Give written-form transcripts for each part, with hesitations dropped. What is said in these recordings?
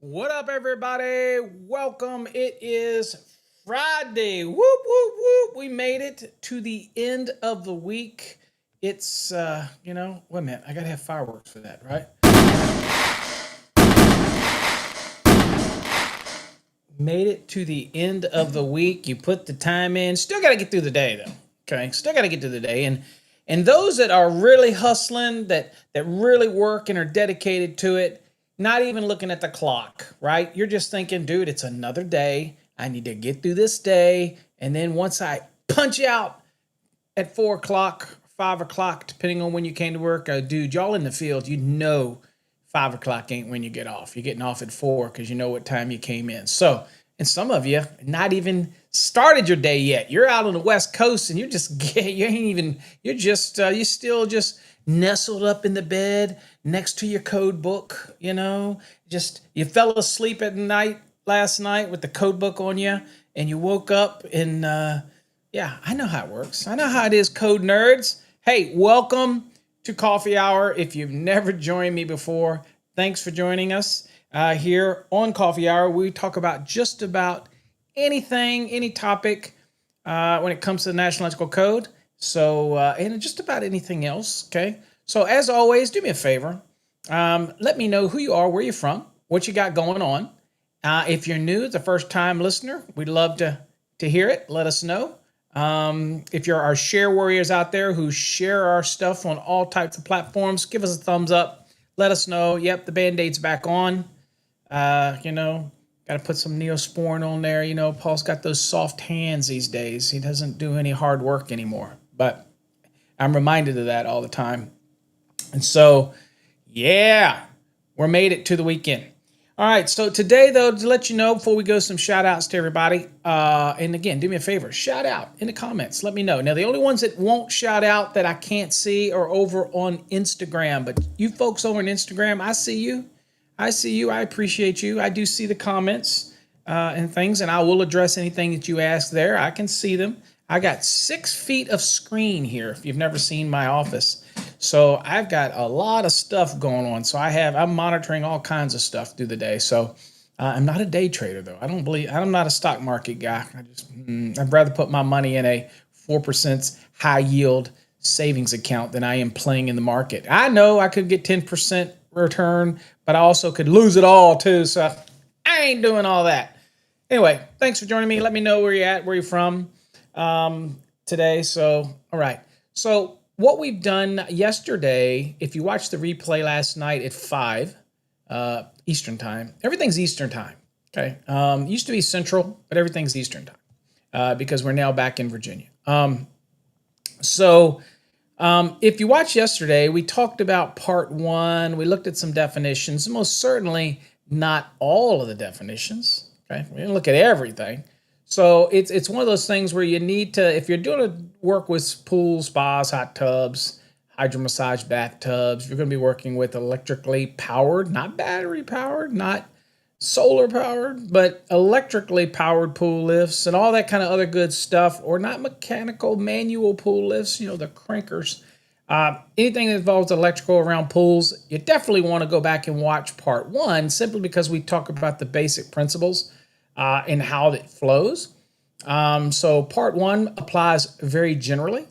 What up, everybody? Welcome. It is Friday. Whoop, whoop, whoop. We made it to the end of the week. It's, wait a minute. I got to have fireworks for that, right? Made it to the end of the week. You put the time in. Still got to get through the day, though. Okay. Still got to get through the day. And those that are really hustling, that really work and are dedicated to it, not even looking at the clock, right? You're just thinking, dude, it's another day. I need to get through this day. And then once I punch out at 4 o'clock, 5 o'clock, depending on when you came to work, dude, y'all in the field, 5 o'clock ain't when you get off. You're getting off at 4 because you know what time you came in. So, and some of you not even started your day yet. You're out on the West Coast and you're still just nestled up in the bed next to your code book, just you fell asleep at night last night with the code book on you and you woke up and yeah, I know how it works. I know how it is, code nerds. Hey, welcome to Coffee Hour. If you've never joined me before, thanks for joining us here on Coffee Hour. We talk about just about anything, any topic when it comes to the National Electrical Code. So, and just about anything else, okay? So as always, do me a favor. Let me know who you are, where you're from, what you got going on. If you're new, the first time listener, we'd love to hear it. Let us know. If you're our share warriors out there who share our stuff on all types of platforms, give us a thumbs up. Let us know. Yep, the Band-Aid's back on. Got to put some Neosporin on there. Paul's got those soft hands these days. He doesn't do any hard work anymore. But I'm reminded of that all the time. And so, yeah, we're made it to the weekend. All right, so today, though, to let you know, before we go, some shout-outs to everybody. And again, do me a favor, shout out in the comments. Let me know. Now, the only ones that won't shout out that I can't see are over on Instagram. But you folks over on Instagram, I see you. I see you. I appreciate you. I do see the comments and things, and I will address anything that you ask there. I can see them. I got 6 feet of screen here, if you've never seen my office. So I've got a lot of stuff going on. So I'm monitoring all kinds of stuff through the day. So I'm not a day trader, though. I'm not a stock market guy. I'd rather put my money in a 4% high yield savings account than I am playing in the market. I know I could get 10% return, but I also could lose it all too. So I ain't doing all that. Anyway, thanks for joining me. Let me know where you're at, where you're from today. So, all right. So what we've done yesterday, if you watched the replay last night at 5 Eastern time, everything's Eastern time. Okay. Used to be Central, but everything's Eastern time because we're now back in Virginia. If you watched yesterday, we talked about part 1. We looked at some definitions, most certainly not all of the definitions. Okay. We didn't look at everything. So it's one of those things where you need to, if you're doing work with pools, spas, hot tubs, hydro massage bathtubs, you're going to be working with electrically powered, not battery powered, not solar powered, but electrically powered pool lifts and all that kind of other good stuff, or not mechanical manual pool lifts, the crankers. Anything that involves electrical around pools, you definitely want to go back and watch part 1, simply because we talk about the basic principles and how it flows. So part 1 applies very generally.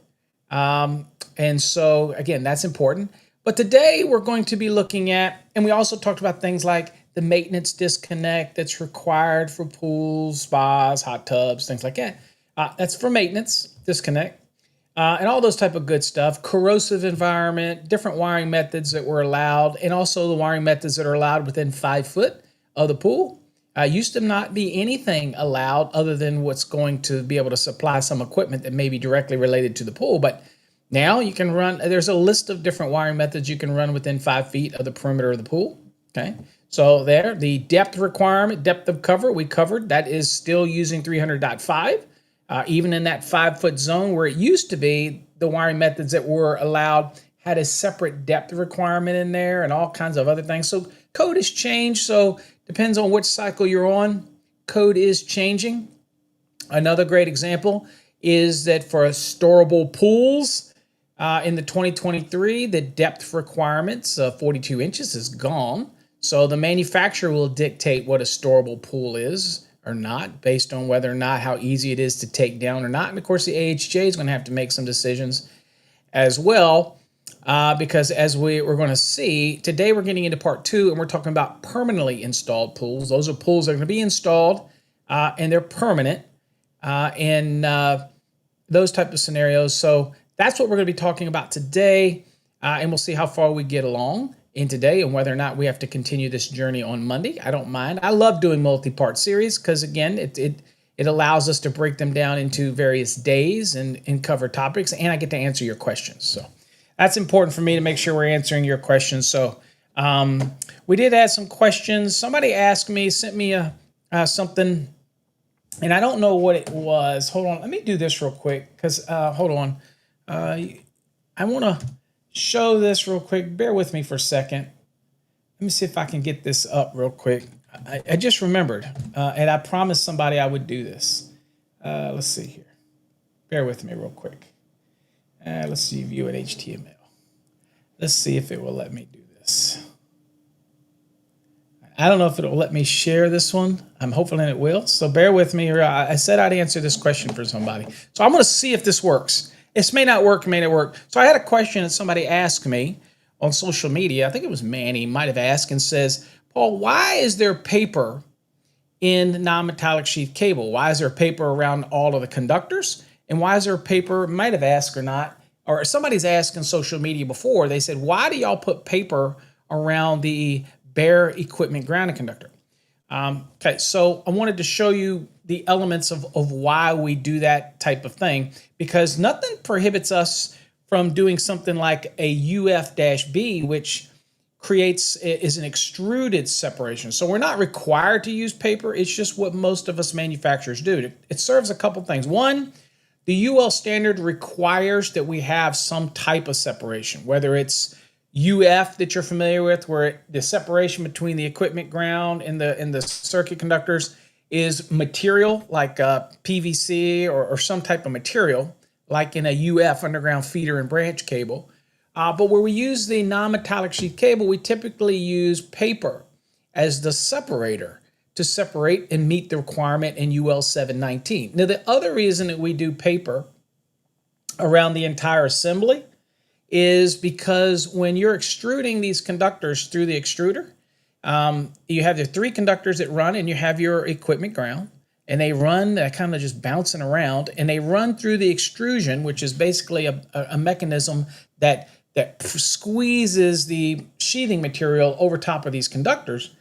And so, again, that's important. But today we're going to be looking at, and we also talked about things like the maintenance disconnect that's required for pools, spas, hot tubs, things like that. That's for maintenance disconnect. And all those type of good stuff. Corrosive environment, different wiring methods that were allowed, and also the wiring methods that are allowed within 5 foot of the pool. Used to not be anything allowed other than what's going to be able to supply some equipment that may be directly related to the pool. But now you can run, there's a list of different wiring methods you can run within 5 feet of the perimeter of the pool. Okay. So there, the depth requirement, depth of cover, we covered, that is still using 300.5. Even in that 5 foot zone where it used to be, the wiring methods that were allowed had a separate depth requirement in there and all kinds of other things. So code has changed. So depends on which cycle you're on. Code is changing. Another great example is that for storable pools in the 2023, the depth requirements of 42 inches is gone. So the manufacturer will dictate what a storable pool is or not, based on whether or not how easy it is to take down or not. And of course, the AHJ is going to have to make some decisions as well, because as we're going to see today, we're getting into part 2, and we're talking about permanently installed pools. Those are pools that are going to be installed, and they're permanent in those type of scenarios. So that's what we're going to be talking about today, and we'll see how far we get along in today and whether or not we have to continue this journey on Monday. I don't mind. I love doing multi-part series because, again, it allows us to break them down into various days and cover topics, and I get to answer your questions. So that's important for me to make sure we're answering your questions. So we did add some questions. Somebody asked me, sent me something, and I don't know what it was. Hold on. Let me do this real quick because, hold on. I want to show this real quick. Bear with me for a second. Let me see if I can get this up real quick. I just remembered, and I promised somebody I would do this. Let's see here. Bear with me real quick. Let's see, view in HTML. Let's see if it will let me do this. I don't know if it'll let me share this one. I'm hoping it will. So bear with me here. I said I'd answer this question for somebody. So I'm going to see if this works. This may not work, may not work. So I had a question that somebody asked me on social media. I think it was Manny, might have asked, and says, Paul, why is there paper in non-metallic sheath cable? Why is there paper around all of the conductors? And why is there paper, might have asked or not, or somebody's asked on social media before, they said, why do y'all put paper around the bare equipment grounding conductor? Okay, so I wanted to show you the elements of why we do that type of thing, because nothing prohibits us from doing something like a UF-B, which is an extruded separation. So we're not required to use paper. It's just what most of us manufacturers do. It serves a couple things. One, the UL standard requires that we have some type of separation, whether it's UF that you're familiar with, where the separation between the equipment ground and the circuit conductors is material like PVC or some type of material, like in a UF, underground feeder and branch cable. But where we use the non-metallic sheath cable, we typically use paper as the separator to separate and meet the requirement in UL 719. Now, the other reason that we do paper around the entire assembly is because when you're extruding these conductors through the extruder, you have the 3 conductors that run, and you have your equipment ground, and they run, they're kind of just bouncing around, and they run through the extrusion, which is basically a mechanism that squeezes the sheathing material over top of these conductors.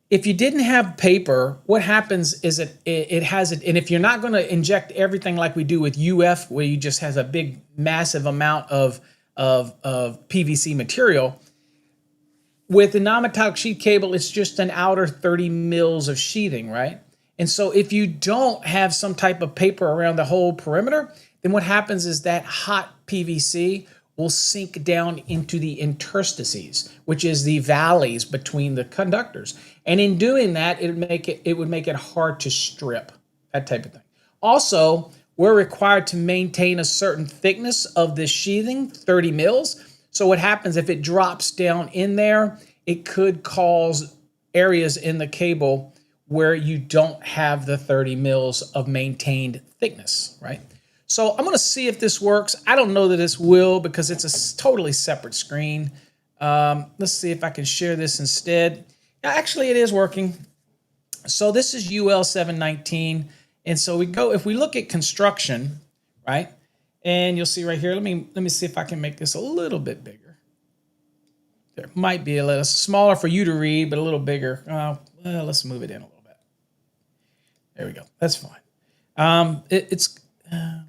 If you didn't have paper, what happens is it has it, and if you're not going to inject everything like we do with UF, where you just has a big, massive amount of PVC material, with the non-metallic sheath cable, it's just an outer 30 mils of sheathing, right? And so if you don't have some type of paper around the whole perimeter, then what happens is that hot PVC will sink down into the interstices, which is the valleys between the conductors. And in doing that, it would make it hard to strip, that type of thing. Also, we're required to maintain a certain thickness of this sheathing, 30 mils. So what happens if it drops down in there, it could cause areas in the cable where you don't have the 30 mils of maintained thickness, right? So I'm going to see if this works. I don't know that this will because it's a totally separate screen. Let's see if I can share this instead. Now, actually, it is working. So this is UL 719. And so if we look at construction, right? And you'll see right here, let me see if I can make this a little bit bigger. There might be a little smaller for you to read, but a little bigger. Well, let's move it in a little bit. There we go. That's fine. Let's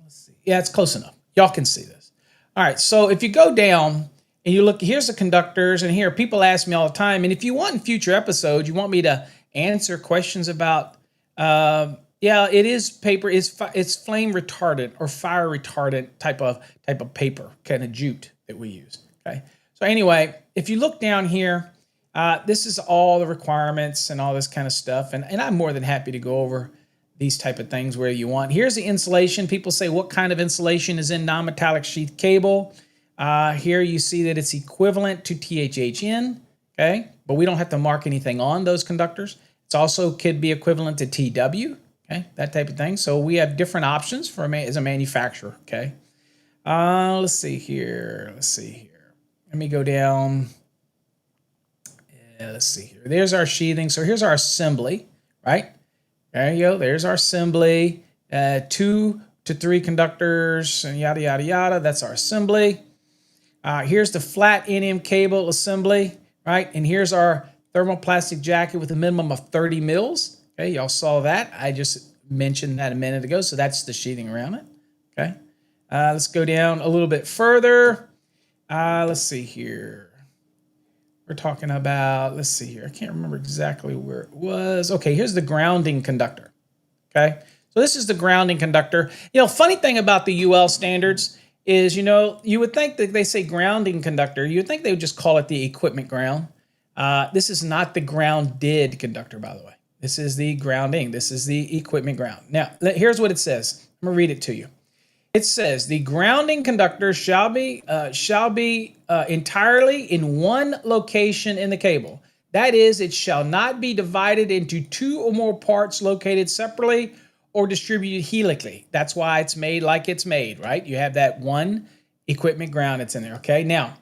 see. Yeah, it's close enough. Y'all can see this. All right, so if you go down and you look, here's the conductors, and here people ask me all the time, and if you want in future episodes, you want me to answer questions about, yeah, it is paper. It's flame retardant or fire retardant type of paper, kind of jute that we use. Okay. So anyway, if you look down here, this is all the requirements and all this kind of stuff, and I'm more than happy to go over these type of things where you want. Here's the insulation. People say, what kind of insulation is in non-metallic sheath cable? Here you see that it's equivalent to THHN. Okay, but we don't have to mark anything on those conductors. It's also could be equivalent to TW, okay, that type of thing. So we have different options for as a manufacturer, okay. Let's see here. Let me go down. Let's see here. There's our sheathing. So here's our assembly, right? There you go. There's our assembly. 2 to 3 conductors and yada, yada, yada. That's our assembly. Here's the flat NM cable assembly, right? And here's our thermoplastic jacket with a minimum of 30 mils. Okay, y'all saw that. I just mentioned that a minute ago. So that's the sheathing around it. Okay. Let's go down a little bit further. Let's see here. We're talking about, let's see here. I can't remember exactly where it was. Okay, here's the grounding conductor. Okay, so this is the grounding conductor. You know, funny thing about the UL standards is, you know, you would think that they say grounding conductor. You would think they would just call it the equipment ground. This is not the grounded conductor, by the way. This is the grounding. This is the equipment ground. Now, here's what it says. I'm going to read it to you. It says the grounding conductor shall be entirely in one location in the cable. That is, it shall not be divided into 2 or more parts located separately or distributed helically. That's why it's made like it's made, right? You have that one equipment ground that's in there, okay? Now,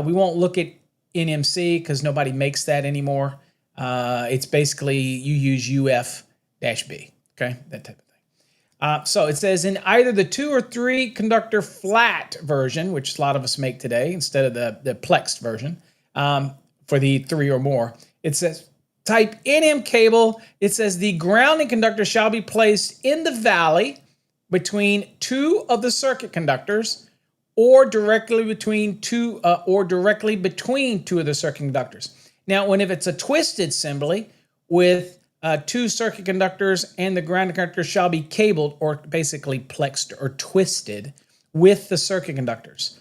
we won't look at NMC because nobody makes that anymore. It's basically you use UF-B, okay? That type of thing. So it says in either the 2 or 3 conductor flat version, which a lot of us make today instead of the plexed version, for the 3 or more, it says type NM cable. It says the grounding conductor shall be placed in the valley between 2 of the circuit conductors or directly between 2 of the circuit conductors. Now, if it's a twisted assembly with 2 circuit conductors and the grounding conductor shall be cabled or basically plexed or twisted with the circuit conductors.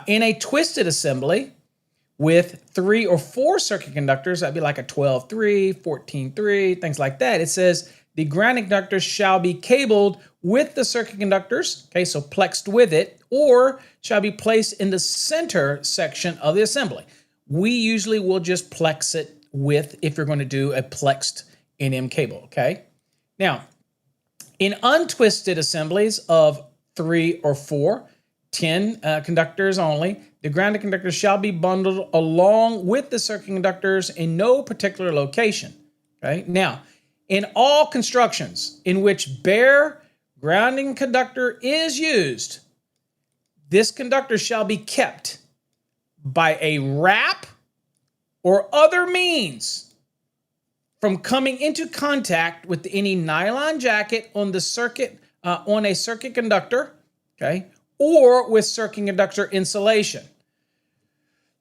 In a twisted assembly with 3 or 4 circuit conductors, that'd be like a 12-3, 14-3, things like that. It says the grounding conductor shall be cabled with the circuit conductors, okay, so plexed with it, or shall be placed in the center section of the assembly. We usually will just plex it with, if you're going to do a plexed NM cable, okay? Now, in untwisted assemblies of 3 or 4, 10 conductors only, the grounding conductors shall be bundled along with the circuit conductors in no particular location, okay? Now, in all constructions in which bare grounding conductor is used, this conductor shall be kept by a wrap or other means from coming into contact with any nylon jacket on the circuit on a circuit conductor, okay, or with circuit conductor insulation.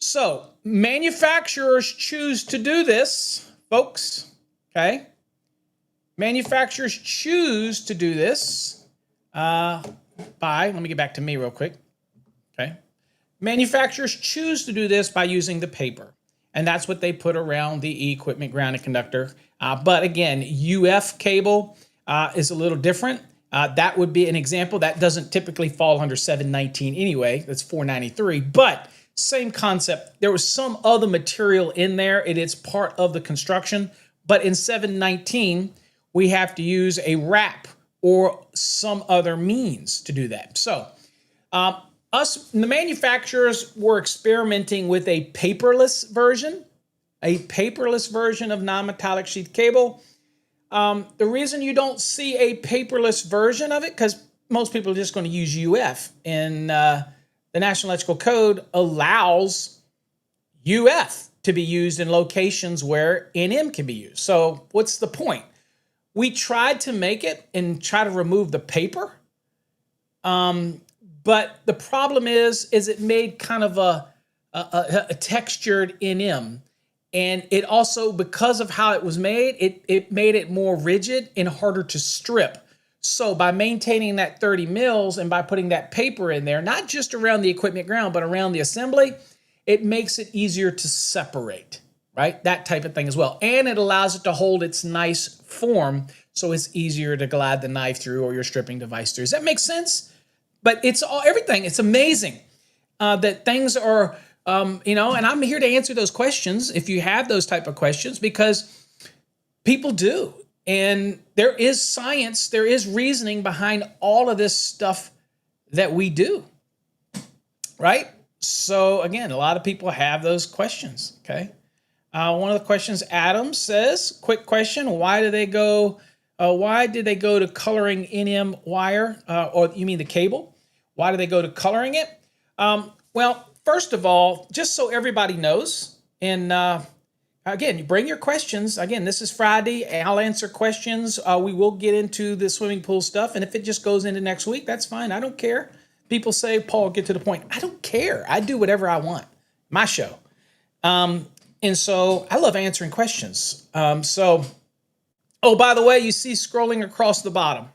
So manufacturers choose to do this, folks, okay? Manufacturers choose to do this let me get back to me real quick, okay? Manufacturers choose to do this by using the paper, and that's what they put around the equipment grounding conductor. But again, UF cable is a little different. That would be an example. That doesn't typically fall under 719 anyway. That's 493, but same concept. There was some other material in there. It is part of the construction, but in 719, we have to use a wrap or some other means to do that. So the manufacturers were experimenting with a paperless version of non-metallic sheath cable. The reason you don't see a paperless version of it, because most people are just going to use UF, and the National Electrical Code allows UF to be used in locations where NM can be used. So what's the point? We tried to make it and try to remove the paper, but the problem is it made kind of a textured NM. And it also, because of how it was made, it made it more rigid and harder to strip. So by maintaining that 30 mils and by putting that paper in there, not just around the equipment ground, but around the assembly, it makes it easier to separate, right? That type of thing as well. And it allows it to hold its nice form, so it's easier to glide the knife through or your stripping device through. Does that make sense? But it's everything. It's amazing that things are And I'm here to answer those questions if you have those type of questions, because people do. And there is science, there is reasoning behind all of this stuff that we do, right? So again, a lot of people have those questions, okay? One of the questions, Adam says, quick question, why did they go to coloring NM wire, or you mean the cable? Why did they go to coloring it? Well, first of all, just so everybody knows, and again, you bring your questions. Again, this is Friday. I'll answer questions. We will get into the swimming pool stuff, and if it just goes into next week, that's fine. I don't care. People say, Paul, get to the point. I don't care. I do whatever I want. My show. And so I love answering questions. Oh, by the way, you see scrolling across the bottom.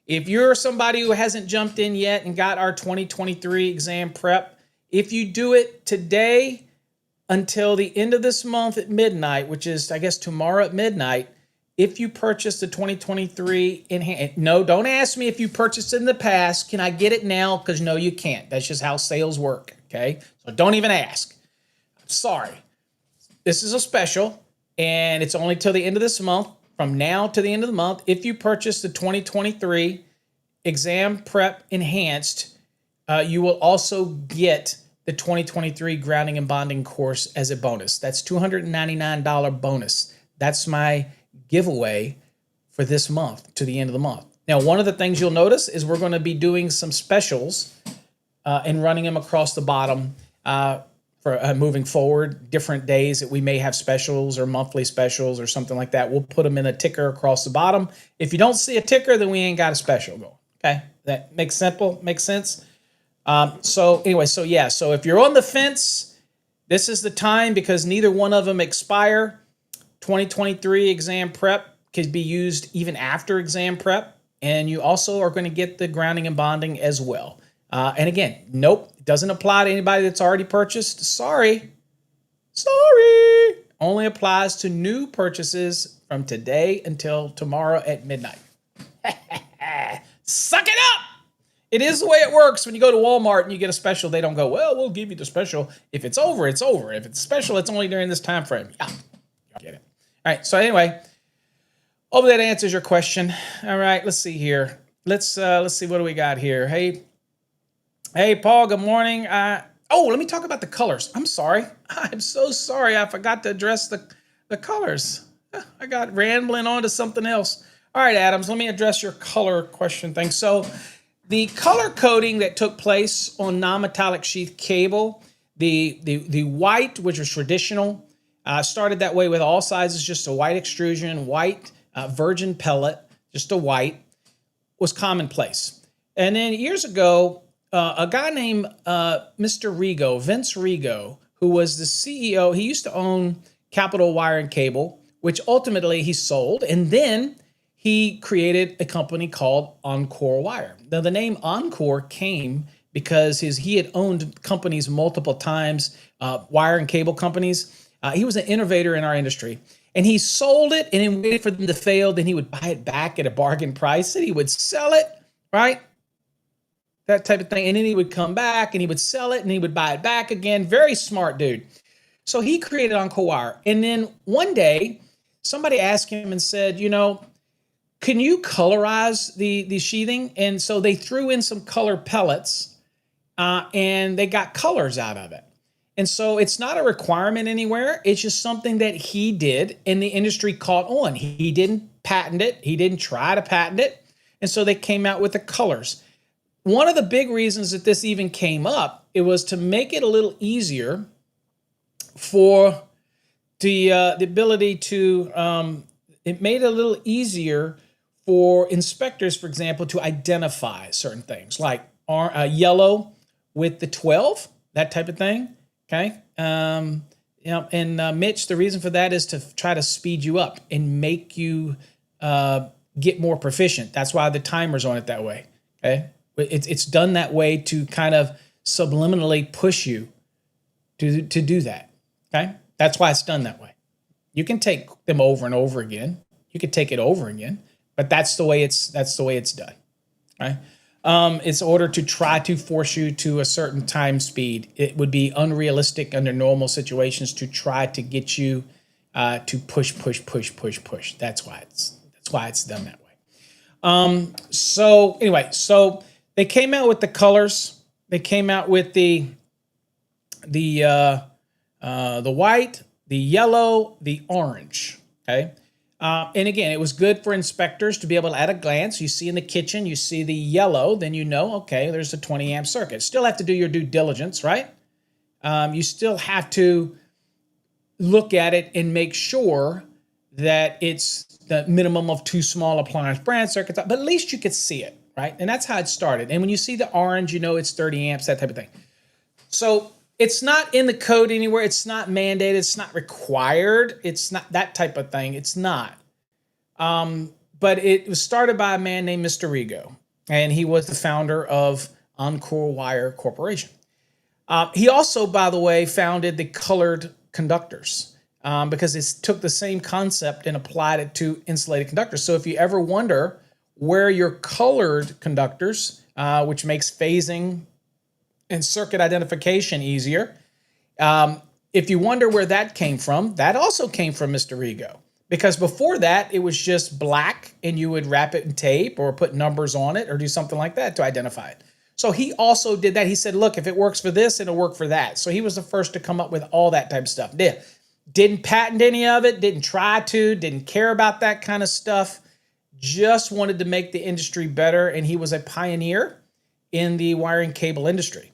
If you're somebody who hasn't jumped in yet and got our 2023 exam prep, if you do it today until the end of this month at midnight, which is, I guess, tomorrow at midnight, if you purchase the 2023 in hand, no, don't ask me if you purchased it in the past. Can I get it now? Because no, you can't. That's just how sales work, okay? So don't even ask. I'm sorry. This is a special, and it's only till the end of this month. From now to the end of the month, if you purchase the 2023 Exam Prep Enhanced, you will also get the 2023 Grounding and Bonding course as a bonus. That's $299 bonus. That's my giveaway for this month to the end of the month. Now, one of the things you'll notice is we're going to be doing some specials and running them across the bottom for moving forward, different days that we may have specials or monthly specials or something like that. We'll put them in a ticker across the bottom. If you don't see a ticker, then we ain't got a special going. Okay, that makes sense. So if you're on the fence, this is the time, because neither one of them expire. 2023 exam prep could be used even after exam prep, and you also are going to get the grounding and bonding as well. And again, nope, it doesn't apply to anybody that's already purchased. Sorry. Only applies to new purchases from today until tomorrow at midnight. Suck it up! It is the way it works. When you go to Walmart and you get a special, they don't go, well, we'll give you the special. If it's over, it's over. If it's special, it's only during this time frame. Yeah, I get it. All right, so anyway, hope that answers your question. All right, let's see here. Let's see, what do we got here? Hey, Paul, good morning. Let me talk about the colors. I'm sorry. I'm so sorry. I forgot to address the colors. I got rambling on to something else. All right, Adams, let me address your color question thing. So the color coding that took place on non-metallic sheath cable, the white, which was traditional, started that way with all sizes, just a white extrusion, white virgin pellet, just a white, was commonplace. And then years ago, a guy named Mr. Rigo, Vince Rigo, who was the CEO, he used to own Capital Wire and Cable, which ultimately he sold, and then he created a company called Encore Wire. Now, the name Encore came because he had owned companies multiple times, wire and cable companies. He was an innovator in our industry. And he sold it and then waited for them to fail. Then he would buy it back at a bargain price and he would sell it, right? That type of thing. And then he would come back and he would sell it and he would buy it back again. Very smart dude. So he created Encore Wire. And then one day, somebody asked him and said, can you colorize the sheathing? And so they threw in some color pellets and they got colors out of it. And so it's not a requirement anywhere. It's just something that he did and the industry caught on. He didn't patent it. He didn't try to patent it. And so they came out with the colors. One of the big reasons that this even came up, it was to make it a little easier for the ability to, it made it a little easier for inspectors, for example, to identify certain things like yellow with the 12, that type of thing. Okay. Mitch, the reason for that is to try to speed you up and make you get more proficient. That's why the timer's on it that way. Okay. It's done that way to kind of subliminally push you to do that. Okay. That's why it's done that way. You can take them over and over again. You can take it over again, but that's the way it's done. Right. It's order to try to force you to a certain time speed. It would be unrealistic under normal situations to try to get you to push, push, push, push, push. That's why it's done that way. So anyway, so they came out with the colors. They came out with the white, the yellow, the orange. Okay. And again, it was good for inspectors to be able to, at a glance, you see in the kitchen, you see the yellow, then you know, okay, there's a 20 amp circuit. Still have to do your due diligence, right? You still have to look at it and make sure that it's the minimum of 2 small appliance branch circuits, but at least you could see it, right? And that's how it started. And when you see the orange, you know it's 30 amps, that type of thing. So it's not in the code anywhere. It's not mandated. It's not required. It's not that type of thing. It's not. But it was started by a man named Mr. Rigo, and he was the founder of Encore Wire Corporation. He also, by the way, founded the colored conductors because it took the same concept and applied it to insulated conductors. So if you ever wonder where your colored conductors, which makes phasing and circuit identification easier. If you wonder where that came from, that also came from Mr. Rigo. Because before that, it was just black and you would wrap it in tape or put numbers on it or do something like that to identify it. So he also did that. He said, look, if it works for this, it'll work for that. So he was the first to come up with all that type of stuff. Didn't patent any of it, didn't try to, didn't care about that kind of stuff. Just wanted to make the industry better. And he was a pioneer in the wiring cable industry.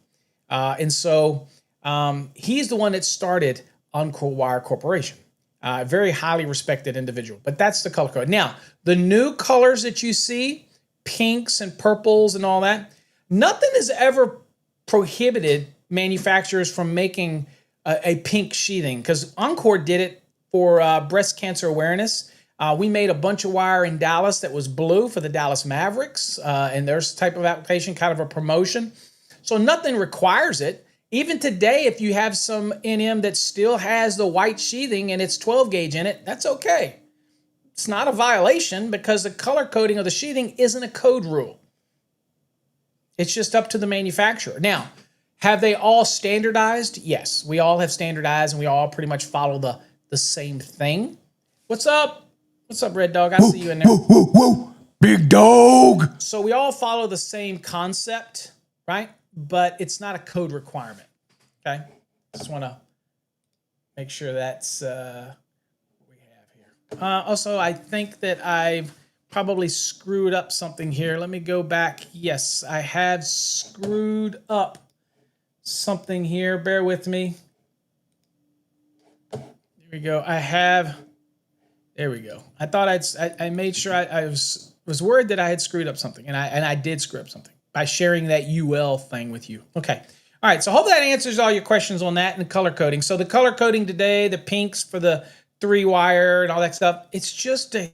And so he's the one that started Encore Wire Corporation. Very highly respected individual. But that's the color code. Now, the new colors that you see, pinks and purples and all that, nothing has ever prohibited manufacturers from making a pink sheathing because Encore did it for breast cancer awareness. We made a bunch of wire in Dallas that was blue for the Dallas Mavericks and their type of application, kind of a promotion. So nothing requires it. Even today, if you have some NM that still has the white sheathing and it's 12 gauge in it, that's okay. It's not a violation because the color coding of the sheathing isn't a code rule. It's just up to the manufacturer. Now, have they all standardized? Yes, we all have standardized and we all pretty much follow the same thing. What's up? What's up, Red Dog? I see you in there. Whoa, big dog. So we all follow the same concept, right? But it's not a code requirement, okay? Just want to make sure that's what we have here. Also, I think that I've probably screwed up something here. Let me go back. Yes, I have screwed up something here. Bear with me. There we go. There we go. I thought I made sure I was worried that I had screwed up something, and I did screw up something by sharing that UL thing with you. Okay. All right. So hope that answers all your questions on that and the color coding. So the color coding today, the pinks for the 3-wire and all that stuff, it's just to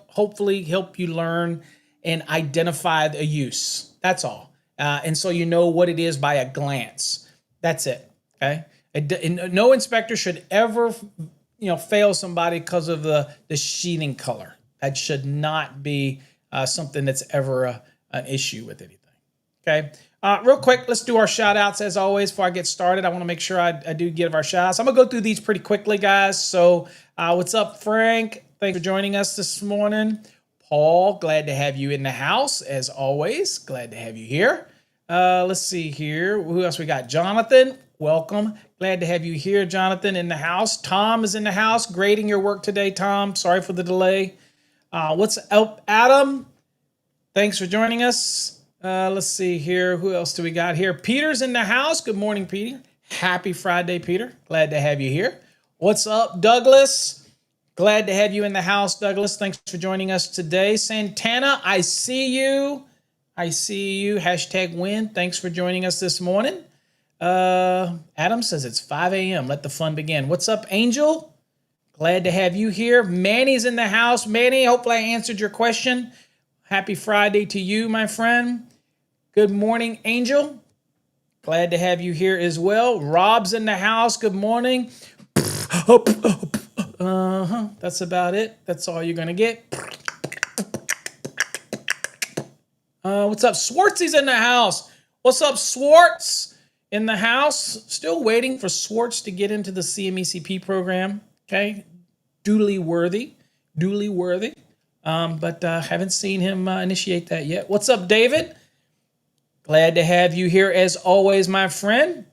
hopefully help you learn and identify the use. That's all. And so you know what it is by a glance. That's it. Okay. And no inspector should ever, fail somebody because of the sheathing color. That should not be something that's ever an issue with anything. Okay. Real quick, let's do our shout outs as always before I get started. I want to make sure I do give our shout outs. I'm going to go through these pretty quickly, guys. So what's up, Frank? Thanks for joining us this morning. Paul, glad to have you in the house as always. Glad to have you here. Let's see here. Who else we got? Jonathan, welcome. Glad to have you here, Jonathan, in the house. Tom is in the house. Grading your work today, Tom. Sorry for the delay. What's up, Adam? Thanks for joining us. Let's see here. Who else do we got here? Peter's in the house. Good morning, Peter. Happy Friday, Peter. Glad to have you here. What's up, Douglas? Glad to have you in the house, Douglas. Thanks for joining us today. Santana, I see you. Hashtag win. Thanks for joining us this morning. Adam says it's 5 a.m. Let the fun begin. What's up, Angel? Glad to have you here. Manny's in the house. Manny, hopefully I answered your question. Happy Friday to you, my friend. Good morning, Angel. Glad to have you here as well. Rob's in the house. Good morning. That's about it. That's all you're going to get. What's up? Swartzy's in the house. What's up, Swartz? In the house. Still waiting for Swartz to get into the CMECP program. Okay. Duly worthy. Duly worthy. But haven't seen him initiate that yet. What's up, David? Glad to have you here as always, my friend.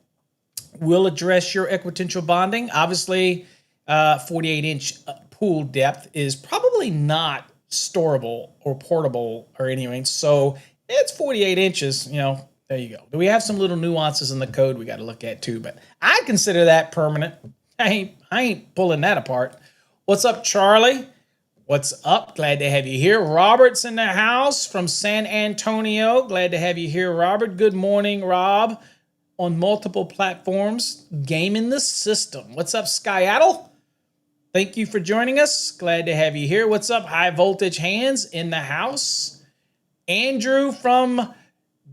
We'll address your equipotential bonding. Obviously, 48-inch pool depth is probably not storable or portable or anything. So it's 48 inches, there you go. Do we have some little nuances in the code we got to look at too? But I consider that permanent. I ain't pulling that apart. What's up, Charlie? What's up? Glad to have you here. Robert's in the house from San Antonio. Glad to have you here, Robert. Good morning, Rob. On multiple platforms, gaming the system. What's up, Skyattle? Thank you for joining us. Glad to have you here. What's up, High Voltage Hands in the house? Andrew from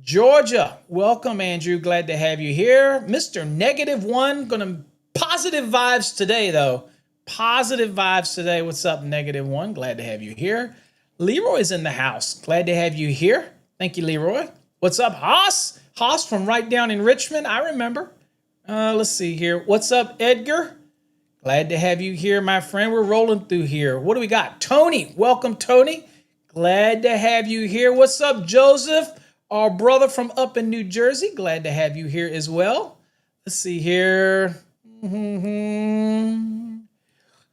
Georgia. Welcome, Andrew. Glad to have you here. Mr. Negative One. Gonna positive vibes today, though. Positive vibes today. What's up, Negative One? Glad to have you here. Leroy's in the house. Glad to have you here. Thank you, Leroy. What's up, Haas? Haas from right down in Richmond. I remember. Let's see here. What's up, Edgar? Glad to have you here, my friend. We're rolling through here. What do we got? Tony. Welcome, Tony. Glad to have you here. What's up, Joseph? Our brother from up in New Jersey. Glad to have you here as well. Let's see here.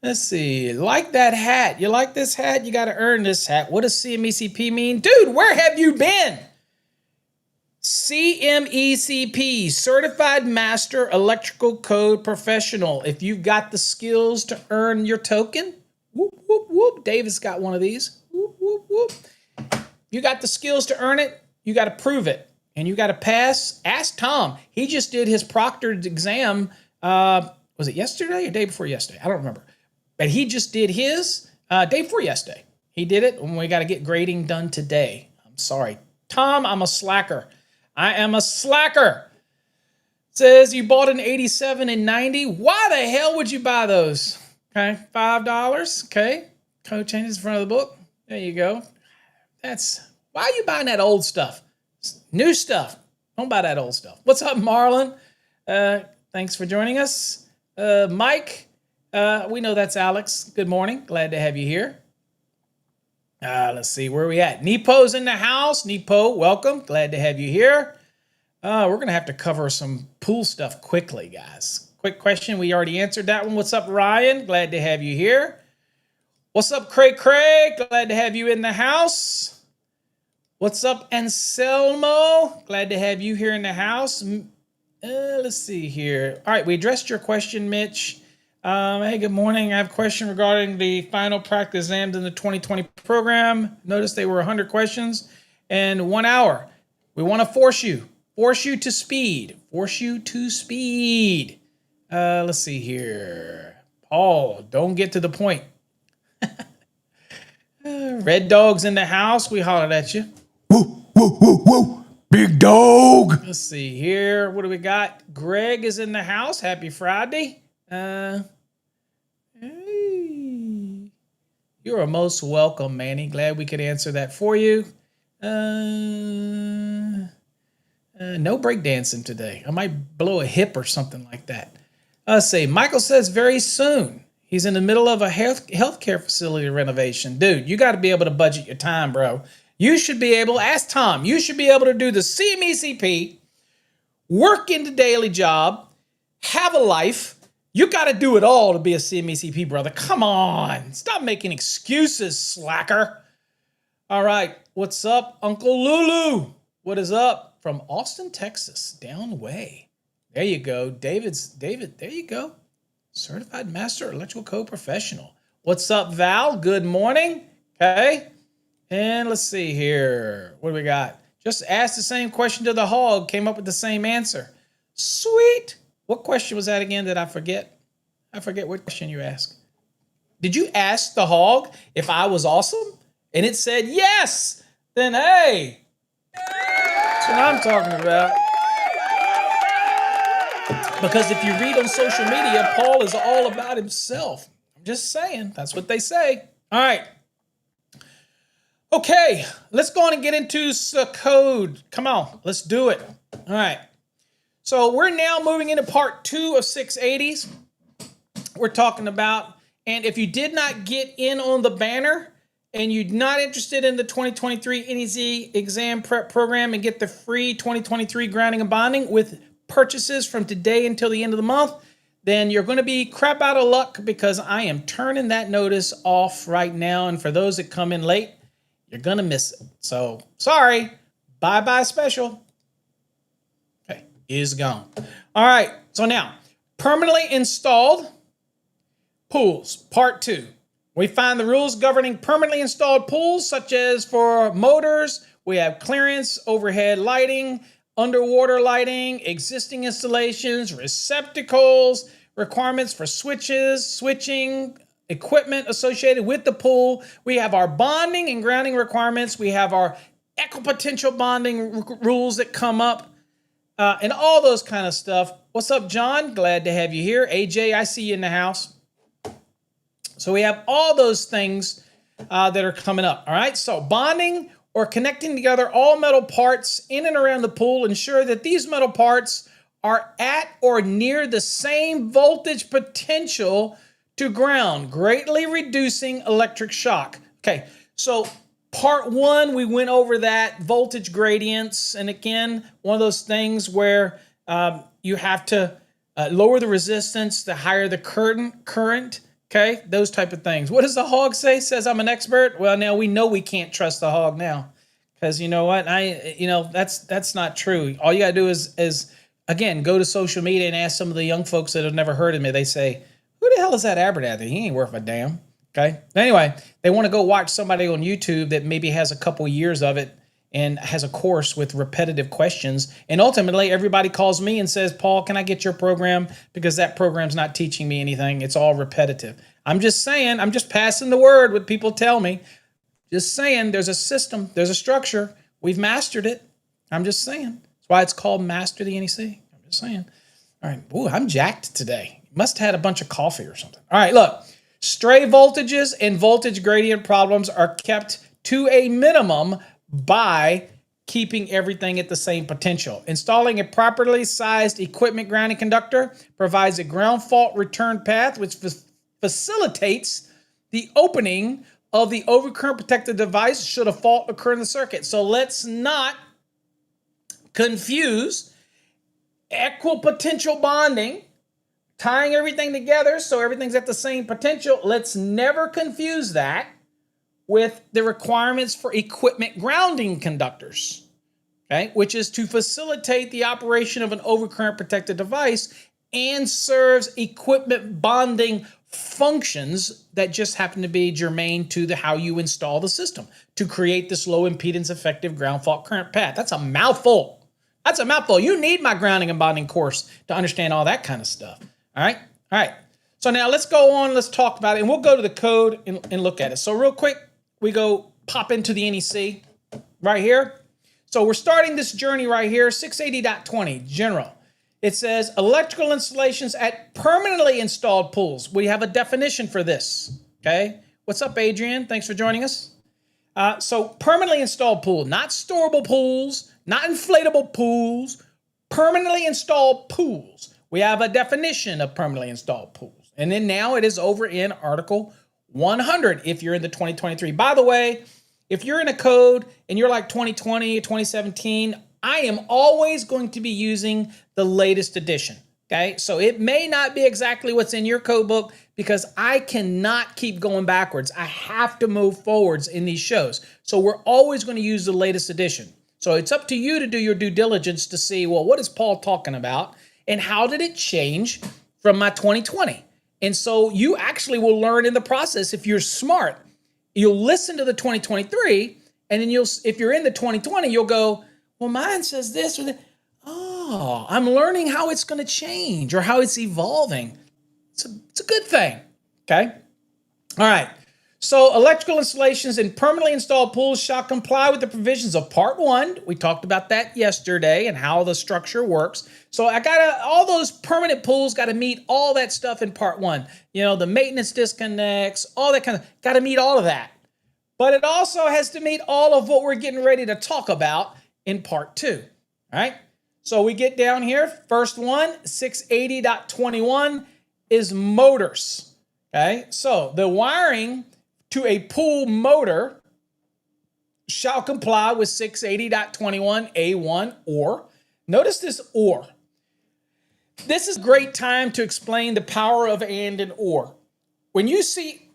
Let's see. Like that hat. You like this hat? You got to earn this hat. What does CMECP mean? Dude, where have you been? CMECP, Certified Master Electrical Code Professional. If you've got the skills to earn your token, whoop, whoop, whoop. David's got one of these. Whoop, whoop, whoop. You got the skills to earn it. You got to prove it. And you got to pass. Ask Tom. He just did his proctored exam. Was it yesterday or day before yesterday? I don't remember. But he just did his day before yesterday. He did it, and we got to get grading done today. I'm sorry. Tom, I'm a slacker. I am a slacker. Says you bought an 87 and 90. Why the hell would you buy those? Okay, $5. Okay, code changes in front of the book. There you go. Why are you buying that old stuff? New stuff. Don't buy that old stuff. What's up, Marlon? Thanks for joining us. Mike, we know that's Alex. Good morning. Glad to have you here. Let's see, where are we at? Nepo's in the house. Nepo, welcome. Glad to have you here. We're going to have to cover some pool stuff quickly, guys. Quick question. We already answered that one. What's up, Ryan? Glad to have you here. What's up, Craig? Glad to have you in the house. What's up, Anselmo? Glad to have you here in the house. Let's see here. All right, we addressed your question, Mitch. Hey, good morning. I have a question regarding the final practice exams in the 2020 program. Notice they were 100 questions in 1 hour. We want to force you to speed. Let's see here. Paul, don't get to the point. Red Dog's in the house. We hollered at you. Woo, woo, woo, woo. Big dog. Let's see here. What do we got? Greg is in the house. Happy Friday. Hey. You're most welcome, Manny. Glad we could answer that for you. No breakdancing today. I might blow a hip or something like that. Let's see. Michael says very soon. He's in the middle of a healthcare facility renovation. Dude, you got to be able to budget your time, bro. You should be able, ask Tom, you should be able to do the CMECP, work in the daily job, have a life. You got to do it all to be a CMECP, brother. Come on. Stop making excuses, slacker. All right. What's up, Uncle Lulu? What is up? From Austin, Texas, down the way. There you go. David, there you go. Certified Master Electrical Code Professional. What's up, Val? Good morning. Okay. And let's see here. What do we got? Just asked the same question to the hog. Came up with the same answer. Sweet. What question was that again? Did I forget? I forget what question you asked. Did you ask the hog if I was awesome? And it said yes. Then hey. That's what I'm talking about. Because if you read on social media, Paul is all about himself. I'm just saying. That's what they say. All right. Okay, let's go on and get into the code. Come on, let's do it. All right. So we're now moving into part 2 of 680s. We're talking about, and if you did not get in on the banner and you're not interested in the 2023 NEZ exam prep program and get the free 2023 grounding and bonding with purchases from today until the end of the month, then you're going to be crap out of luck because I am turning that notice off right now. And for those that come in late, you're going to miss it. So sorry, bye-bye special. Okay, is gone. All right, so now permanently installed pools, part 2. We find the rules governing permanently installed pools, such as for motors, we have clearance, overhead lighting, underwater lighting, existing installations, receptacles, requirements for switches, switching, equipment associated with the pool. We have our bonding and grounding requirements. We have our equipotential bonding rules that come up, and all those kind of stuff. What's up, John? Glad to have you here. AJ, I see you in the house. So we have all those things that are coming up, all right? So bonding or connecting together all metal parts in and around the pool, ensure that these metal parts are at or near the same voltage potential to ground, greatly reducing electric shock. Okay, so part 1, we went over that, voltage gradients, and again, one of those things where you have to lower the resistance, the higher the current. Okay, those type of things. What does the hog say? Says I'm an expert. Well, now we know we can't trust the hog now, because you know what? That's not true. All you gotta do is again go to social media and ask some of the young folks that have never heard of me. They say, "Who the hell is that Abernathy? He ain't worth a damn." Okay. Anyway, they want to go watch somebody on YouTube that maybe has a couple years of it and has a course with repetitive questions. And ultimately, everybody calls me and says, "Paul, can I get your program? Because that program's not teaching me anything. It's all repetitive." I'm just saying, I'm just passing the word what people tell me. Just saying, there's a system, there's a structure. We've mastered it. I'm just saying. That's why it's called Master the NEC. I'm just saying. All right. Ooh, I'm jacked today. Must have had a bunch of coffee or something. All right, look. Stray voltages and voltage gradient problems are kept to a minimum by keeping everything at the same potential. Installing a properly sized equipment grounding conductor provides a ground fault return path, which facilitates the opening of the overcurrent protected device should a fault occur in the circuit. So let's not confuse equipotential bonding, tying everything together so everything's at the same potential. Let's never confuse that with the requirements for equipment grounding conductors, okay, which is to facilitate the operation of an overcurrent protected device and serves equipment bonding functions that just happen to be germane to how you install the system to create this low impedance effective ground fault current path. That's a mouthful. That's a mouthful. You need my grounding and bonding course to understand all that kind of stuff. All right? All right. So now let's go on. Let's talk about it. And we'll go to the code and look at it. So real quick, we go pop into the NEC right here. So we're starting this journey right here, 680.20, general. It says electrical installations at permanently installed pools. We have a definition for this, okay? What's up, Adrian? Thanks for joining us. So permanently installed pool, not storable pools, not inflatable pools, permanently installed pools. We have a definition of permanently installed pools. And then now it is over in Article 100 if you're in the 2023. By the way, if you're in a code and you're like 2020, 2017, I am always going to be using the latest edition, okay? So it may not be exactly what's in your code book because I cannot keep going backwards. I have to move forwards in these shows. So we're always going to use the latest edition. So it's up to you to do your due diligence to see, well, what is Paul talking about and how did it change from my 2020? And so you actually will learn in the process if you're smart. You'll listen to the 2023, and then if you're in the 2020, you'll go, well, mine says this or that. Oh, I'm learning how it's going to change or how it's evolving. It's a good thing, okay? All right. So electrical installations in permanently installed pools shall comply with the provisions of Part 1. We talked about that yesterday and how the structure works. So all those permanent pools got to meet all that stuff in Part 1. You know, the maintenance disconnects, all that kind of, got to meet all of that. but it also has to meet all of what we're getting ready to talk about in part 2. All right. So we get down here. First one, 680.21 is motors. Okay. So the wiring to a pool motor shall comply with 680.21A1 or. Notice this or. This is a great time to explain the power of and or. When you see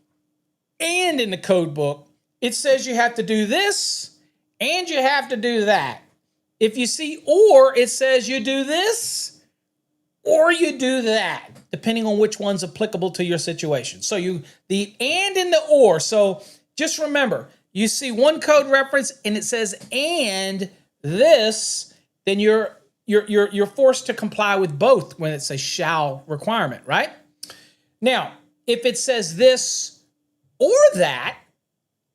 and in the code book, it says you have to do this and you have to do that. If you see or, it says you do this or you do that, depending on which one's applicable to your situation. So the and and the or. So just remember, you see one code reference and it says and this, then you're forced to comply with both when it's a shall requirement, right? Now, if it says this or that,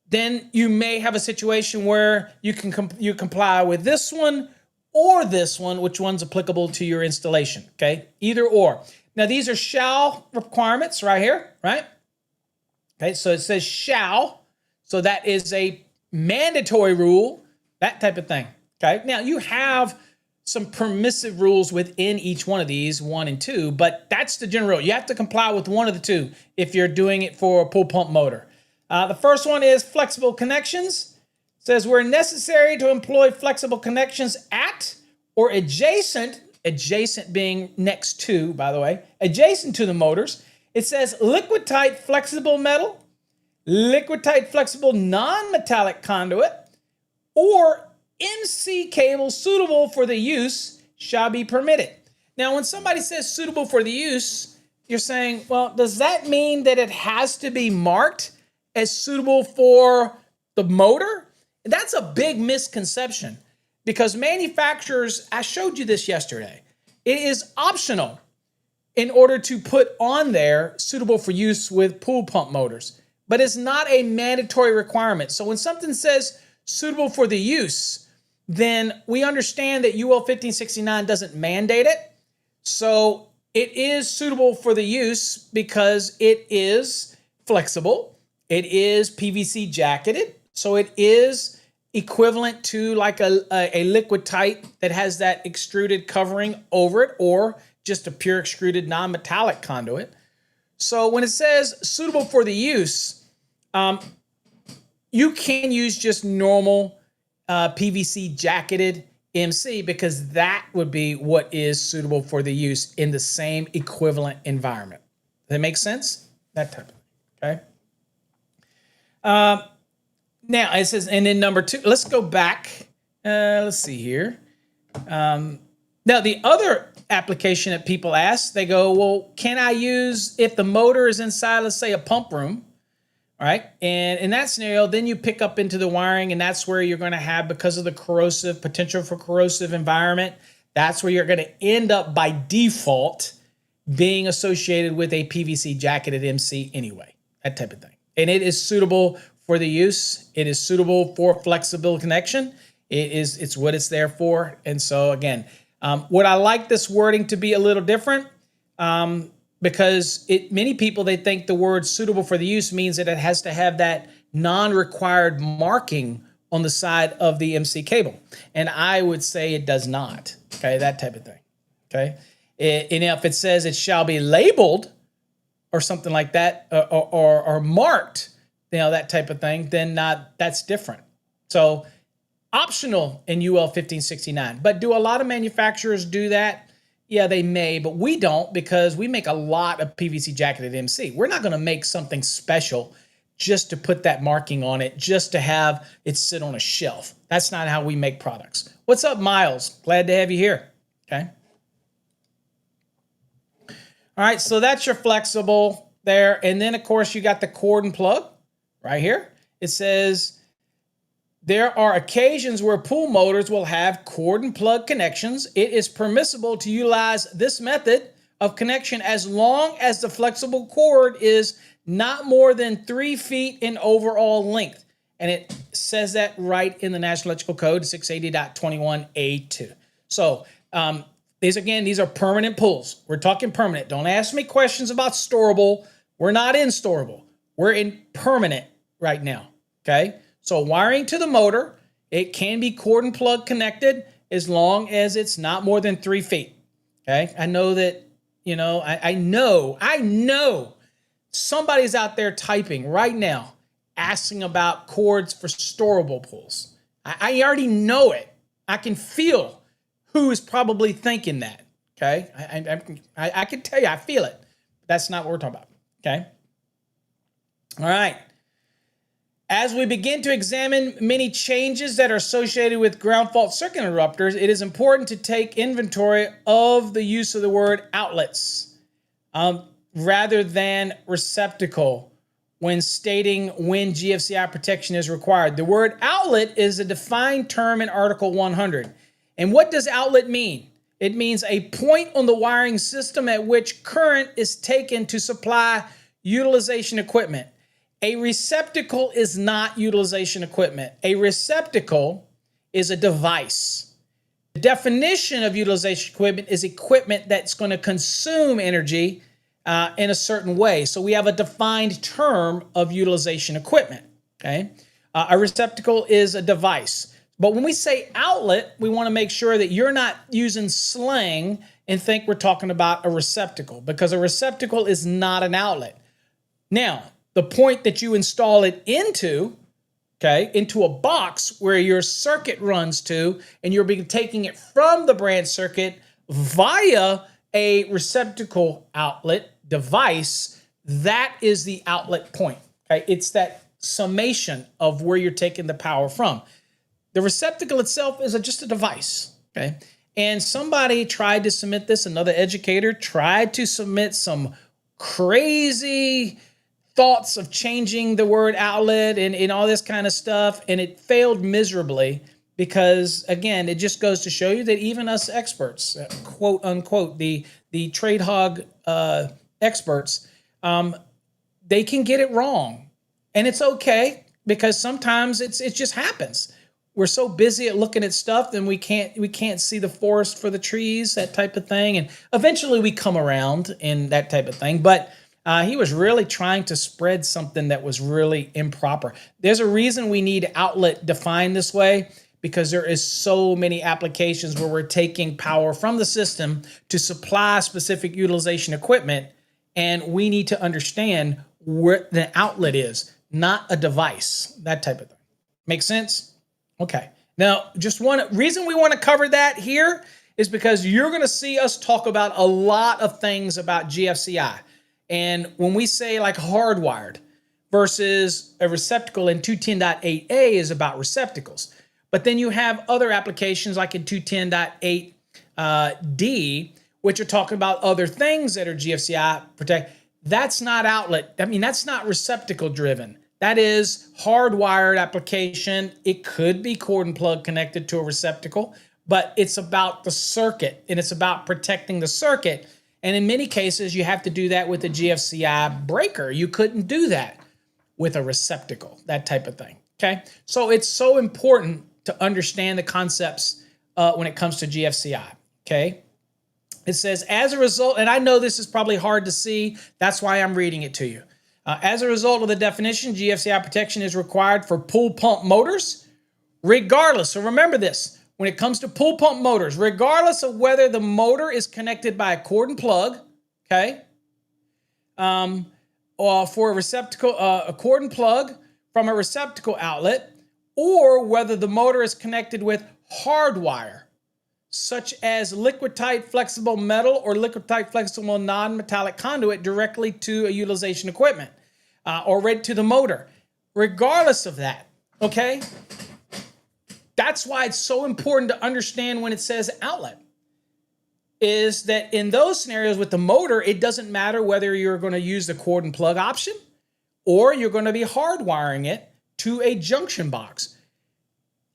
then you may have a situation where you comply with this one or this one, which one's applicable to your installation, okay? Either or. Now, these are shall requirements right here, right? Okay, so it says shall, so that is a mandatory rule, that type of thing, okay? Now, you have some permissive rules within each one of these, 1 and 2, but that's the general rule. You have to comply with one of the two if you're doing it for a pool pump motor. The first one is flexible connections. It says where necessary to employ flexible connections at or adjacent being next to, by the way, adjacent to the motors. It says liquid tight flexible metal, liquid tight flexible non-metallic conduit, or MC cable suitable for the use shall be permitted. Now, when somebody says suitable for the use, you're saying, well, does that mean that it has to be marked as suitable for the motor? That's a big misconception because manufacturers, I showed you this yesterday, it is optional in order to put on there suitable for use with pool pump motors, but it's not a mandatory requirement. So when something says suitable for the use, then we understand that UL 1569 doesn't mandate it. So it is suitable for the use because it is flexible. It is PVC jacketed, so it is equivalent to like a liquid tight that has that extruded covering over it or just a pure extruded non-metallic conduit. So when it says suitable for the use, you can use just normal PVC jacketed MC because that would be what is suitable for the use in the same equivalent environment. Does that make sense? That type of thing, okay? Now it says, and then number 2, let's go back. Let's see here. Now the other application that people ask, they go, well, can I use if the motor is inside, let's say a pump room, all right? And in that scenario, then you pick up into the wiring and that's where you're going to have, because of the potential for corrosive environment, that's where you're going to end up by default being associated with a PVC jacketed MC anyway, that type of thing. And it is suitable for the use. It is suitable for flexible connection. It's what it's there for. And so again, would I like this wording to be a little different? Because many people, they think the word suitable for the use means that it has to have that non-required marking on the side of the MC cable. And I would say it does not. Okay, that type of thing. Okay. And if it says it shall be labeled or something like that, or marked, that type of thing, then that's different. So optional in UL 1569. But do a lot of manufacturers do that? Yeah, they may, but we don't because we make a lot of PVC jacketed MC. We're not going to make something special just to put that marking on it, just to have it sit on a shelf. That's not how we make products. What's up, Miles? Glad to have you here. Okay. All right, so that's your flexible there. And then, of course, you got the cord and plug right here. It says there are occasions where pool motors will have cord and plug connections. It is permissible to utilize this method of connection as long as the flexible cord is not more than 3 feet in overall length. And it says that right in the National Electrical Code 680.21A2. So these are permanent pulls. We're talking permanent. Don't ask me questions about storable. We're not in storable. We're in permanent right now. Okay, so wiring to the motor, it can be cord and plug connected as long as it's not more than 3 feet. Okay, I know that, I know somebody's out there typing right now asking about cords for storable pools. I already know it. I can feel who is probably thinking that. Okay, I can tell you, I feel it. That's not what we're talking about. Okay, all right. As we begin to examine many changes that are associated with ground fault circuit interrupters, it is important to take inventory of the use of the word outlets rather than receptacle when stating when GFCI protection is required. The word outlet is a defined term in Article 100. And what does outlet mean? It means a point on the wiring system at which current is taken to supply utilization equipment. A receptacle is not utilization equipment. A receptacle is a device. The definition of utilization equipment is equipment that's going to consume energy in a certain way. So we have a defined term of utilization equipment. Okay, a receptacle is a device. But when we say outlet, we want to make sure that you're not using slang and think we're talking about a receptacle, because a receptacle is not an outlet. Now, the point that you install it into, into a box where your circuit runs to, and you'll be taking it from the branch circuit via a receptacle outlet device, that is the outlet point. Okay, it's that summation of where you're taking the power from. The receptacle itself is just a device. Okay, and somebody tried to submit this, another educator tried to submit some crazy thoughts of changing the word outlet and all this kind of stuff, and it failed miserably because, again, it just goes to show you that even us experts, quote unquote, the trade hog experts, they can get it wrong, and it's okay because sometimes it just happens. We're so busy at looking at stuff, then we can't see the forest for the trees, that type of thing, and eventually we come around in that type of thing, but. He was really trying to spread something that was really improper. There's a reason we need outlet defined this way, because there is so many applications where we're taking power from the system to supply specific utilization equipment, and we need to understand where the outlet is, not a device, that type of thing. Make sense? Okay. Now, just one reason we want to cover that here is because you're going to see us talk about a lot of things about GFCI. And when we say like hardwired versus a receptacle in 210.8a is about receptacles. But then you have other applications like in 210.8d, which are talking about other things that are GFCI protect. That's not outlet. I mean, that's not receptacle driven. That is hardwired application. It could be cord and plug connected to a receptacle, but it's about the circuit and it's about protecting the circuit. And in many cases, you have to do that with a GFCI breaker. You couldn't do that with a receptacle, that type of thing. Okay, so it's so important to understand the concepts when it comes to GFCI. Okay, it says, as a result, and I know this is probably hard to see, that's why I'm reading it to you. As a result of the definition, GFCI protection is required for pool pump motors, regardless. So remember this. When it comes to pool pump motors, regardless of whether the motor is connected by a cord and plug, okay, or for a receptacle, a cord and plug from a receptacle outlet, or whether the motor is connected with hardwire, such as liquid-tight flexible metal or liquid-tight flexible non-metallic conduit directly to a utilization equipment or right to the motor. Regardless of that, okay? That's why it's so important to understand when it says outlet, is that in those scenarios with the motor, it doesn't matter whether you're going to use the cord and plug option or you're going to be hardwiring it to a junction box.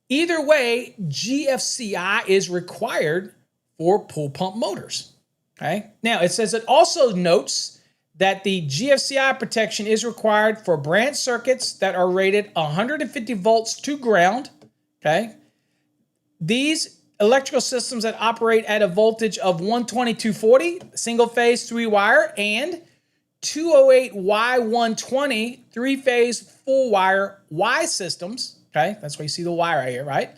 Either way, GFCI is required for pool pump motors. Okay. Now, it says it also notes that the GFCI protection is required for branch circuits that are rated 150 volts to ground. Okay. These electrical systems that operate at a voltage of 120/240, single phase 3-wire, and 208Y120 three-phase full wire Y systems, okay? That's why you see the Y right here, right?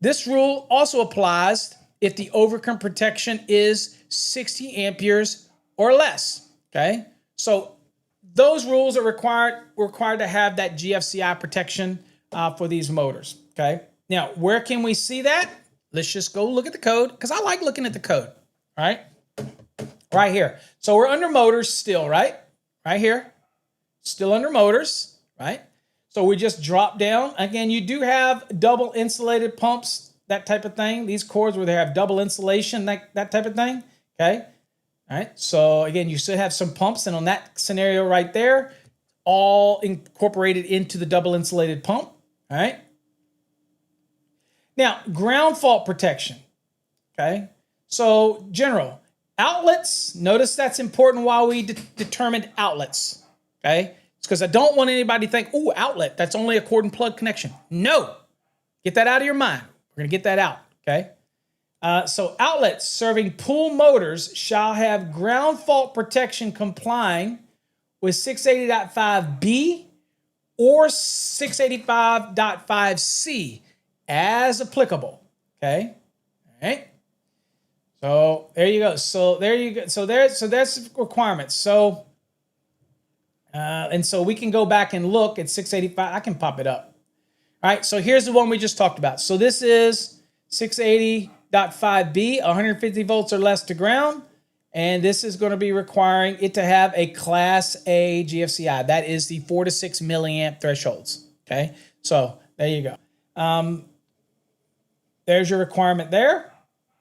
This rule also applies if the overcurrent protection is 60 amperes or less, okay? So those rules are required to have that GFCI protection for these motors, okay? Now, where can we see that? Let's just go look at the code, because I like looking at the code, all right? Right here. So we're under motors still, right? Right here. Still under motors, right? So we just drop down. Again, you do have double insulated pumps, that type of thing. These cords where they have double insulation, that type of thing, okay? All right, so again, you should have some pumps, and on that scenario right there, all incorporated into the double insulated pump, all right? Now, ground fault protection, okay? So, general, outlets, notice that's important while we determined outlets, okay? It's because I don't want anybody to think, oh, outlet, that's only a cord and plug connection. No, get that out of your mind. We're gonna get that out, okay? So outlets serving pool motors shall have ground fault protection complying with 680.5B or 685.5C as applicable. Okay. All right. So there you go. So there you go. So that's requirements. So and so we can go back and look at 685. I can pop it up. All right. So here's the one we just talked about. So this is 680.5B, 150 volts or less to ground. And this is going to be requiring it to have a Class A GFCI. That is the 4 to 6 milliamp thresholds. Okay, so there you go. There's your requirement there.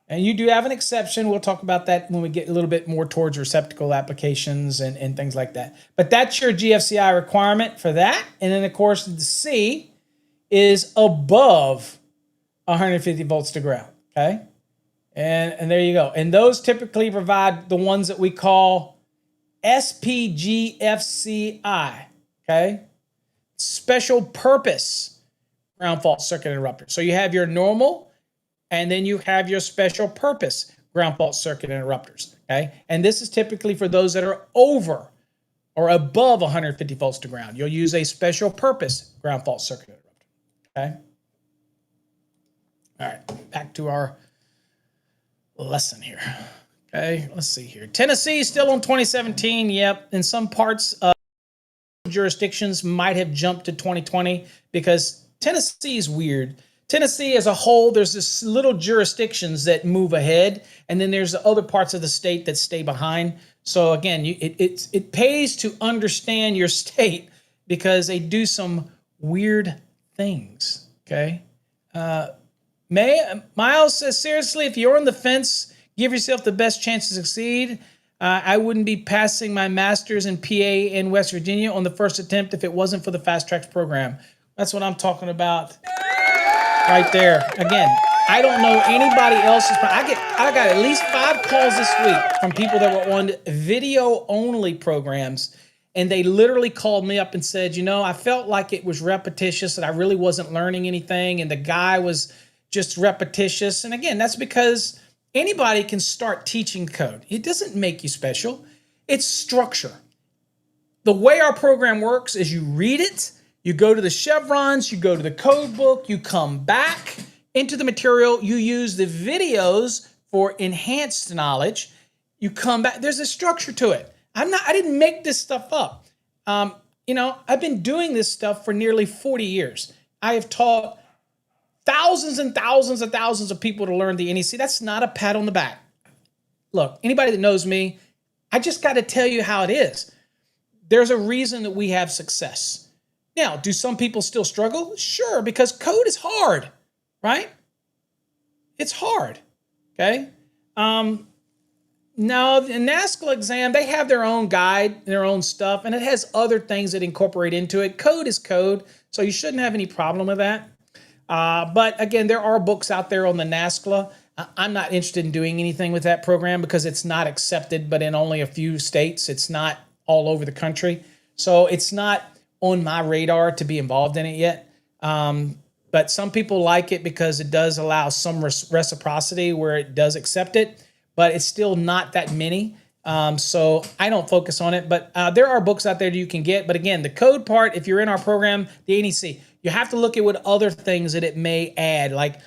And you do have an exception. We'll talk about that when we get a little bit more towards receptacle applications and things like that. But that's your GFCI requirement for that. And then, of course, the C is above 150 volts to ground, okay? And there you go. And those typically provide the ones that we call SPGFCI, okay? Special purpose ground fault circuit interrupter. So you have your normal, and then you have your special purpose ground fault circuit interrupters, okay? And this is typically for those that are over or above 150 volts to ground. You'll use a special purpose ground fault circuit interrupter, okay? All right, back to our lesson here. Okay, let's see here. Tennessee still on 2017. Yep, in some parts of jurisdictions might have jumped to 2020 because Tennessee is weird. Tennessee as a whole, there's this little jurisdictions that move ahead, and then there's the other parts of the state that stay behind. So again, it pays to understand your state because they do some weird things, okay? Miles says, seriously, if you're on the fence, give yourself the best chance to succeed. I wouldn't be passing my master's in PA in West Virginia on the first attempt if it wasn't for the Fast Tracks program. That's what I'm talking about right there. Again, I don't know anybody else's. I got at least 5 calls this week from people that were on video-only programs, and they literally called me up and said, you know, I felt like it was repetitious and I really wasn't learning anything, and the guy was just repetitious. And again, that's because anybody can start teaching code. It doesn't make you special. It's structure. The way our program works is you read it, you go to the chevrons, you go to the code book, you come back into the material, you use the videos for enhanced knowledge, you come back. There's a structure to it. I didn't make this stuff up. I've been doing this stuff for nearly 40 years. I have taught thousands and thousands and thousands of people to learn the NEC. That's not a pat on the back. Look, anybody that knows me, I just got to tell you how it is. There's a reason that we have success. Now, do some people still struggle? Sure, because code is hard, right? It's hard, okay? Now, the NASCLA exam, they have their own guide, their own stuff, and it has other things that incorporate into it. Code is code, so you shouldn't have any problem with that. But again, there are books out there on the NASCLA. I'm not interested in doing anything with that program because it's not accepted, but in only a few states. It's not all over the country. So it's not on my radar to be involved in it yet. But some people like it because it does allow some reciprocity where it does accept it, but it's still not that many. So I don't focus on it, but there are books out there that you can get. But again, the code part, if you're in our program, the NEC, you have to look at what other things that it may add. Like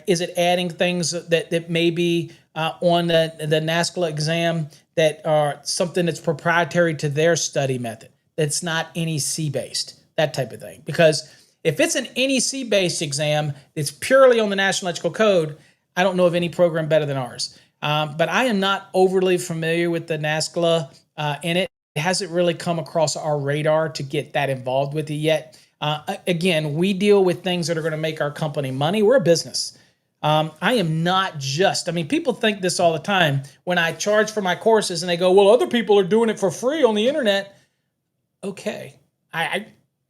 is it adding things that may be on the NASCLA exam that are something that's proprietary to their study method, that's not NEC based, that type of thing. Because if it's an NEC based exam that's purely on the National Electrical Code, I don't know of any program better than ours. But I am not overly familiar with the NASCLA in it. It hasn't really come across our radar to get that involved with it yet. Again, we deal with things that are going to make our company money. We're a business. I am not just, I mean, people think this all the time when I charge for my courses and they go, well, other people are doing it for free on the internet. Okay.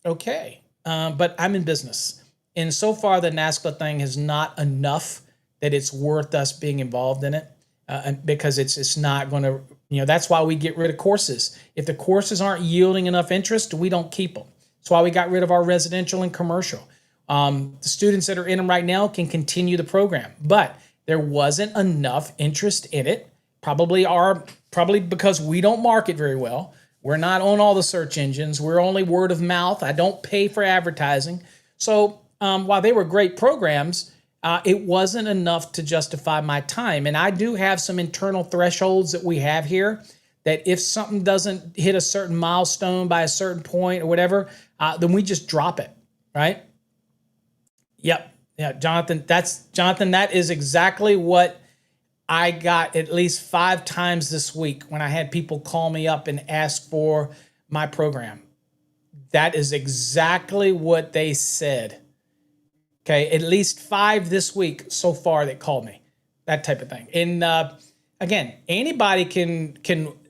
Okay. But I'm in business. And so far, the NASCLA thing is not enough that it's worth us being involved in it. Because it's not going to, that's why we get rid of courses. If the courses aren't yielding enough interest, we don't keep them. That's why we got rid of our residential and commercial. The students that are in them right now can continue the program, but there wasn't enough interest in it. Probably because we don't market very well. We're not on all the search engines. We're only word of mouth. I don't pay for advertising. So while they were great programs, it wasn't enough to justify my time. And I do have some internal thresholds that we have here that if something doesn't hit a certain milestone by a certain point or whatever, then we just drop it, right? Yep. Yeah, Jonathan, that is exactly what I got at least 5 times this week when I had people call me up and ask for my program. That is exactly what they said. Okay, at least 5 this week so far that called me, that type of thing. And again, anybody can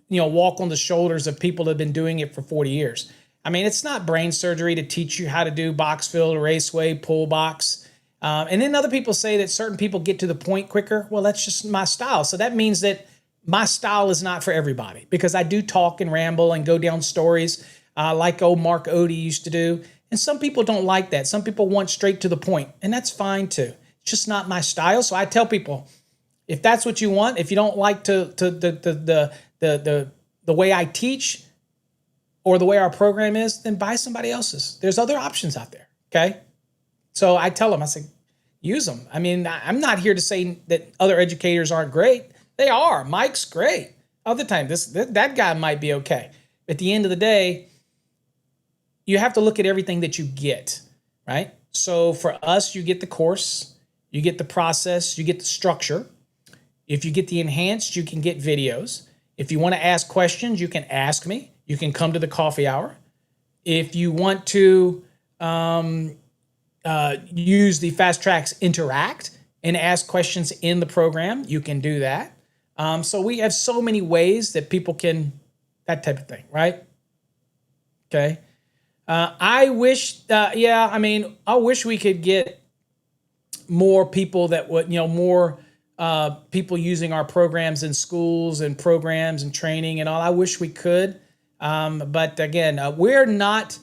walk on the shoulders of people that have been doing it for 40 years. I mean, it's not brain surgery to teach you how to do box fill, raceway, pull box. And then other people say that certain people get to the point quicker. Well, that's just my style. So that means that my style is not for everybody because I do talk and ramble and go down stories like old Mark Odie used to do. And some people don't like that. Some people want straight to the point, and that's fine too. It's just not my style. So I tell people, if that's what you want, if you don't like the way I teach or the way our program is, then buy somebody else's. There's other options out there. Okay. So I tell them, I say, use them. I mean, I'm not here to say that other educators aren't great. They are. Mike's great. Other time, that guy might be okay. At the end of the day, you have to look at everything that you get, right? So for us, you get the course, you get the process, you get the structure. If you get the enhanced, you can get videos. If you want to ask questions, you can ask me. You can come to the coffee hour. If you want to use the Fast Tracks Interact and ask questions in the program, you can do that. So we have so many ways that people can, that type of thing, right? Okay. I wish, I wish we could get more people that would, more people using our programs in schools and programs and training and all. I wish we could. But again, we're not,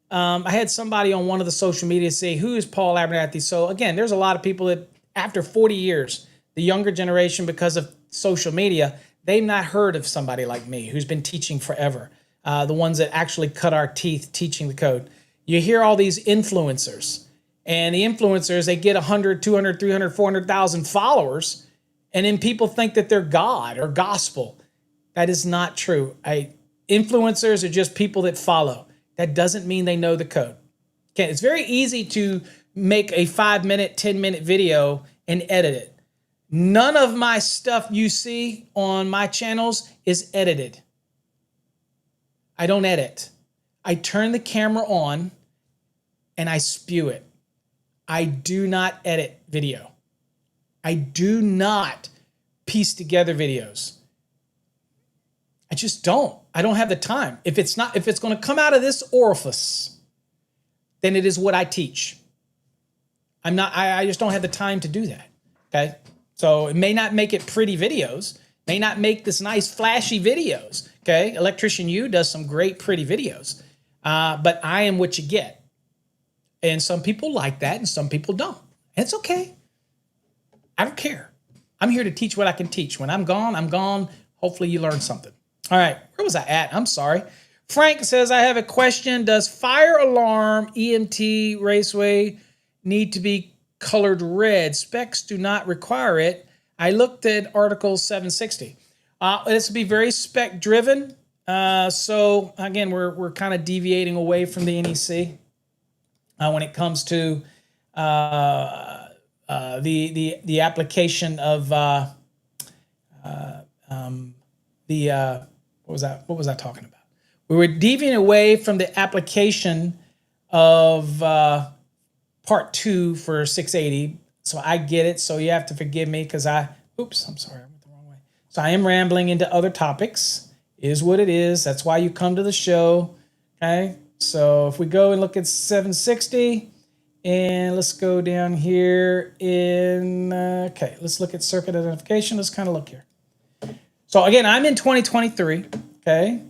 I had somebody on one of the social media say, who is Paul Abernathy? So again, there's a lot of people that after 40 years, the younger generation, because of social media, they've not heard of somebody like me who's been teaching forever. The ones that actually cut our teeth teaching the code. You hear all these influencers, and the influencers, they get 100, 200, 300, 400,000 followers, and then people think that they're God or gospel. That is not true. Influencers are just people that follow. That doesn't mean they know the code. Okay, it's very easy to make a 5-minute, 10-minute video and edit it. None of my stuff you see on my channels is edited. I don't edit. I turn the camera on and I spew it. I do not edit video. I do not piece together videos. I just don't. I don't have the time. If it's going to come out of this orifice, then it is what I teach. I just don't have the time to do that. Okay. So it may not make it pretty videos, may not make this nice flashy videos. Okay. Electrician U does some great pretty videos. But I am what you get. And some people like that and some people don't. It's okay. I don't care. I'm here to teach what I can teach. When I'm gone, I'm gone. Hopefully you learn something. All right, where was I at? I'm sorry. Frank says, I have a question. Does fire alarm EMT raceway need to be colored red? Specs do not require it. I looked at Article 760. This will be very spec driven. So again, we're kind of deviating away from the NEC when it comes to the application of what was I talking about? We were deviating away from the application of part 2 for 680. So I get it. So you have to forgive me because I'm sorry, I went the wrong way. So I am rambling into other topics. Is what it is. That's why you come to the show. Okay. So if we go and look at 760 and let's go down here let's look at circuit identification. Let's kind of look here. So again, I'm in 2023, okay?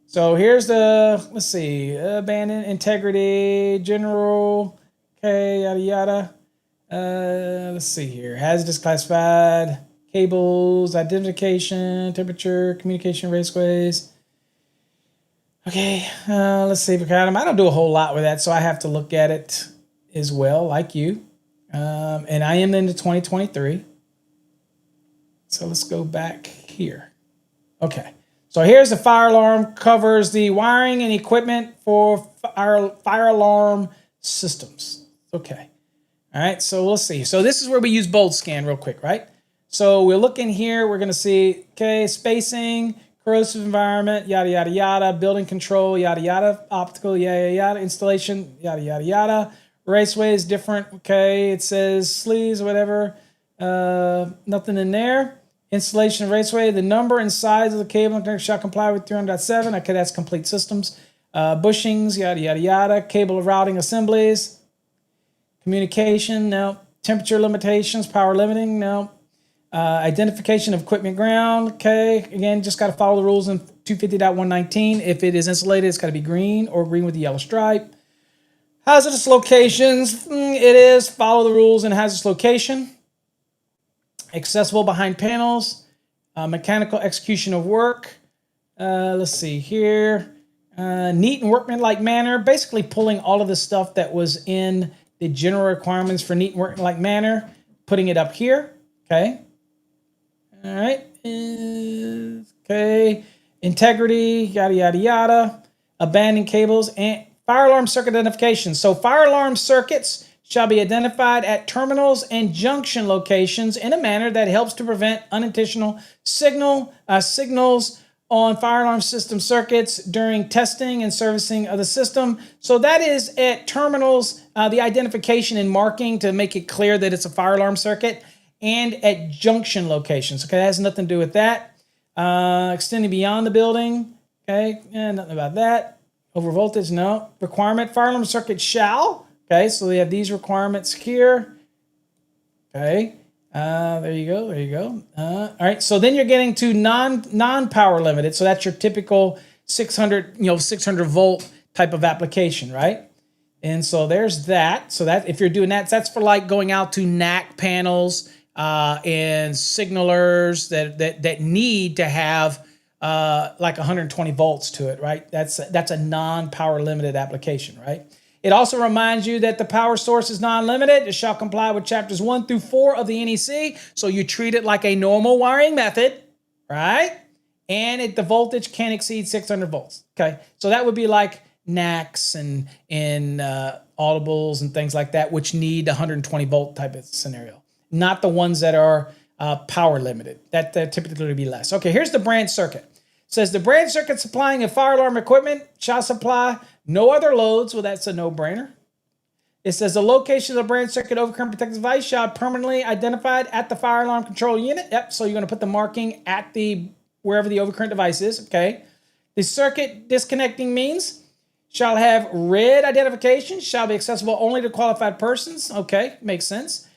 So here's let's see, abandoned, integrity, general, okay, yada, yada. Let's see here, hazardous classified, cables, identification, temperature, communication raceways. Okay, let's see if I got them. I don't do a whole lot with that, so I have to look at it as well, like you. And I am into 2023. So let's go back here. Okay. So here's the fire alarm, covers the wiring and equipment for fire alarm systems. Okay. All right. So we'll see. So this is where we use bold scan real quick, right? So we're looking here. We're going to see, okay, spacing, corrosive environment, yada, yada, yada, building control, yada, yada, optical, yada, yada, installation, yada, yada, yada. Raceway is different. Okay. It says sleeves, whatever. Nothing in there. Installation of raceway. The number and size of the cable and connector shall comply with 300.7. Okay, that's complete systems. Bushings, yada, yada, yada. Cable routing assemblies. Communication, no. Temperature limitations, power limiting, no. Identification of equipment ground. Okay, again, just got to follow the rules in 250.119. If it is insulated, it's got to be green or green with the yellow stripe. Hazardous locations. It is follow the rules in hazardous location. Accessible behind panels, mechanical execution of work. Let's see here. Neat and workmanlike manner, basically pulling all of the stuff that was in the general requirements for neat and workmanlike manner, putting it up here. Okay. All right. Okay. Integrity, yada, yada, yada. Abandoned cables and fire alarm circuit identification. So fire alarm circuits shall be identified at terminals and junction locations in a manner that helps to prevent unintentional signals on fire alarm system circuits during testing and servicing of the system. So that is at terminals, the identification and marking to make it clear that it's a fire alarm circuit, and at junction locations. Okay, that has nothing to do with that. Extending beyond the building. Okay, nothing about that. Over voltage, no. Requirement, fire alarm circuit shall. Okay, so we have these requirements here. Okay, there you go, there you go. All right, so then you're getting to non-power limited. So that's your typical 600 volt type of application, right? And so there's that. So that if you're doing that, that's for like going out to NAC panels and signalers that need to have like 120 volts to it, right? That's a non-power limited application, right? It also reminds you that the power source is non-limited. It shall comply with chapters 1 through 4 of the NEC. So you treat it like a normal wiring method, right? And the voltage can't exceed 600 volts. Okay, so that would be like NACs and audibles and things like that, which need 120 volt type of scenario. Not the ones that are power limited. That typically would be less. Okay, here's the branch circuit. It says the branch circuit supplying a fire alarm equipment shall supply no other loads. Well, that's a no-brainer. It says the location of the branch circuit overcurrent protective device shall be permanently identified at the fire alarm control unit. Yep, so you're going to put the marking at wherever the overcurrent device is. Okay. The circuit disconnecting means shall have red identification, shall be accessible only to qualified persons. Okay, makes sense.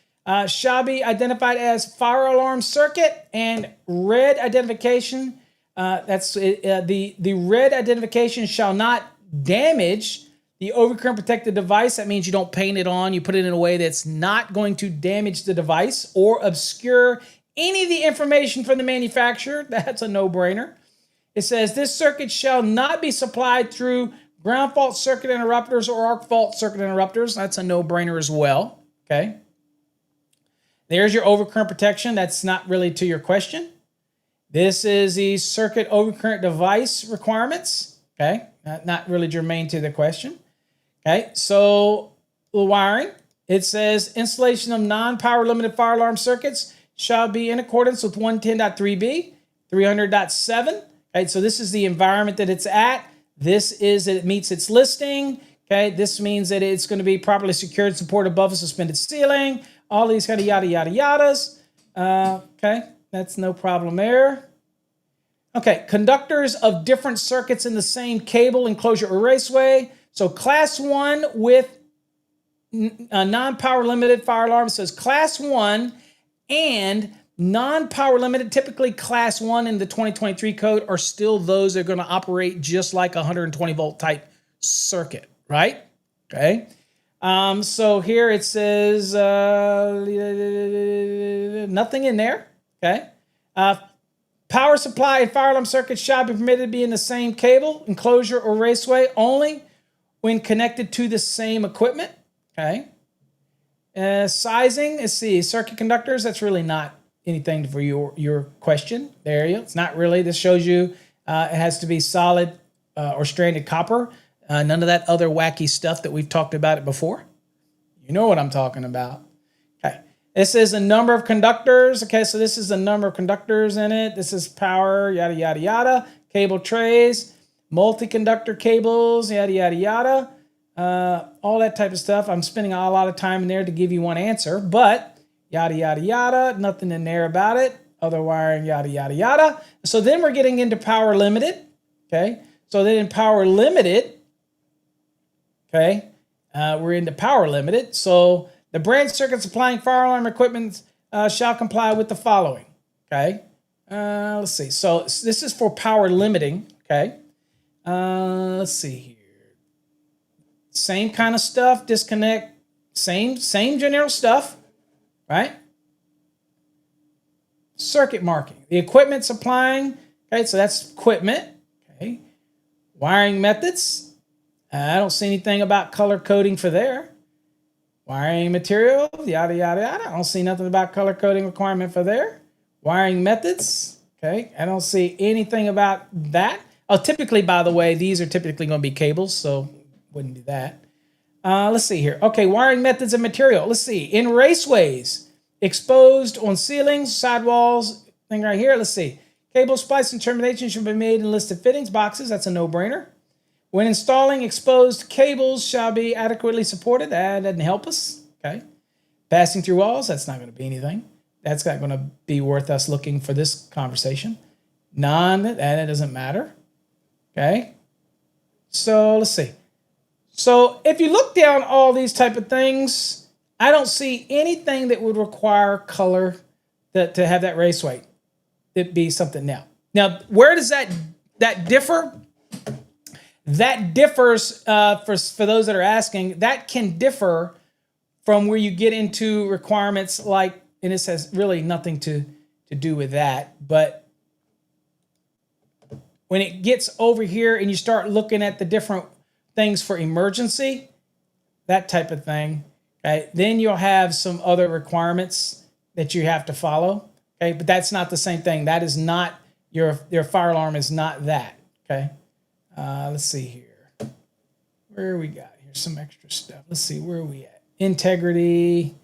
Shall be identified as fire alarm circuit, and red identification. The red identification shall not damage the overcurrent protected device. That means you don't paint it on. You put it in a way that's not going to damage the device or obscure any of the information from the manufacturer. That's a no-brainer. It says this circuit shall not be supplied through ground fault circuit interrupters or arc fault circuit interrupters. That's a no-brainer as well. Okay. There's your overcurrent protection. That's not really to your question. This is the circuit overcurrent device requirements. Okay. Not really germane to the question. Okay. So the wiring, it says installation of non-power limited fire alarm circuits shall be in accordance with 110.3b, 300.7. Okay. So this is the environment that it's at. This is that it meets its listing. Okay. This means that it's going to be properly secured and supported above a suspended ceiling. All these kind of yada, yada, yadas. Okay. That's no problem there. Okay. Conductors of different circuits in the same cable, enclosure, or raceway. So class 1 with non-power limited fire alarm says class 1 and non-power limited, typically class 1 in the 2023 code, are still those that are going to operate just like a 120 volt type circuit, right? Okay. So here it says nothing in there. Okay. Power supply and fire alarm circuits shall be permitted to be in the same cable, enclosure, or raceway only when connected to the same equipment. Okay. Sizing, let's see, circuit conductors, that's really not anything for your question. There you go. It's not really. This shows you it has to be solid or stranded copper. None of that other wacky stuff that we've talked about it before. You know what I'm talking about. Okay. This is a number of conductors. Okay, so this is the number of conductors in it. This is power, yada, yada, yada. Cable trays, multi-conductor cables, yada, yada, yada. All that type of stuff. I'm spending a lot of time in there to give you one answer, but yada, yada, yada. Nothing in there about it. Other wiring, yada, yada, yada. So then we're getting into power limited. Okay. So then in power limited, okay, we're into power limited. So the branch circuit supplying fire alarm equipment shall comply with the following. Okay. Let's see. So this is for power limiting. Okay. Let's see here. Same kind of stuff. Disconnect. Same general stuff. Right. Circuit marking. The equipment supplying. Okay. So that's equipment. Okay. Wiring methods. I don't see anything about color coding for there. Wiring material, yada, yada, yada. I don't see nothing about color coding requirement for there. Wiring methods, okay. I don't see anything about that. Oh, typically, by the way, these are typically going to be cables, so wouldn't do that. Let's see here. Okay, wiring methods and material. Let's see. In raceways, exposed on ceilings, sidewalls, thing right here. Let's see. Cable splice and termination should be made in listed fittings boxes. That's a no-brainer. When installing, exposed cables shall be adequately supported. That doesn't help us. Okay. Passing through walls, that's not going to be anything. That's not going to be worth us looking for this conversation. That doesn't matter. Okay. So let's see. So if you look down all these type of things, I don't see anything that would require color to have that race weight. It'd be something now. Now, where does that differ? That differs for those that are asking. That can differ from where you get into requirements like, and this has really nothing to do with that. But when it gets over here and you start looking at the different things for emergency, that type of thing, okay, then you'll have some other requirements that you have to follow. Okay, but that's not the same thing. That is not your fire alarm is not that. Okay. Let's see here. Where we got? Here's some extra stuff. Let's see, where are we at? Integrity.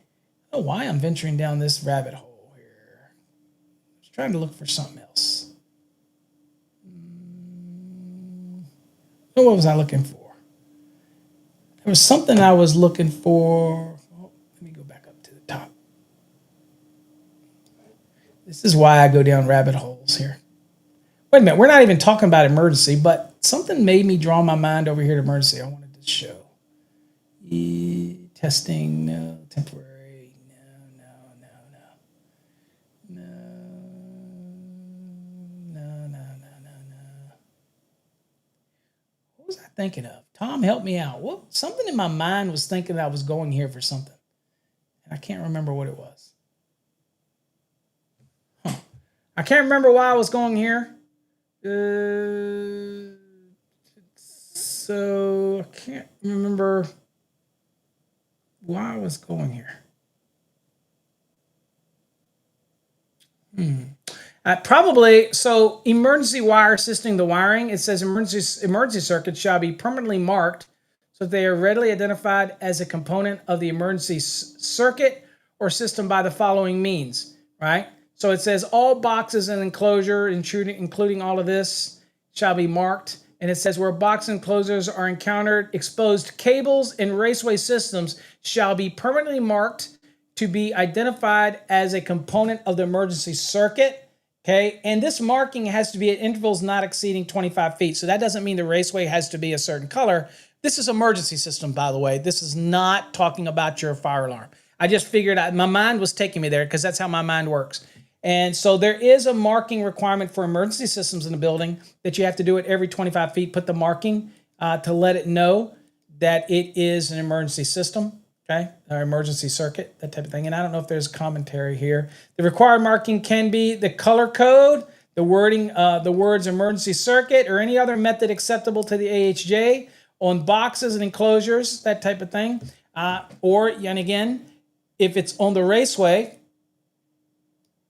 I don't know why I'm venturing down this rabbit hole here. I was trying to look for something else. What was I looking for? There was something I was looking for. Oh, let me go back up to the top. This is why I go down rabbit holes here. Wait a minute, we're not even talking about emergency, but something made me draw my mind over here to emergency. I wanted to show. Testing, no. Temporary, no. What was I thinking of? Tom, help me out. Well, something in my mind was thinking that I was going here for something. And I can't remember what it was. I can't remember why I was going here. So I can't remember why I was going here. Probably, so emergency wire assisting the wiring, it says emergency circuits shall be permanently marked so that they are readily identified as a component of the emergency circuit or system by the following means, right? So it says all boxes and enclosure, including all of this, shall be marked. And it says where box enclosures are encountered, exposed cables and raceway systems shall be permanently marked to be identified as a component of the emergency circuit. Okay, and this marking has to be at intervals not exceeding 25 feet. So that doesn't mean the raceway has to be a certain color. This is emergency system, by the way. This is not talking about your fire alarm. I just figured out, my mind was taking me there because that's how my mind works. And so there is a marking requirement for emergency systems in the building that you have to do it every 25 feet, put the marking to let it know that it is an emergency system. Okay, or emergency circuit, that type of thing. And I don't know if there's commentary here. The required marking can be the color code, the wording, the words emergency circuit, or any other method acceptable to the AHJ on boxes and enclosures, that type of thing. Or, and again, if it's on the raceway,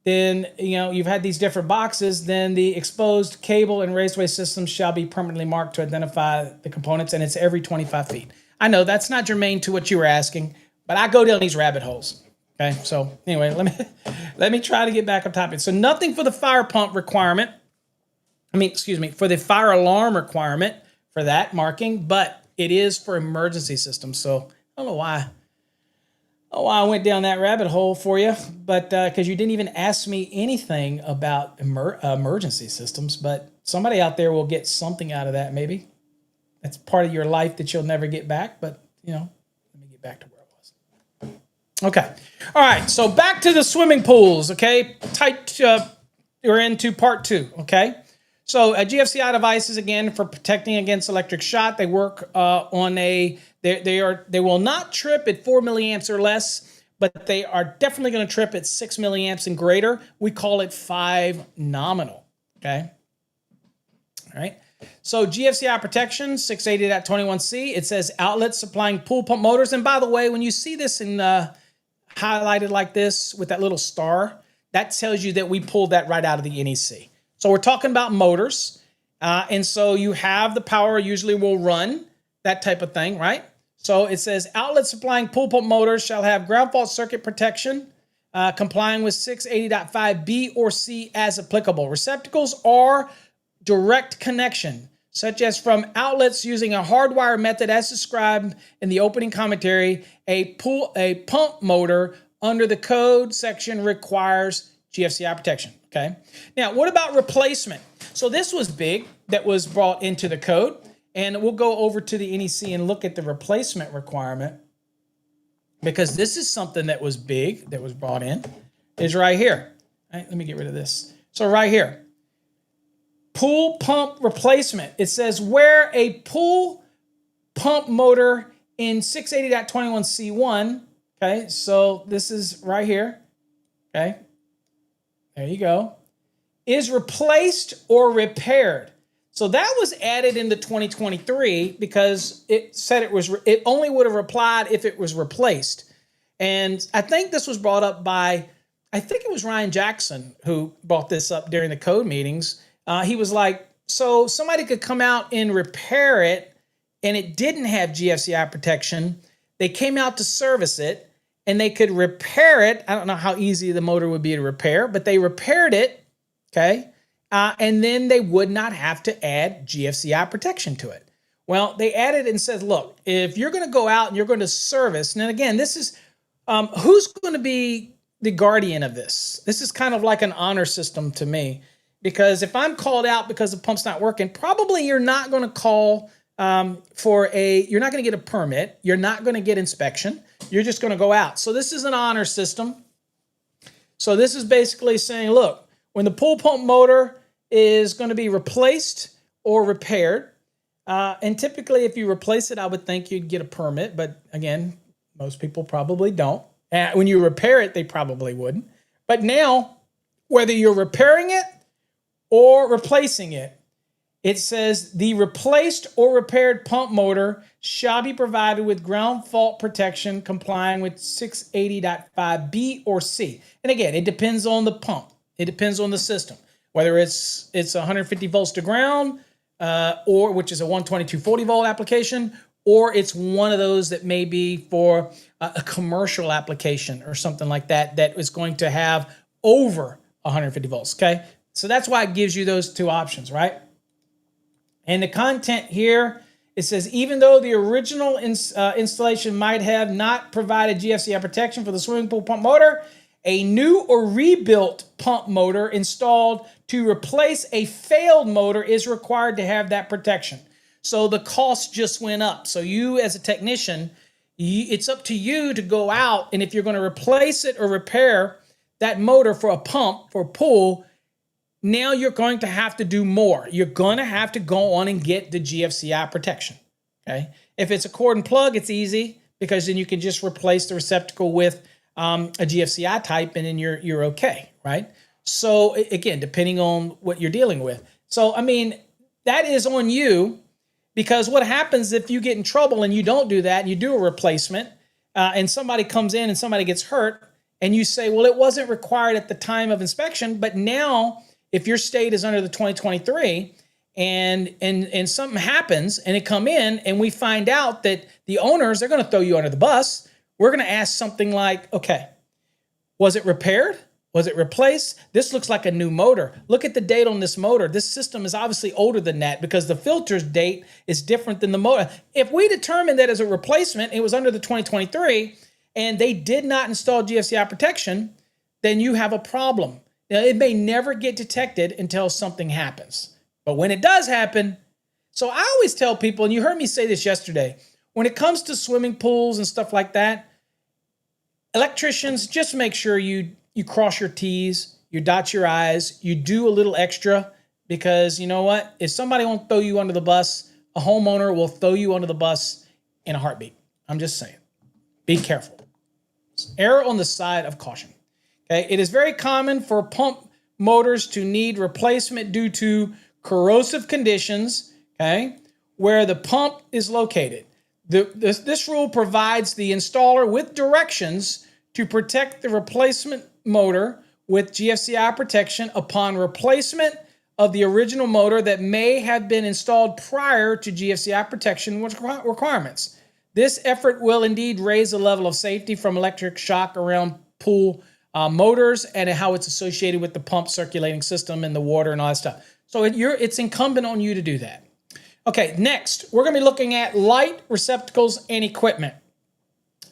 then, you've had these different boxes, then the exposed cable and raceway systems shall be permanently marked to identify the components, and it's every 25 feet. I know that's not germane to what you were asking, but I go down these rabbit holes. Okay, so anyway, let me try to get back on topic. So nothing for the fire pump requirement. For the fire alarm requirement for that marking, but it is for emergency systems. So I don't know why. I went down that rabbit hole for you, but because you didn't even ask me anything about emergency systems, but somebody out there will get something out of that maybe. That's part of your life that you'll never get back, but, let me get back to where I was. Okay. All right, so back to the swimming pools, okay? We're into part 2, okay? So GFCI devices, again, for protecting against electric shock. They work on they will not trip at 4 milliamps or less, but they are definitely going to trip at 6 milliamps and greater. We call it 5 nominal, okay? All right. So GFCI protection, 680.21c, it says outlets supplying pool pump motors. And by the way, when you see this in highlighted like this with that little star, that tells you that we pulled that right out of the NEC. So we're talking about motors. And so you have the power usually will run, that type of thing, right? So it says outlets supplying pool pump motors shall have ground fault circuit protection, complying with 680.5b or c as applicable. Receptacles are direct connection, such as from outlets using a hardwire method as described in the opening commentary. A pump motor under the code section requires GFCI protection, okay? Now, what about replacement? So this was big that was brought into the code, and we'll go over to the NEC and look at the replacement requirement because this is something that was big that was brought in, is right here. All right, let me get rid of this. So right here. Pool pump replacement. It says where a pool pump motor in 680.21c1, okay, so this is right here, okay, there you go, is replaced or repaired. So that was added into 2023 because it said it only would have applied if it was replaced. And I think this was brought up by, I think it was Ryan Jackson who brought this up during the code meetings. He was like, so somebody could come out and repair it and it didn't have GFCI protection. They came out to service it and they could repair it. I don't know how easy the motor would be to repair, but they repaired it, okay? And then they would not have to add GFCI protection to it. Well, they added and said, look, if you're going to go out and you're going to service, and again, this is, who's going to be the guardian of this? This is kind of like an honor system to me. Because if I'm called out because the pump's not working, probably you're not going to call you're not going to get a permit. You're not going to get inspection. You're just going to go out. So this is an honor system. So this is basically saying, look, when the pool pump motor is going to be replaced or repaired, and typically if you replace it, I would think you'd get a permit. But again, most people probably don't. When you repair it, they probably wouldn't. But now, whether you're repairing it or replacing it, It says the replaced or repaired pump motor shall be provided with ground fault protection complying with 680.5B or C. And again, it depends on the pump. It depends on the system, whether it's 150 volts to ground, or which is a 12240 volt application, or it's one of those that may be for a commercial application or something like that that is going to have over 150 volts. Okay, so that's why it gives you those two options, right? And the content here, it says, even though the original installation might have not provided GFCI protection for the swimming pool pump motor, a new or rebuilt pump motor installed to replace a failed motor is required to have that protection. So the cost just went up. So you as a technician, it's up to you to go out, and if you're going to replace it or repair that motor for a pump, for a pool, now you're going to have to do more. You're going to have to go on and get the GFCI protection, okay? If it's a cord and plug, it's easy because then you can just replace the receptacle with a GFCI type and then you're okay, right? So again, depending on what you're dealing with. So, I mean, that is on you, because what happens if you get in trouble and you don't do that and you do a replacement and somebody comes in and somebody gets hurt and you say, well, it wasn't required at the time of inspection, but now if your state is under the 2023 and something happens and it come in and we find out that the owners, they're going to throw you under the bus, we're going to ask something like, okay, was it repaired? Was it replaced? This looks like a new motor. Look at the date on this motor. This system is obviously older than that because the filter's date is different than the motor. If we determine that as a replacement, it was under the 2023 and they did not install GFCI protection, then you have a problem. Now, it may never get detected until something happens. But when it does happen, so I always tell people, and you heard me say this yesterday, when it comes to swimming pools and stuff like that, electricians, just make sure you cross your T's, you dot your I's, you do a little extra, because you know what? If somebody won't throw you under the bus, a homeowner will throw you under the bus in a heartbeat. I'm just saying. Be careful. Err on the side of caution. Okay, it is very common for pump motors to need replacement due to corrosive conditions, okay, where the pump is located. This rule provides the installer with directions to protect the replacement motor with GFCI protection upon replacement of the original motor that may have been installed prior to GFCI protection requirements. This effort will indeed raise the level of safety from electric shock around pool motors and how it's associated with the pump circulating system and the water and all that stuff. So it's incumbent on you to do that. Okay, next, we're going to be looking at light receptacles and equipment.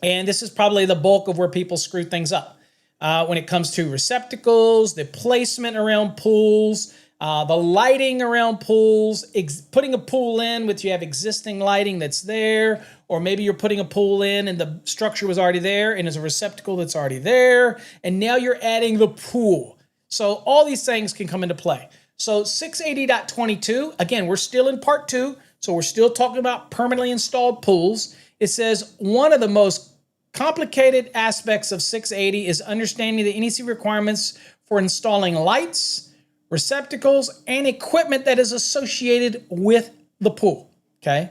And this is probably the bulk of where people screw things up. When it comes to receptacles, the placement around pools, the lighting around pools, putting a pool in with you have existing lighting that's there, or maybe you're putting a pool in and the structure was already there and there's a receptacle that's already there, and now you're adding the pool. So all these things can come into play. So 680.22, again, we're still in part 2, so we're still talking about permanently installed pools. It says one of the most complicated aspects of 680 is understanding the NEC requirements for installing lights, receptacles, and equipment that is associated with the pool, okay?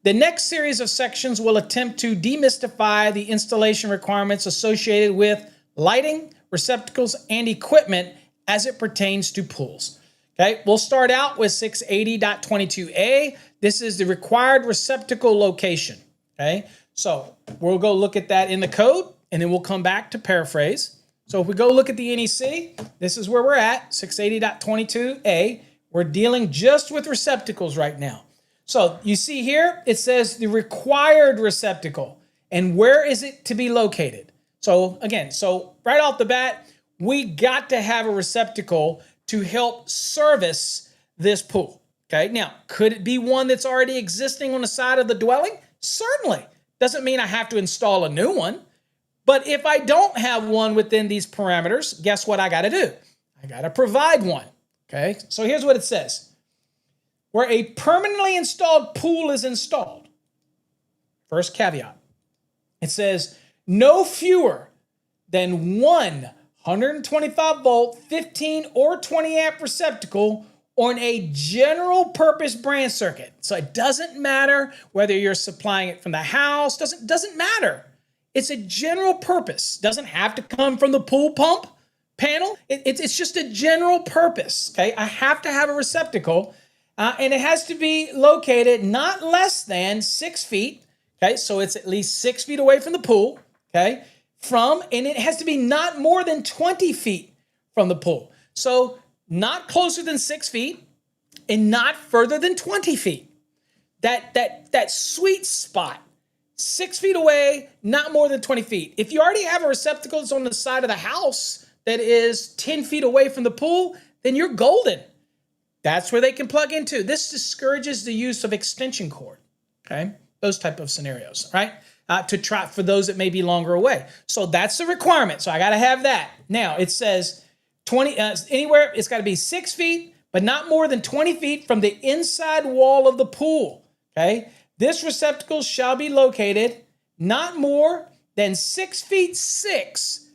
The next series of sections will attempt to demystify the installation requirements associated with lighting, receptacles, and equipment as it pertains to pools. Okay, we'll start out with 680.22a. This is the required receptacle location, okay? So we'll go look at that in the code, and then we'll come back to paraphrase. So if we go look at the NEC, this is where we're at, 680.22a. We're dealing just with receptacles right now. So you see here, it says the required receptacle. And where is it to be located? So again, so right off the bat, we got to have a receptacle to help service this pool. Okay, now, could it be one that's already existing on the side of the dwelling? Certainly. Doesn't mean I have to install a new one. But if I don't have one within these parameters, guess what I got to do? I got to provide one. Okay, so here's what it says. Where a permanently installed pool is installed, first caveat, it says no fewer than one 125 volt, 15 or 20 amp receptacle on a general purpose branch circuit. So it doesn't matter whether you're supplying it from the house, doesn't matter. It's a general purpose. Doesn't have to come from the pool pump panel. It's just a general purpose, okay? I have to have a receptacle, and it has to be located not less than 6 feet, okay? So it's at least 6 feet away from the pool, okay? And it has to be not more than 20 feet from the pool. So not closer than 6 feet and not further than 20 feet. That sweet spot. 6 feet away, not more than 20 feet. If you already have a receptacle that's on the side of the house that is 10 feet away from the pool, then you're golden. That's where they can plug into. This discourages the use of extension cord, okay? Those type of scenarios, right? To try for those that may be longer away. So that's the requirement. So I got to have that. Now it says 20 anywhere. It's got to be 6 feet, but not more than 20 feet from the inside wall of the pool, okay? This receptacle shall be located not more than 6 feet 6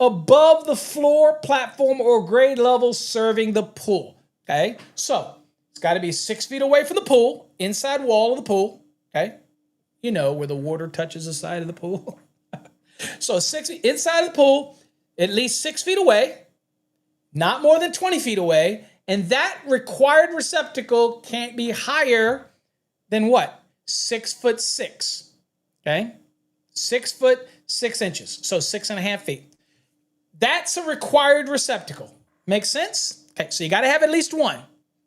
above the floor, platform, or grade level serving the pool. Okay, so it's got to be 6 feet away from the pool, inside wall of the pool. Okay, you know where the water touches the side of the pool. So 6 feet inside of the pool, at least 6 feet away, not more than 20 feet away, and that required receptacle can't be higher than what? 6'6". Okay, 6'6". So 6.5 feet. That's a required receptacle. Make sense? Okay, so you got to have at least one.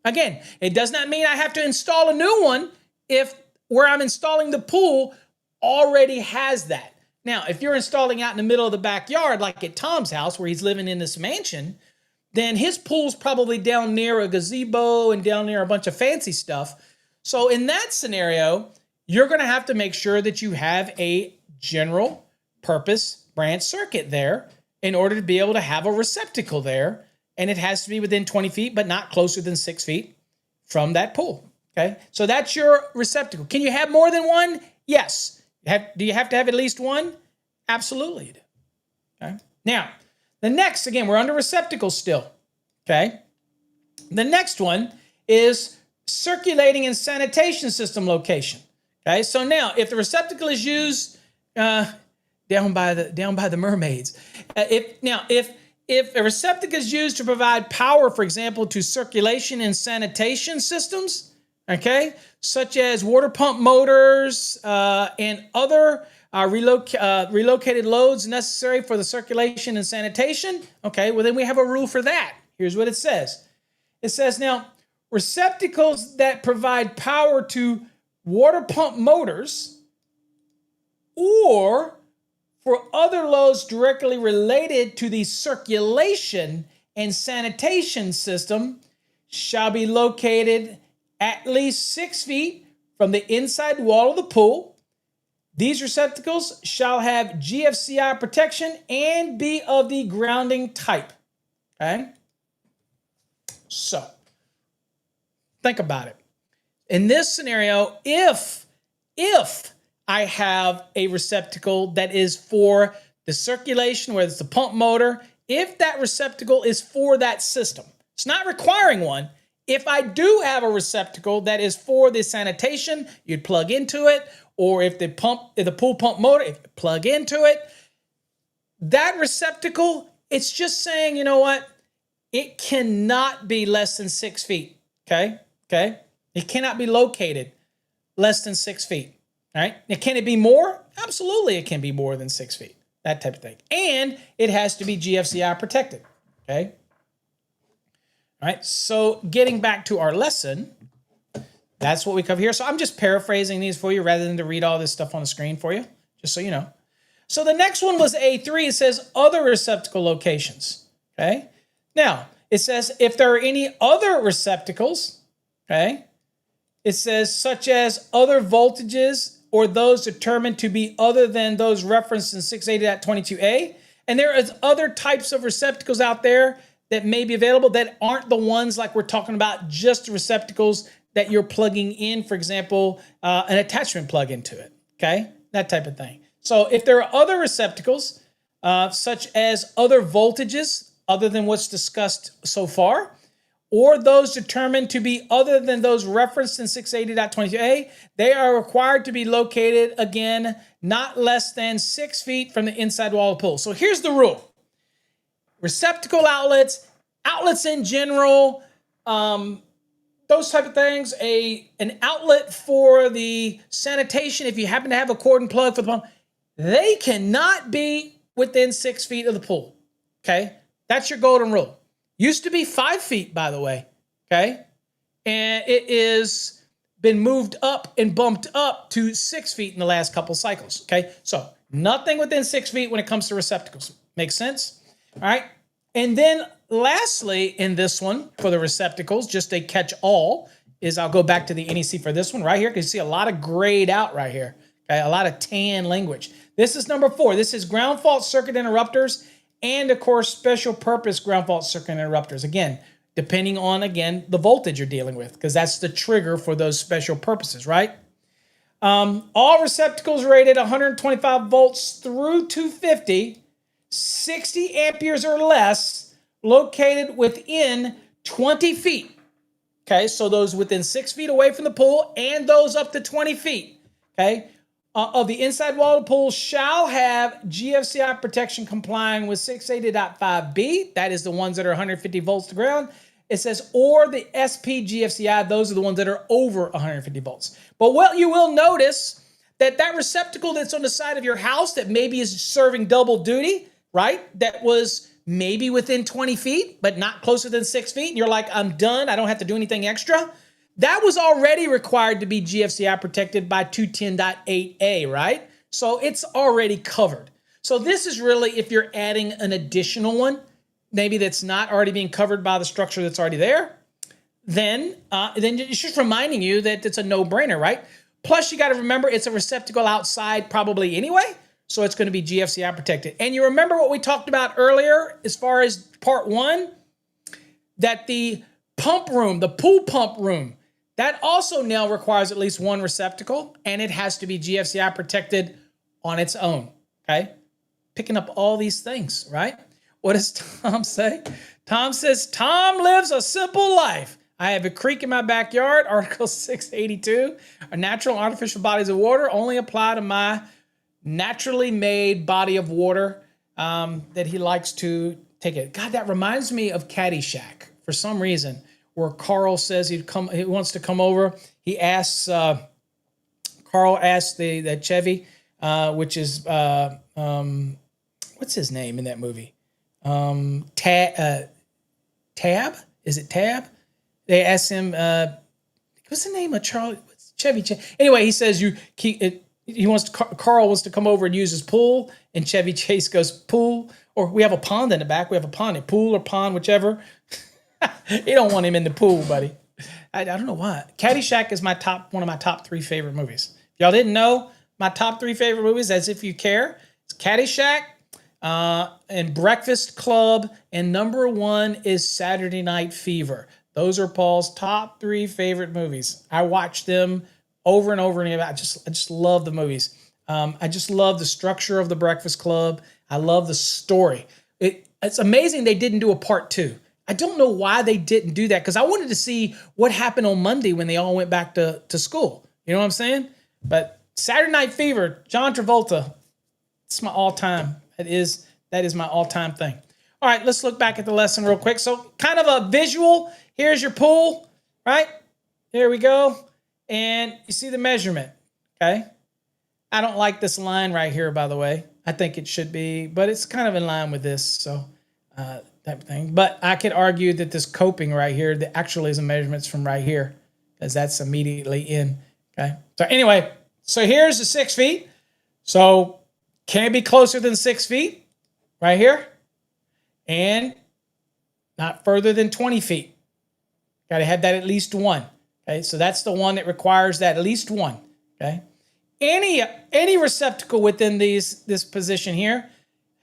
Again, it does not mean I have to install a new one if where I'm installing the pool already has that. Now, if you're installing out in the middle of the backyard, like at Tom's house where he's living in this mansion, then his pool's probably down near a gazebo and down near a bunch of fancy stuff. So in that scenario, you're going to have to make sure that you have a general purpose branch circuit there in order to be able to have a receptacle there. And it has to be within 20 feet, but not closer than 6 feet from that pool. Okay, so that's your receptacle. Can you have more than one? Yes. Do you have to have at least one? Absolutely you do. Okay. Now, the next, again, we're under receptacles still. Okay. The next one is circulating and sanitation system location. Okay. So now, if the receptacle is used down by the mermaids, if a receptacle is used to provide power, for example, to circulation and sanitation systems, okay, such as water pump motors and other relocated loads necessary for the circulation and sanitation, okay, well, then we have a rule for that. Here's what it says. It says, now, receptacles that provide power to water pump motors or for other loads directly related to the circulation and sanitation system shall be located at least 6 feet from the inside wall of the pool. These receptacles shall have GFCI protection and be of the grounding type. Okay? So, think about it. In this scenario, if I have a receptacle that is for the circulation, whether it's the pump motor, if that receptacle is for that system, it's not requiring one. If I do have a receptacle that is for the sanitation, you'd plug into it, or if the pool pump motor, if you plug into it, that receptacle, it's just saying, you know what? It cannot be less than 6 feet. Okay? It cannot be located less than 6 feet. All right. Now, can it be more? Absolutely, it can be more than 6 feet. That type of thing. And it has to be GFCI protected. Okay. All right. So getting back to our lesson, that's what we cover here. So I'm just paraphrasing these for you rather than to read all this stuff on the screen for you, just so you know. So the next one was A3. It says other receptacle locations. Okay. Now, it says if there are any other receptacles, okay, it says such as other voltages or those determined to be other than those referenced in 680.22a. And there is other types of receptacles out there that may be available that aren't the ones like we're talking about, just receptacles that you're plugging in, for example, an attachment plug into it, okay? That type of thing. So if there are other receptacles, such as other voltages, other than what's discussed so far, or those determined to be other than those referenced in 680.22a, they are required to be located, again, not less than 6 feet from the inside wall of the pool. So here's the rule. Receptacle outlets, outlets in general, those type of things, an outlet for the sanitation, if you happen to have a cord and plug for the pump, they cannot be within 6 feet of the pool, okay? That's your golden rule. Used to be 5 feet, by the way, okay? And it is been moved up and bumped up to 6 feet in the last couple cycles, okay? So nothing within 6 feet when it comes to receptacles. Make sense? All right. And then lastly, in this one, for the receptacles, just a catch-all, is I'll go back to the NEC for this one right here, because you see a lot of grayed out right here, okay? A lot of tan language. This is number 4. This is ground fault circuit interrupters and, of course, special purpose ground fault circuit interrupters. Again, depending on, again, the voltage you're dealing with, because that's the trigger for those special purposes, right? All receptacles rated 125 volts through 250, 60 amperes or less, located within 20 feet. Okay, so those within 6 feet away from the pool and those up to 20 feet, okay, of the inside wall of the pool shall have GFCI protection complying with 680.5b. That is the ones that are 150 volts to ground. It says, or the SP GFCI, those are the ones that are over 150 volts. But what you will notice that receptacle that's on the side of your house that maybe is serving double duty, right? That was maybe within 20 feet, but not closer than 6 feet. And you're like, I'm done. I don't have to do anything extra. That was already required to be GFCI protected by 210.8a, right? So it's already covered. So this is really if you're adding an additional one, maybe that's not already being covered by the structure that's already there, then it's just reminding you that it's a no-brainer, right? Plus, you got to remember it's a receptacle outside probably anyway, so it's going to be GFCI protected. And you remember what we talked about earlier as far as part 1? That the pump room, the pool pump room, that also now requires at least one receptacle, and it has to be GFCI protected on its own, okay? Picking up all these things, right? What does Tom say? Tom says, Tom lives a simple life. I have a creek in my backyard. Article 682. Natural and artificial bodies of water only apply to my naturally made body of water that he likes to take it. God, that reminds me of Caddyshack for some reason, where Carl says he wants to come over. He asks, Carl asks the Chevy, which is, what's his name in that movie? Tab? Is it Tab? They asked him, what's the name of Charlie? Chevy. Anyway, he says Carl wants to come over and use his pool, and Chevy Chase goes, pool, or we have a pond in the back. We have a pond, pool or pond, whichever. You don't want him in the pool, buddy. I don't know why. Caddyshack is one of my top 3 favorite movies. If y'all didn't know, my top 3 favorite movies, as if you care, it's Caddyshack, and Breakfast Club, and number 1 is Saturday Night Fever. Those are Paul's top 3 favorite movies. I watch them over and over and over. I just love the movies. I just love the structure of the Breakfast Club. I love the story. It's amazing they didn't do a part 2. I don't know why they didn't do that, because I wanted to see what happened on Monday when they all went back to school. You know what I'm saying? But Saturday Night Fever, John Travolta, it's my all-time. That is my all-time thing. All right, let's look back at the lesson real quick. So kind of a visual. Here's your pool, right? Here we go. And you see the measurement, okay? I don't like this line right here, by the way. I think it should be, but it's kind of in line with this, so type of thing. But I could argue that this coping right here, that actually is a measurements from right here, because that's immediately in, okay? So anyway, so here's the 6 feet. So can it be closer than 6 feet? Right here. And not further than 20 feet. Got to have that at least 1. Okay, so that's the one that requires that at least 1. Okay, any receptacle within this position here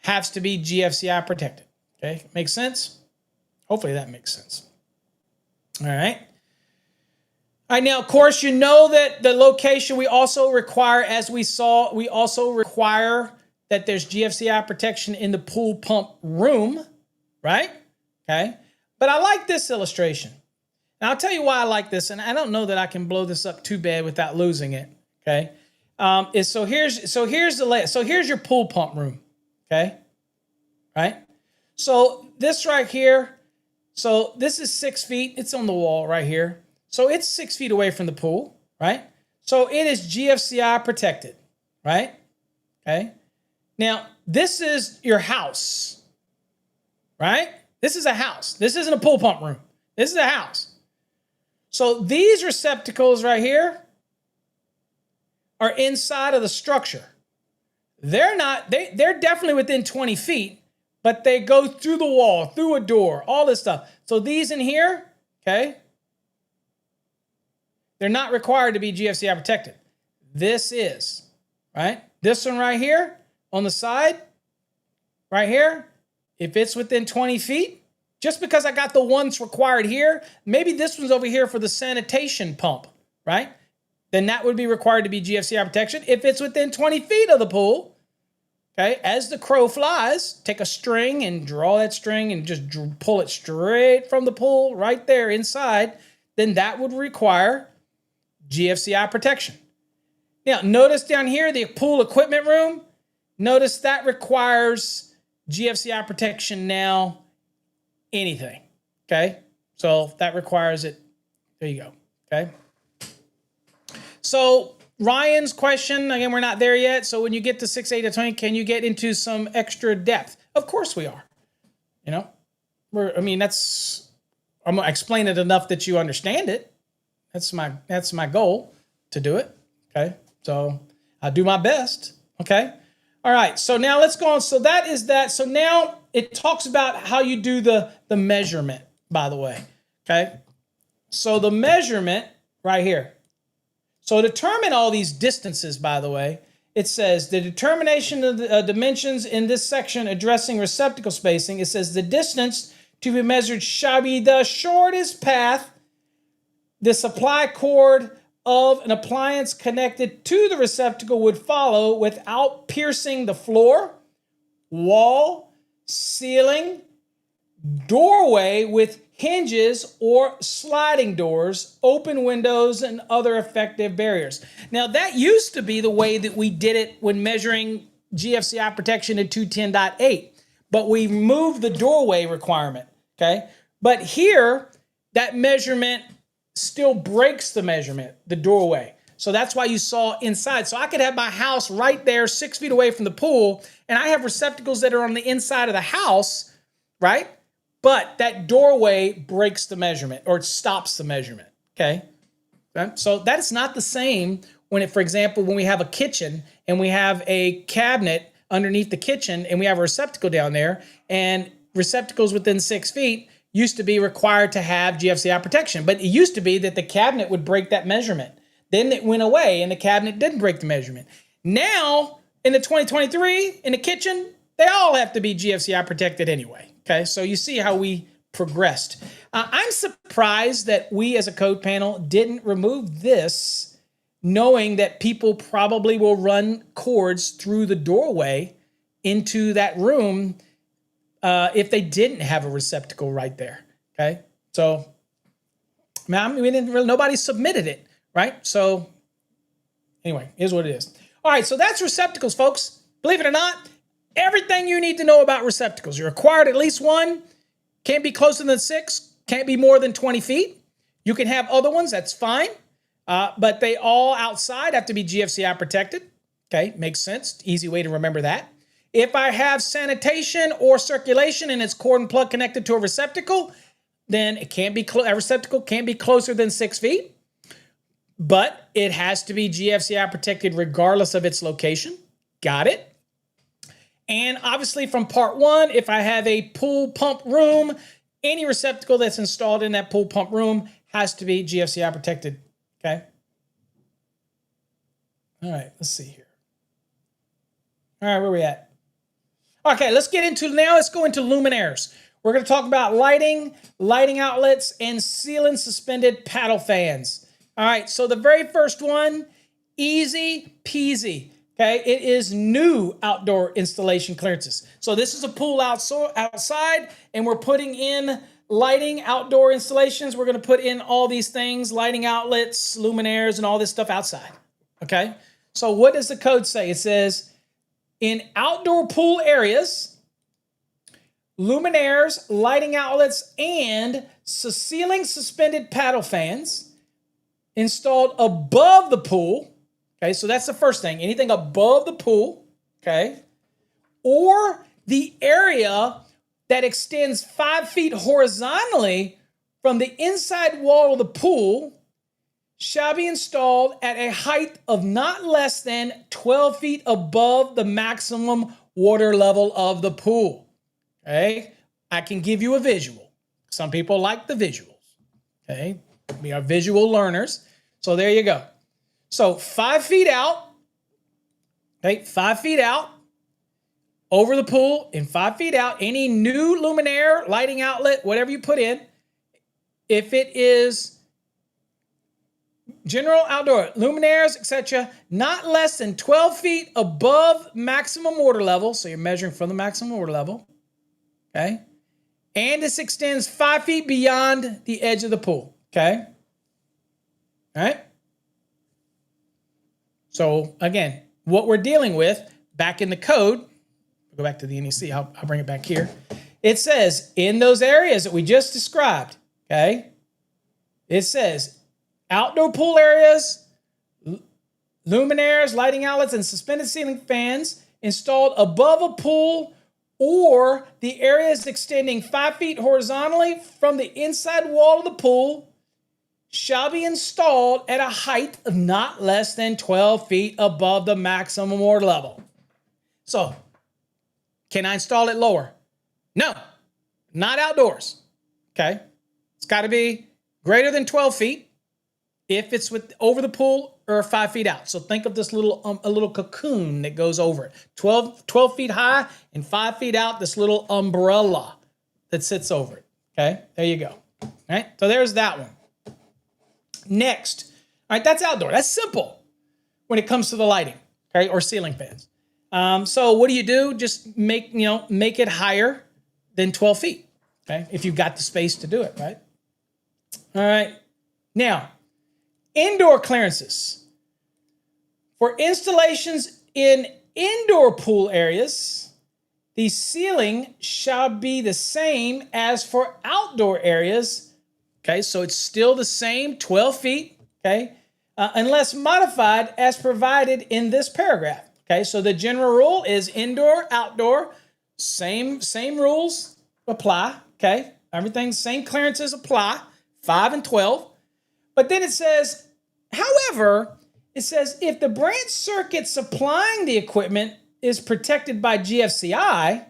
has to be GFCI protected. Okay, makes sense? Hopefully that makes sense. All right. All right, now, of course, you know that the location we also require, as we saw, we also require that there's GFCI protection in the pool pump room, right? Okay. But I like this illustration. And I'll tell you why I like this, and I don't know that I can blow this up too bad without losing it. Okay, here's your pool pump room. Okay, right. So this right here, so this is 6 feet. It's on the wall right here. So it's 6 feet away from the pool, right? So it is GFCI protected, right? Okay. Now this is your house, right? This is a house. This isn't a pool pump room. This is a house. So these receptacles right here are inside of the structure. They're not, they're definitely within 20 feet, but they go through the wall, through a door, all this stuff. So these in here, okay, they're not required to be GFCI protected. This is, right? This one right here on the side, right here, if it's within 20 feet, just because I got the ones required here, maybe this one's over here for the sanitation pump, right? Then that would be required to be GFCI protection. If it's within 20 feet of the pool, okay, as the crow flies, take a string and draw that string and just pull it straight from the pool right there inside, then that would require GFCI protection. Now, notice down here, the pool equipment room, notice that requires GFCI protection now. Anything, okay? So that requires it. There you go, okay? So Ryan's question, again, we're not there yet. So when you get to 6, 8, to 20, can you get into some extra depth? Of course we are. You know, I'm gonna explain it enough that you understand it. That's my goal to do it, okay? So I'll do my best, okay? All right, so now let's go on. So that is that. So now it talks about how you do the measurement, by the way, okay? So the measurement right here. So determine all these distances, by the way. It says the determination of the dimensions in this section addressing receptacle spacing. It says the distance to be measured shall be the shortest path the supply cord of an appliance connected to the receptacle would follow without piercing the floor, wall, ceiling, doorway with hinges or sliding doors, open windows, and other effective barriers. Now, that used to be the way that we did it when measuring GFCI protection in 210.8, but we moved the doorway requirement, okay? But here, that measurement still breaks the measurement, the doorway. So that's why you saw inside. So I could have my house right there 6 feet away from the pool, and I have receptacles that are on the inside of the house, right? But that doorway breaks the measurement or it stops the measurement, okay? So that is not the same when for example, when we have a kitchen and we have a cabinet underneath the kitchen and we have a receptacle down there, and receptacles within 6 feet used to be required to have GFCI protection. But it used to be that the cabinet would break that measurement. Then it went away and the cabinet didn't break the measurement. Now, in the 2023, in the kitchen, they all have to be GFCI protected anyway. Okay, so you see how we progressed. I'm surprised that we as a code panel didn't remove this, knowing that people probably will run cords through the doorway into that room if they didn't have a receptacle right there, okay? So, we didn't really, nobody submitted it, right? So, anyway, here's what it is. All right, so that's receptacles, folks. Believe it or not, everything you need to know about receptacles. You're required at least one, can't be closer than 6, can't be more than 20 feet. You can have other ones, that's fine, but they all outside have to be GFCI protected, okay? Makes sense, easy way to remember that. If I have sanitation or circulation and it's cord and plug connected to a receptacle, then it can't be a receptacle can't be closer than 6 feet, but it has to be GFCI protected regardless of its location. Got it? And obviously from part 1, if I have a pool pump room, any receptacle that's installed in that pool pump room has to be GFCI protected. Okay? All right, let's see here. All right, where are we at? Okay, let's go into luminaires. We're going to talk about lighting outlets, and ceiling suspended paddle fans. All right, so the very first one, easy peasy. Okay, it is new outdoor installation clearances. So this is a pool outside, and we're putting in lighting, outdoor installations, we're going to put in all these things, lighting outlets, luminaires, and all this stuff outside. Okay? So what does the code say? It says, in outdoor pool areas, luminaires, lighting outlets, and ceiling suspended paddle fans installed above the pool. Okay, so that's the first thing. Anything above the pool, okay, or the area that extends 5 feet horizontally from the inside wall of the pool shall be installed at a height of not less than 12 feet above the maximum water level of the pool. Okay, I can give you a visual. Some people like the visuals. Okay, we are visual learners. So there you go. So 5 feet out, okay, 5 feet out over the pool and 5 feet out, any new luminaire, lighting outlet, whatever you put in, if it is general outdoor luminaires, etc., not less than 12 feet above maximum water level. So you're measuring from the maximum water level. Okay. And this extends 5 feet beyond the edge of the pool. Okay. All right. So again, what we're dealing with back in the code, we'll go back to the NEC, I'll bring it back here. It says in those areas that we just described, okay, it says outdoor pool areas, luminaires, lighting outlets, and suspended ceiling fans installed above a pool or the areas extending 5 feet horizontally from the inside wall of the pool shall be installed at a height of not less than 12 feet above the maximum water level. So, can I install it lower? No, not outdoors. Okay, it's got to be greater than 12 feet if it's over the pool or 5 feet out. So think of this little a little cocoon that goes over it. 12 feet high and 5 feet out, this little umbrella that sits over it. Okay, there you go. All right, so there's that one. Next, all right, that's outdoor. That's simple when it comes to the lighting, okay, or ceiling fans. So what do? Just make it higher than 12 feet, okay, if you've got the space to do it, right? All right. Now, indoor clearances. For installations in indoor pool areas, the ceiling shall be the same as for outdoor areas. Okay, so it's still the same 12 feet, okay, unless modified as provided in this paragraph. Okay, so the general rule is indoor, outdoor, same rules apply, okay? Everything, same clearances apply, 5 and 12. But then it says, however, it says if the branch circuit supplying the equipment is protected by GFCI,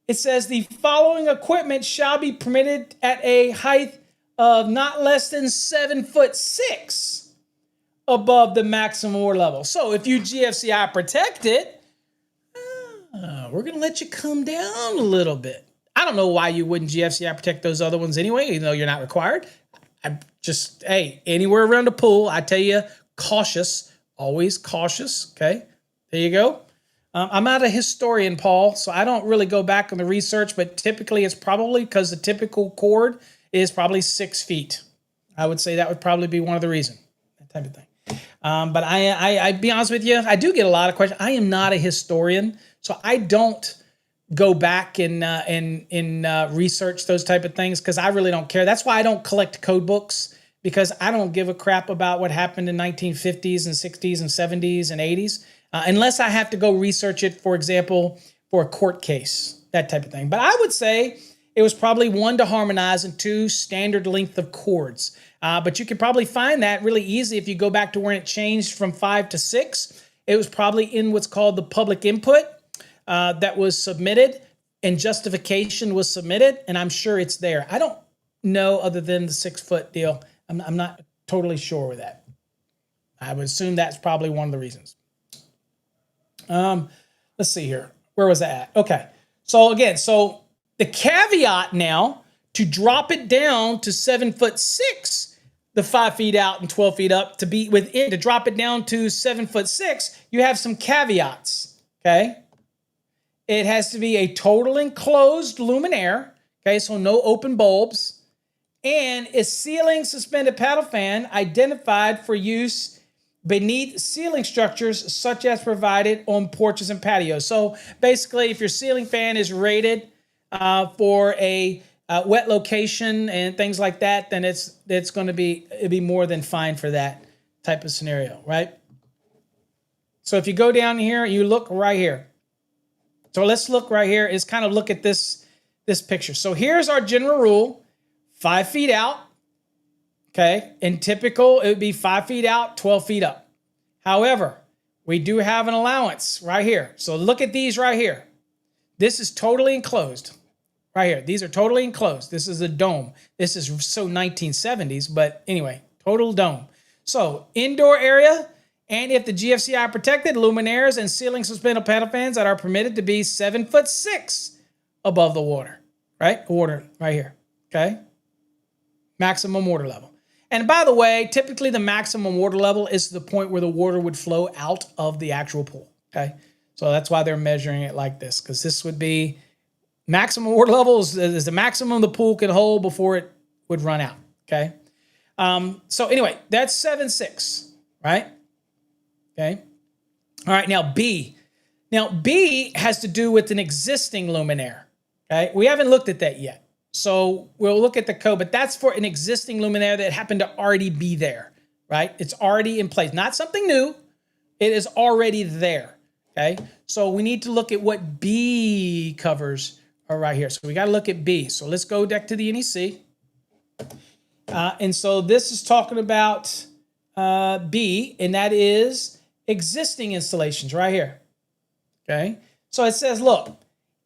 it says the following equipment shall be permitted at a height of not less than 7'6" above the maximum water level. So if you GFCI protect it, we're going to let you come down a little bit. I don't know why you wouldn't GFCI protect those other ones anyway, even though you're not required. Hey, anywhere around a pool, I tell you, cautious, always cautious, okay? There you go. I'm not a historian, Paul, so I don't really go back on the research, but typically it's probably because the typical cord is probably 6 feet. I would say that would probably be one of the reasons, that type of thing. But I be honest with you, I do get a lot of questions. I am not a historian, so I don't go back and research those type of things because I really don't care. That's why I don't collect code books, because I don't give a crap about what happened in 1950s and 60s and 70s and 80s unless I have to go research it, for example, for a court case, that type of thing. But I would say it was probably 1 to harmonize and 2 standard length of cords. But you could probably find that really easy if you go back to when it changed from 5 to 6. It was probably in what's called the public input that was submitted, and justification was submitted, and I'm sure it's there. I don't know other than the 6 foot deal. I'm not totally sure with that. I would assume that's probably one of the reasons. Let's see here. Where was that at? Okay. So again, the caveat now to drop it down to 7'6", the 5 feet out and 12 feet up, to drop it down to 7'6", you have some caveats. Okay. It has to be a total enclosed luminaire. Okay, so no open bulbs. And is ceiling suspended paddle fan identified for use beneath ceiling structures such as provided on porches and patios? So basically, if your ceiling fan is rated for a wet location and things like that, then it's going to be more than fine for that type of scenario, right? So if you go down here, you look right here. So let's look right here. Is kind of look at this picture. So here's our general rule: 5 feet out. Okay, in typical, it would be 5 feet out, 12 feet up. However, we do have an allowance right here. So look at these right here. This is totally enclosed. Right here. These are totally enclosed. This is a dome. This is so 1970s, but anyway, total dome. So indoor area, and if the GFCI protected, luminaires and ceiling suspended paddle fans that are permitted to be 7'6" above the water, right? Water right here, okay? Maximum water level. And by the way, typically the maximum water level is the point where the water would flow out of the actual pool, okay? So that's why they're measuring it like this, because this would be maximum water level is the maximum the pool can hold before it would run out, okay? So anyway, that's 7'6", right? Okay. All right, now B. Now B has to do with an existing luminaire, okay? We haven't looked at that yet. So we'll look at the code, but that's for an existing luminaire that happened to already be there, right? It's already in place, not something new. It is already there, okay? So we need to look at what B covers right here. So we got to look at B. So let's go back to the NEC. And so this is talking about B, and that is existing installations right here, okay? So it says, look,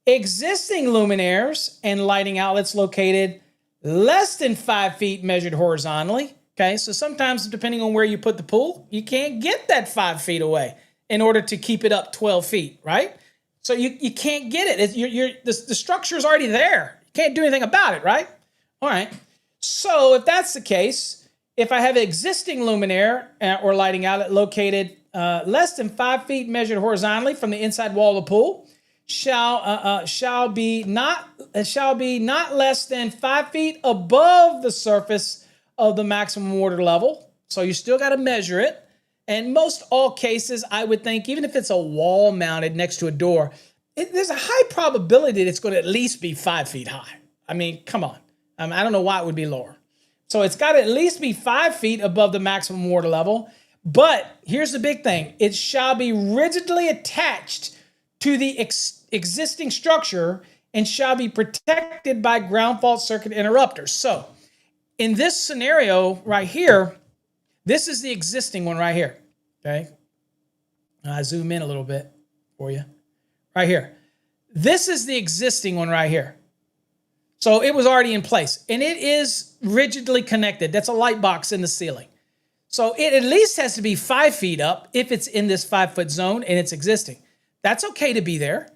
existing luminaires and lighting outlets located less than 5 feet measured horizontally, okay? So sometimes, depending on where you put the pool, you can't get that 5 feet away in order to keep it up 12 feet, right? So you can't get it. The structure is already there. You can't do anything about it, right? All right. So if that's the case, if I have an existing luminaire or lighting outlet located less than 5 feet measured horizontally from the inside wall of the pool, shall be not less than 5 feet above the surface of the maximum water level. So you still got to measure it. And most all cases, I would think, even if it's a wall mounted next to a door, there's a high probability that it's going to at least be 5 feet high. I mean, come on. I don't know why it would be lower. So it's got to at least be 5 feet above the maximum water level. But here's the big thing. It shall be rigidly attached to the existing structure and shall be protected by ground fault circuit interrupters. So in this scenario right here, this is the existing one right here, okay? I zoom in a little bit for you. Right here. This is the existing one right here. So it was already in place, and it is rigidly connected. That's a light box in the ceiling. So it at least has to be 5 feet up if it's in this 5 foot zone and it's existing. That's okay to be there,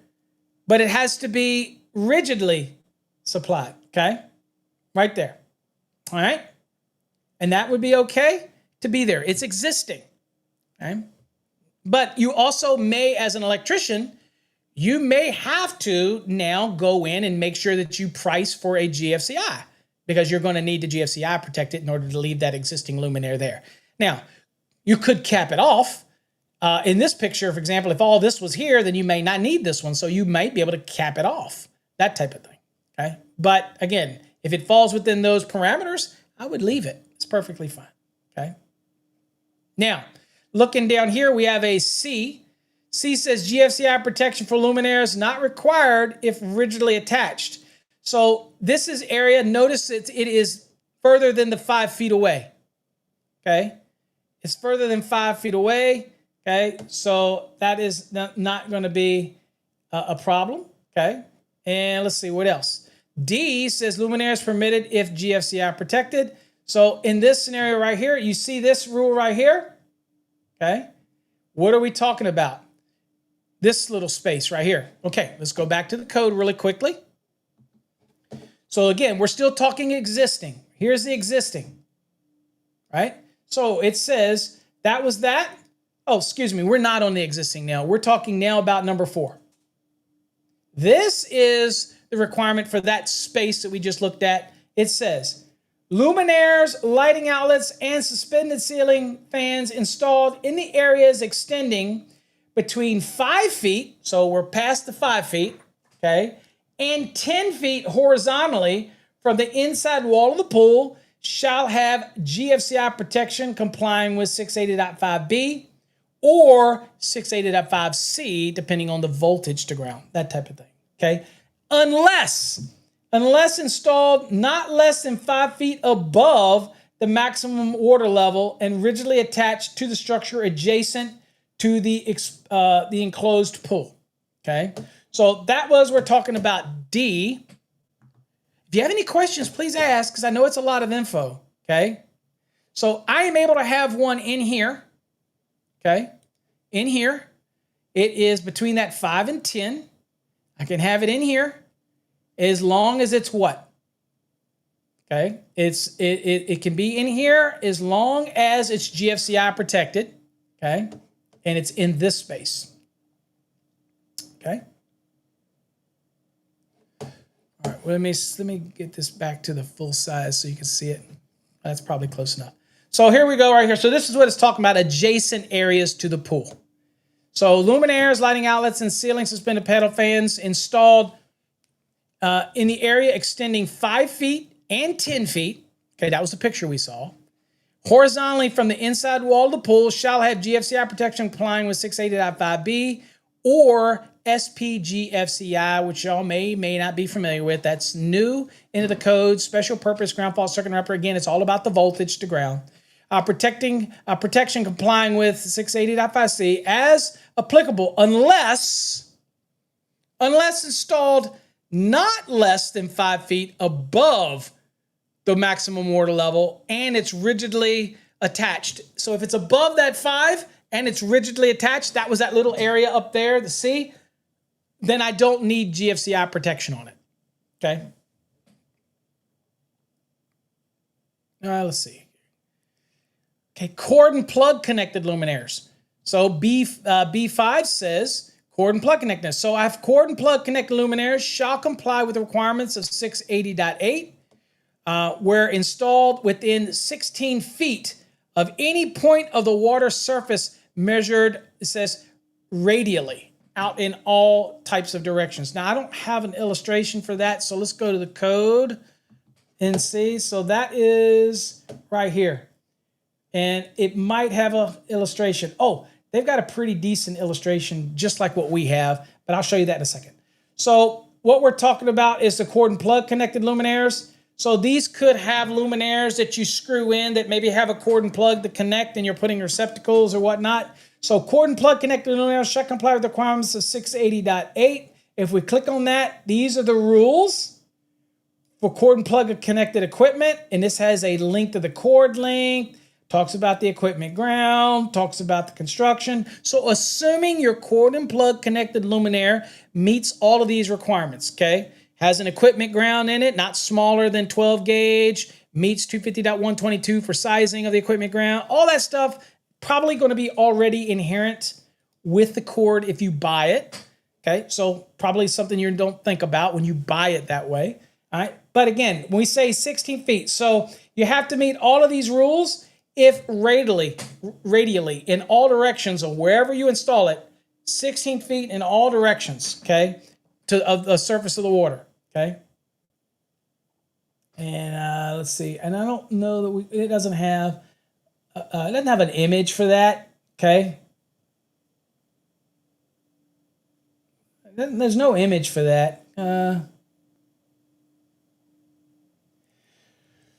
but it has to be rigidly supplied, okay? Right there, all right? And that would be okay to be there. It's existing, okay? But you also may, as an electrician, you may have to now go in and make sure that you price for a GFCI because you're going to need the GFCI protected in order to leave that existing luminaire there. Now, you could cap it off. In this picture, for example, if all this was here, then you may not need this one. So you might be able to cap it off, that type of thing, okay? But again, if it falls within those parameters, I would leave it. It's perfectly fine, okay? Now, looking down here, we have a C. C says GFCI protection for luminaires not required if rigidly attached. So this is area, notice it is further than the 5 feet away, okay? It's further than 5 feet away, okay? So that is not going to be a problem, okay? And let's see, what else? D says luminaires permitted if GFCI protected. So in this scenario right here, you see this rule right here, okay? What are we talking about? This little space right here. Okay, let's go back to the code really quickly. So again, we're still talking existing. Here's the existing, right? So it says that was that. Oh, excuse me, we're not on the existing now. We're talking now about number 4. This is the requirement for that space that we just looked at. It says, luminaires, lighting outlets, and suspended ceiling fans installed in the areas extending between 5 feet, so we're past the 5 feet, okay, and 10 feet horizontally from the inside wall of the pool shall have GFCI protection complying with 680.5B or 680.5C, depending on the voltage to ground, that type of thing, okay? Unless installed not less than 5 feet above the maximum water level and rigidly attached to the structure adjacent to the enclosed pool, okay? So that was, we're talking about D. If you have any questions, please ask, because I know it's a lot of info, okay? So I am able to have one in here, okay? In here. It is between that 5 and 10. I can have it in here as long as it's what? Okay? It can be in here as long as it's GFCI protected, okay? And it's in this space, okay? All right, let me get this back to the full size so you can see it. That's probably close enough. So here we go right here. So this is what it's talking about, adjacent areas to the pool. So luminaires, lighting outlets, and ceiling suspended pedal fans installed in the area extending 5 feet and 10 feet. Okay, that was the picture we saw. Horizontally from the inside wall of the pool shall have GFCI protection complying with 680.5B or SPGFCI, which y'all may not be familiar with. That's new into the code, special purpose ground fault circuit interrupter. Again, it's all about the voltage to ground. Protection complying with 680.5C as applicable unless installed not less than 5 feet above the maximum water level and it's rigidly attached. So if it's above that 5 and it's rigidly attached, that was that little area up there, the C, then I don't need GFCI protection on it, okay? All right, let's see. Okay, cord and plug connected luminaires. So B5 says cord and plug connectedness. So I have cord and plug connected luminaires shall comply with the requirements of 680.8 where installed within 16 feet of any point of the water surface measured, it says, radially out in all types of directions. Now, I don't have an illustration for that, so let's go to the code and see. So that is right here. And it might have an illustration. Oh, they've got a pretty decent illustration, just like what we have, but I'll show you that in a second. So what we're talking about is the cord and plug connected luminaires. So these could have luminaires that you screw in that maybe have a cord and plug to connect and you're putting receptacles or whatnot. So cord and plug connected luminaires shall comply with the requirements of 680.8. If we click on that, these are the rules for cord and plug connected equipment. And this has a link to the cord link, talks about the equipment ground, talks about the construction. So assuming your cord and plug connected luminaire meets all of these requirements, okay? Has an equipment ground in it, not smaller than 12 gauge, meets 250.122 for sizing of the equipment ground. All that stuff probably going to be already inherent with the cord if you buy it. Okay, so probably something you don't think about when you buy it that way. All right, but again, when we say 16 feet, so you have to meet all of these rules if radially in all directions or wherever you install it, 16 feet in all directions, okay, of the surface of the water, okay? And let's see, and I don't know that it doesn't have an image for that, okay? There's no image for that.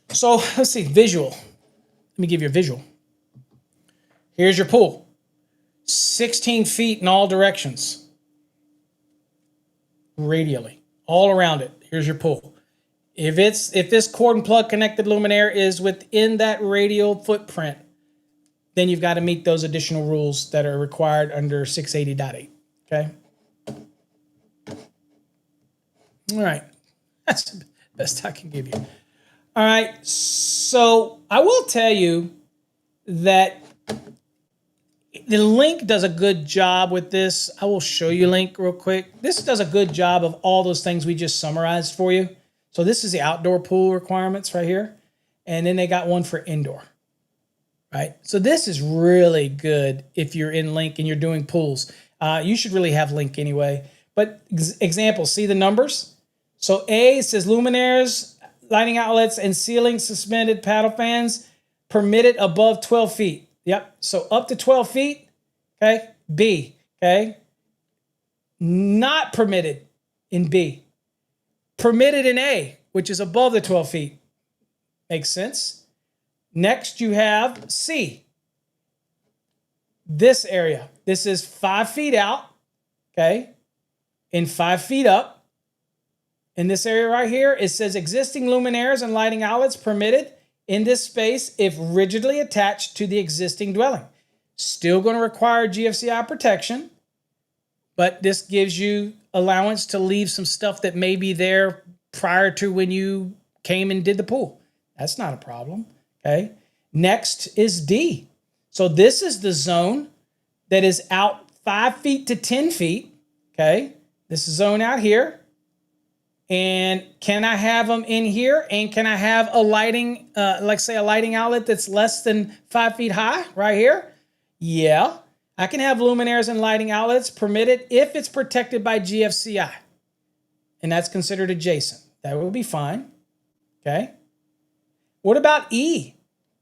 So let's see, visual. Let me give you a visual. Here's your pool. 16 feet in all directions. Radially. All around it. Here's your pool. If this cord and plug connected luminaire is within that radial footprint, then you've got to meet those additional rules that are required under 680.8. Okay? All right. That's the best I can give you. All right. So I will tell you that The Link does a good job with this. I will show you Link real quick. This does a good job of all those things we just summarized for you. So this is the outdoor pool requirements right here. And then they got one for indoor, right? So this is really good if you're in Link and you're doing pools. You should really have Link anyway. But example, see the numbers? So A says luminaires, lighting outlets, and ceiling suspended paddle fans permitted above 12 feet. Yep. So up to 12 feet. Okay. B. Okay. Not permitted in B. Permitted in A, which is above the 12 feet. Makes sense. Next, you have C. This area. This is 5 feet out. Okay. And 5 feet up. In this area right here, it says existing luminaires and lighting outlets permitted in this space if rigidly attached to the existing dwelling. Still going to require GFCI protection, but this gives you allowance to leave some stuff that may be there prior to when you came and did the pool. That's not a problem, okay? Next is D. So this is the zone that is out 5 feet to 10 feet, okay? This zone out here. And can I have them in here? And can I have a lighting, like say a lighting outlet that's less than 5 feet high right here? Yeah, I can have luminaires and lighting outlets permitted if it's protected by GFCI. And that's considered adjacent. That will be fine. Okay. What about E?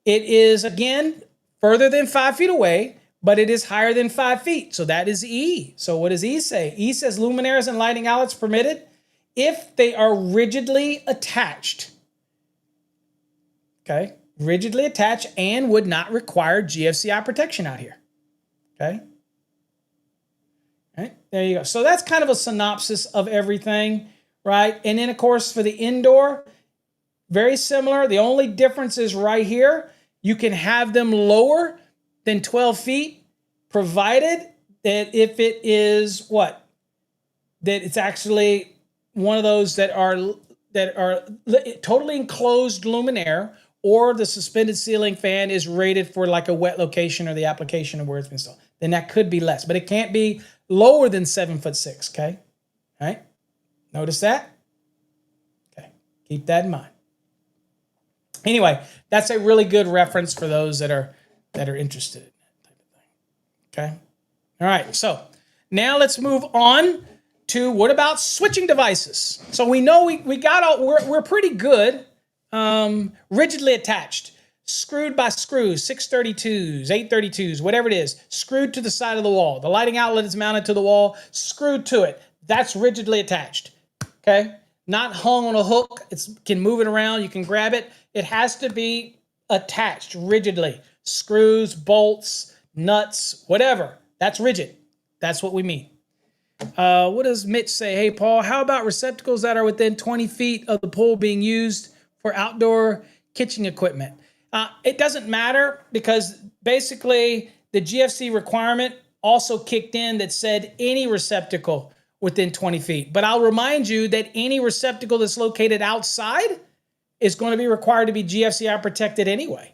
It is, again, further than 5 feet away, but it is higher than 5 feet. So that is E. So what does E say? E says luminaires and lighting outlets permitted if they are rigidly attached. Okay. Rigidly attached and would not require GFCI protection out here. Okay. All right. There you go. So that's kind of a synopsis of everything, right? And then, of course, for the indoor, very similar. The only difference is right here. You can have them lower than 12 feet, provided that if it is what? That it's actually one of those that are totally enclosed luminaire, or the suspended ceiling fan is rated for like a wet location or the application of where it's been installed. Then that could be less, but it can't be lower than 7'6". Okay, all right. Notice that. Okay, keep that in mind. Anyway, that's a really good reference for those that are interested in that type of thing. Okay, all right. So now let's move on to what about switching devices? So we know we got all, we're pretty good. Rigidly attached, screwed by screws, 632s, 832s, whatever it is, screwed to the side of the wall. The lighting outlet is mounted to the wall, screwed to it. That's rigidly attached. Okay, not hung on a hook. It can move it around. You can grab it. It has to be attached rigidly. Screws, bolts, nuts, whatever. That's rigid. That's what we mean. What does Mitch say? Hey, Paul, how about receptacles that are within 20 feet of the pool being used for outdoor kitchen equipment? It doesn't matter because basically the GFC requirement also kicked in that said any receptacle within 20 feet. But I'll remind you that any receptacle that's located outside is going to be required to be GFCI protected anyway.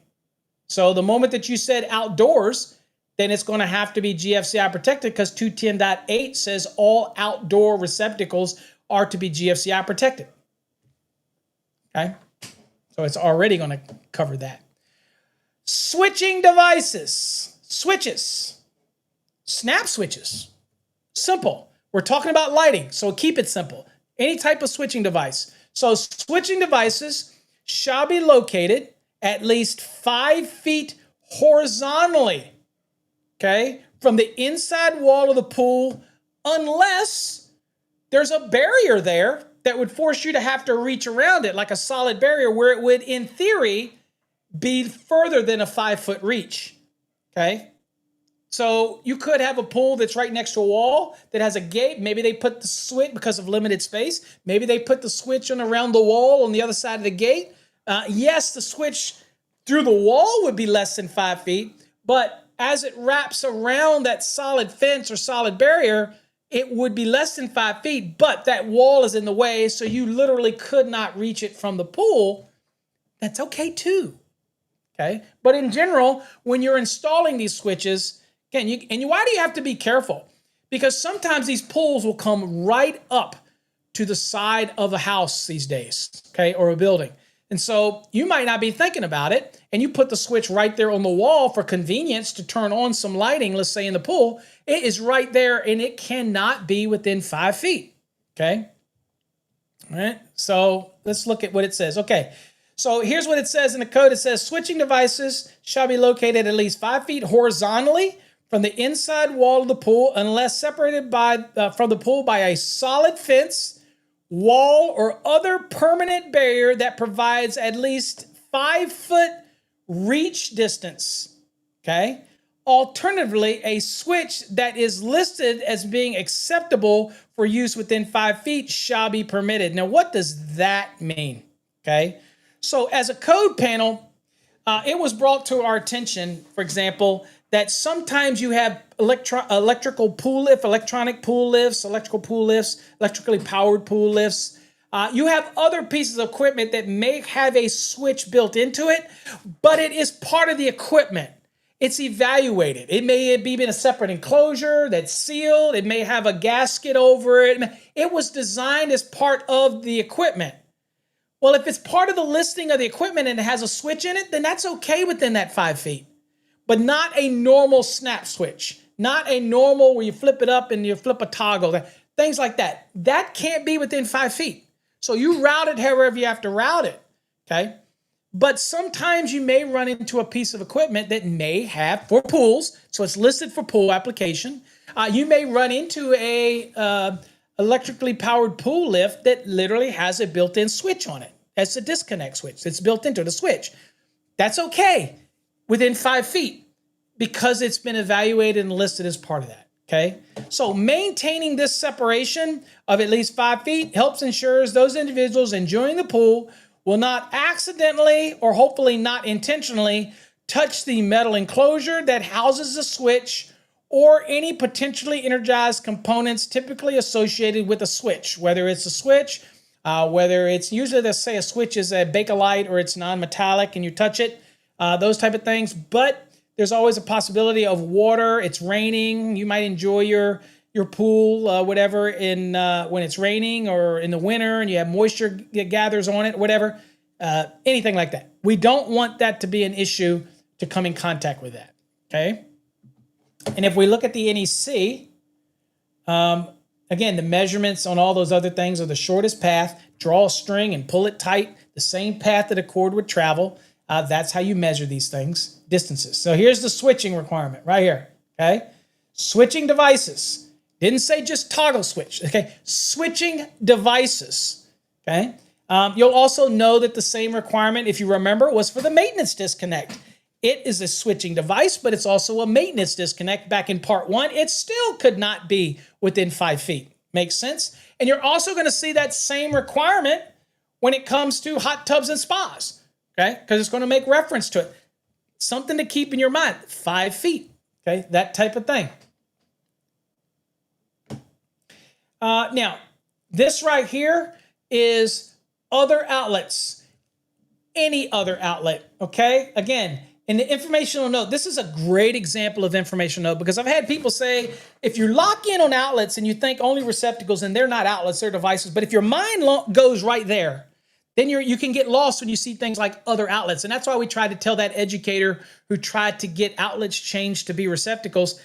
So the moment that you said outdoors, then it's going to have to be GFCI protected because 210.8 says all outdoor receptacles are to be GFCI protected. Okay? So it's already going to cover that. Switching devices. Switches. Snap switches. Simple. We're talking about lighting, so keep it simple. Any type of switching device. So switching devices shall be located at least 5 feet horizontally, okay, from the inside wall of the pool, unless there's a barrier there that would force you to have to reach around it, like a solid barrier where it would, in theory, be further than a 5-foot reach, okay? So you could have a pool that's right next to a wall that has a gate. Maybe they put the switch because of limited space. Maybe they put the switch on around the wall on the other side of the gate. Yes, the switch through the wall would be less than 5 feet, but as it wraps around that solid fence or solid barrier, it would be less than 5 feet, but that wall is in the way, so you literally could not reach it from the pool. That's okay too, okay? But in general, when you're installing these switches, Again, why do you have to be careful? Because sometimes these pools will come right up to the side of a house these days, okay, or a building. And so you might not be thinking about it, and you put the switch right there on the wall for convenience to turn on some lighting, let's say in the pool. It is right there, and it cannot be within 5 feet, okay? All right, so let's look at what it says. Okay, so here's what it says in the code. It says switching devices shall be located at least 5 feet horizontally from the inside wall of the pool unless separated from the pool by a solid fence, wall, or other permanent barrier that provides at least 5 foot reach distance, okay? Alternatively, a switch that is listed as being acceptable for use within 5 feet shall be permitted. Now, what does that mean, okay? So as a code panel, it was brought to our attention, for example, that sometimes you have electrical pool lift, electronic pool lifts, electrical pool lifts, electrically powered pool lifts. You have other pieces of equipment that may have a switch built into it, but it is part of the equipment. It's evaluated. It may be in a separate enclosure that's sealed. It may have a gasket over it. It was designed as part of the equipment. Well, if it's part of the listing of the equipment and it has a switch in it, then that's okay within that 5 feet. But not a normal snap switch, not a normal where you flip it up and you flip a toggle, things like that. That can't be within 5 feet. So you route it however you have to route it, okay? But sometimes you may run into a piece of equipment that may have, for pools, so it's listed for pool application. You may run into a electrically powered pool lift that literally has a built-in switch on it. That's a disconnect switch. It's built into the switch. That's okay within 5 feet because it's been evaluated and listed as part of that, okay? So maintaining this separation of at least 5 feet helps ensures those individuals enjoying the pool will not accidentally or hopefully not intentionally touch the metal enclosure that houses the switch or any potentially energized components typically associated with a switch, whether it's a switch, whether it's usually, let's say a switch is a Bakelite or it's non-metallic and you touch it, those type of things. But there's always a possibility of water. It's raining. You might enjoy your pool, whatever, in when it's raining or in the winter and you have moisture that gathers on it, whatever, anything like that. We don't want that to be an issue to come in contact with that, okay? And if we look at the NEC, again, the measurements on all those other things are the shortest path. Draw a string and pull it tight, the same path that a cord would travel. That's how you measure these things, distances. So here's the switching requirement right here, okay? Switching devices. Didn't say just toggle switch, okay? Switching devices, okay? You'll also know that the same requirement, if you remember, was for the maintenance disconnect. It is a switching device, but it's also a maintenance disconnect. Back in part 1, it still could not be within 5 feet. Makes sense? And you're also going to see that same requirement when it comes to hot tubs and spas, okay? Because it's going to make reference to it. Something to keep in your mind, 5 feet, okay? That type of thing. Now, this right here is other outlets, any other outlet, okay? Again, in the informational note, this is a great example of informational note because I've had people say, if you lock in on outlets and you think only receptacles and they're not outlets, they're devices, but if your mind goes right there, then you can get lost when you see things like other outlets. And that's why we tried to tell that educator who tried to get outlets changed to be receptacles,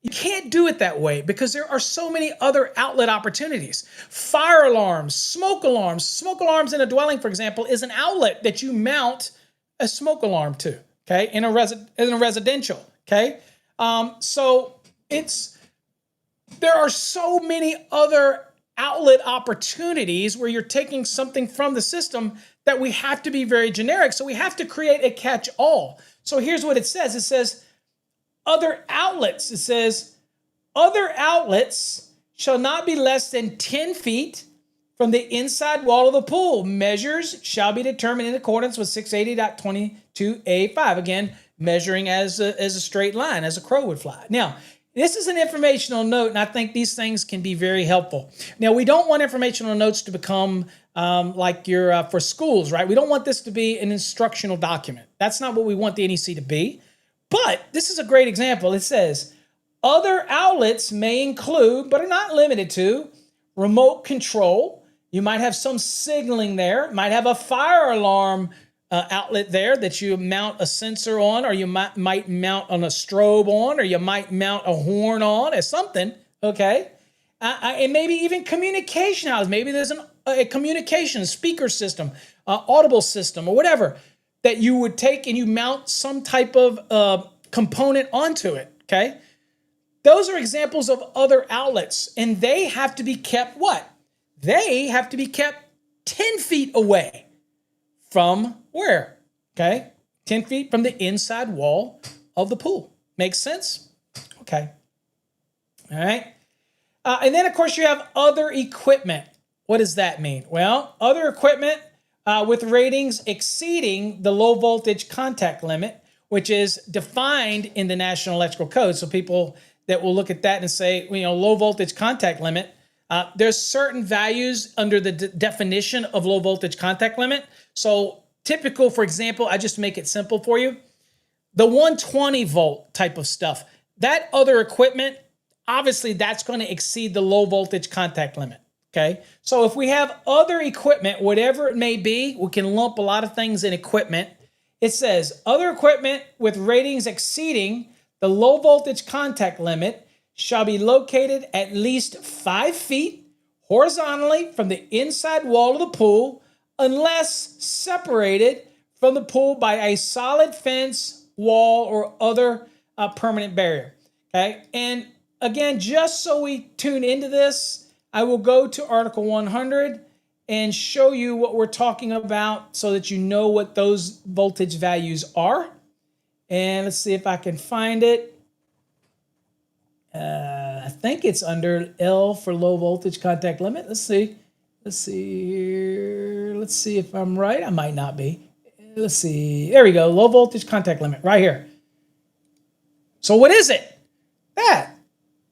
you can't do it that way because there are so many other outlet opportunities. Fire alarms, smoke alarms. Smoke alarms in a dwelling, for example, is an outlet that you mount a smoke alarm to, okay, in a residential, okay? So there are so many other outlet opportunities where you're taking something from the system that we have to be very generic. So we have to create a catch-all. So here's what it says. It says, other outlets. It says, other outlets shall not be less than 10 feet from the inside wall of the pool. Measures shall be determined in accordance with 680.22A5. Again, measuring as a straight line, as a crow would fly. Now, this is an informational note, and I think these things can be very helpful. Now, we don't want informational notes to become like your for schools, right? We don't want this to be an instructional document. That's not what we want the NEC to be. But this is a great example. It says, Other outlets may include, but are not limited to, remote control. You might have some signaling there. Might have a fire alarm outlet there that you mount a sensor on, or you might mount on a strobe on, or you might mount a horn on, or something. Okay, and maybe even communication house. Maybe there's a communication speaker system, audible system, or whatever that you would take and you mount some type of component onto it. Okay. Those are examples of other outlets, and they have to be kept what? They have to be kept 10 feet away from where? Okay, 10 feet from the inside wall of the pool. Makes sense? Okay. All right. And then, of course, you have other equipment. What does that mean? Well, other equipment with ratings exceeding the low voltage contact limit, which is defined in the National Electrical Code. So people that will look at that and say, low voltage contact limit, there's certain values under the definition of low voltage contact limit. So typical, for example, I just make it simple for you. The 120 volt type of stuff, that other equipment, obviously that's going to exceed the low voltage contact limit. Okay. So if we have other equipment, whatever it may be, we can lump a lot of things in equipment. It says other equipment with ratings exceeding the low voltage contact limit shall be located at least 5 feet horizontally from the inside wall of the pool, unless separated from the pool by a solid fence, wall, or other permanent barrier. Okay. And again, just so we tune into this, I will go to Article 100 and show you what we're talking about so that you know what those voltage values are. And let's see if I can find it. I think it's under L for low voltage contact limit. Let's see. Let's see here. Let's see if I'm right. I might not be. Let's see. There we go. Low voltage contact limit right here. So what is it? That.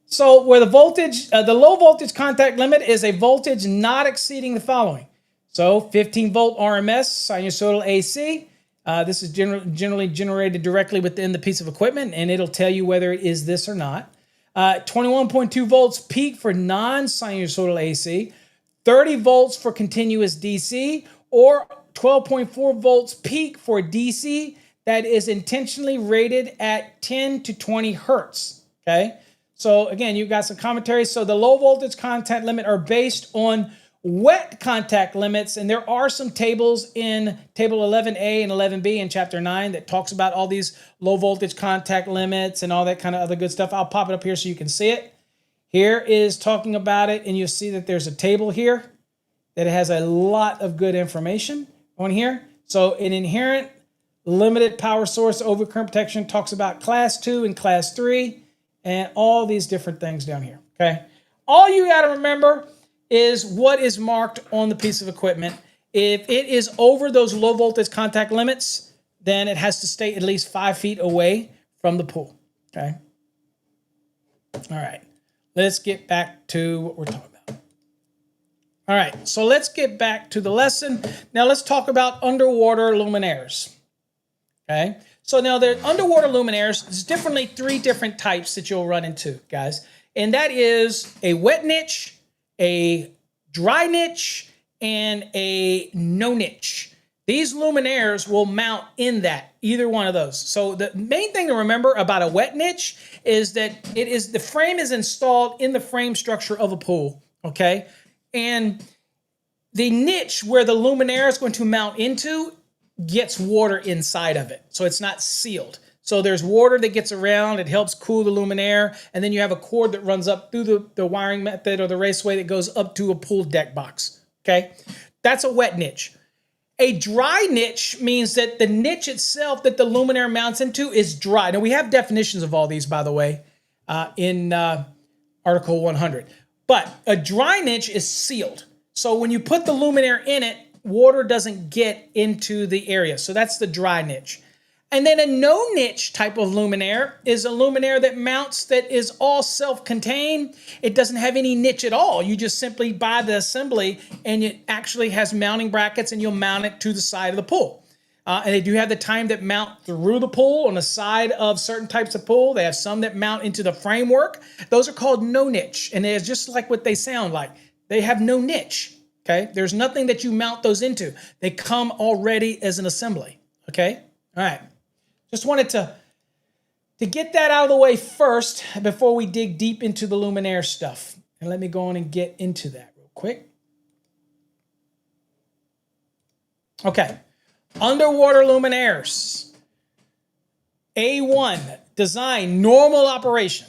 So where the voltage, the low voltage contact limit is a voltage not exceeding the following. So 15 volt RMS, sinusoidal AC. This is generally generated directly within the piece of equipment, and it'll tell you whether it is this or not. 21.2 volts peak for non-sinusoidal AC, 30 volts for continuous DC, or 12.4 volts peak for DC that is intentionally rated at 10 to 20 hertz. Okay. So again, you've got some commentary. So the low voltage contact limit are based on wet contact limits, and there are some tables in Table 11A and 11B in Chapter 9 that talks about all these low voltage contact limits and all that kind of other good stuff. I'll pop it up here so you can see it. Here is talking about it, and you'll see that there's a table here that has a lot of good information on here. So an inherent limited power source overcurrent protection talks about Class 2 and Class 3 and all these different things down here, okay? All you got to remember is what is marked on the piece of equipment. If it is over those low voltage contact limits, then it has to stay at least 5 feet away from the pool, okay? All right, let's get back to what we're talking about. All right, so let's get back to the lesson. Now let's talk about underwater luminaires, okay? So now the underwater luminaires, there's three different types that you'll run into, guys. And that is a wet niche, a dry niche, and a no niche. These luminaires will mount in that, either one of those. So the main thing to remember about a wet niche is that the frame is installed in the frame structure of a pool, okay? And the niche where the luminaire is going to mount into gets water inside of it. So it's not sealed. So there's water that gets around. It helps cool the luminaire. And then you have a cord that runs up through the wiring method or the raceway that goes up to a pool deck box. Okay? That's a wet niche. A dry niche means that the niche itself that the luminaire mounts into is dry. Now, we have definitions of all these, by the way, in Article 100. But a dry niche is sealed. So when you put the luminaire in it, water doesn't get into the area. So that's the dry niche. And then a no niche type of luminaire is a luminaire that mounts that is all self-contained. It doesn't have any niche at all. You just simply buy the assembly and it actually has mounting brackets and you'll mount it to the side of the pool. And they do have the time that mount through the pool on the side of certain types of pool. They have some that mount into the framework. Those are called no niche. And they're just like what they sound like. They have no niche. Okay. There's nothing that you mount those into. They come already as an assembly. Okay. All right. Just wanted to get that out of the way first before we dig deep into the luminaire stuff. And let me go on and get into that real quick. Okay. Underwater luminaires. A1, design, normal operation.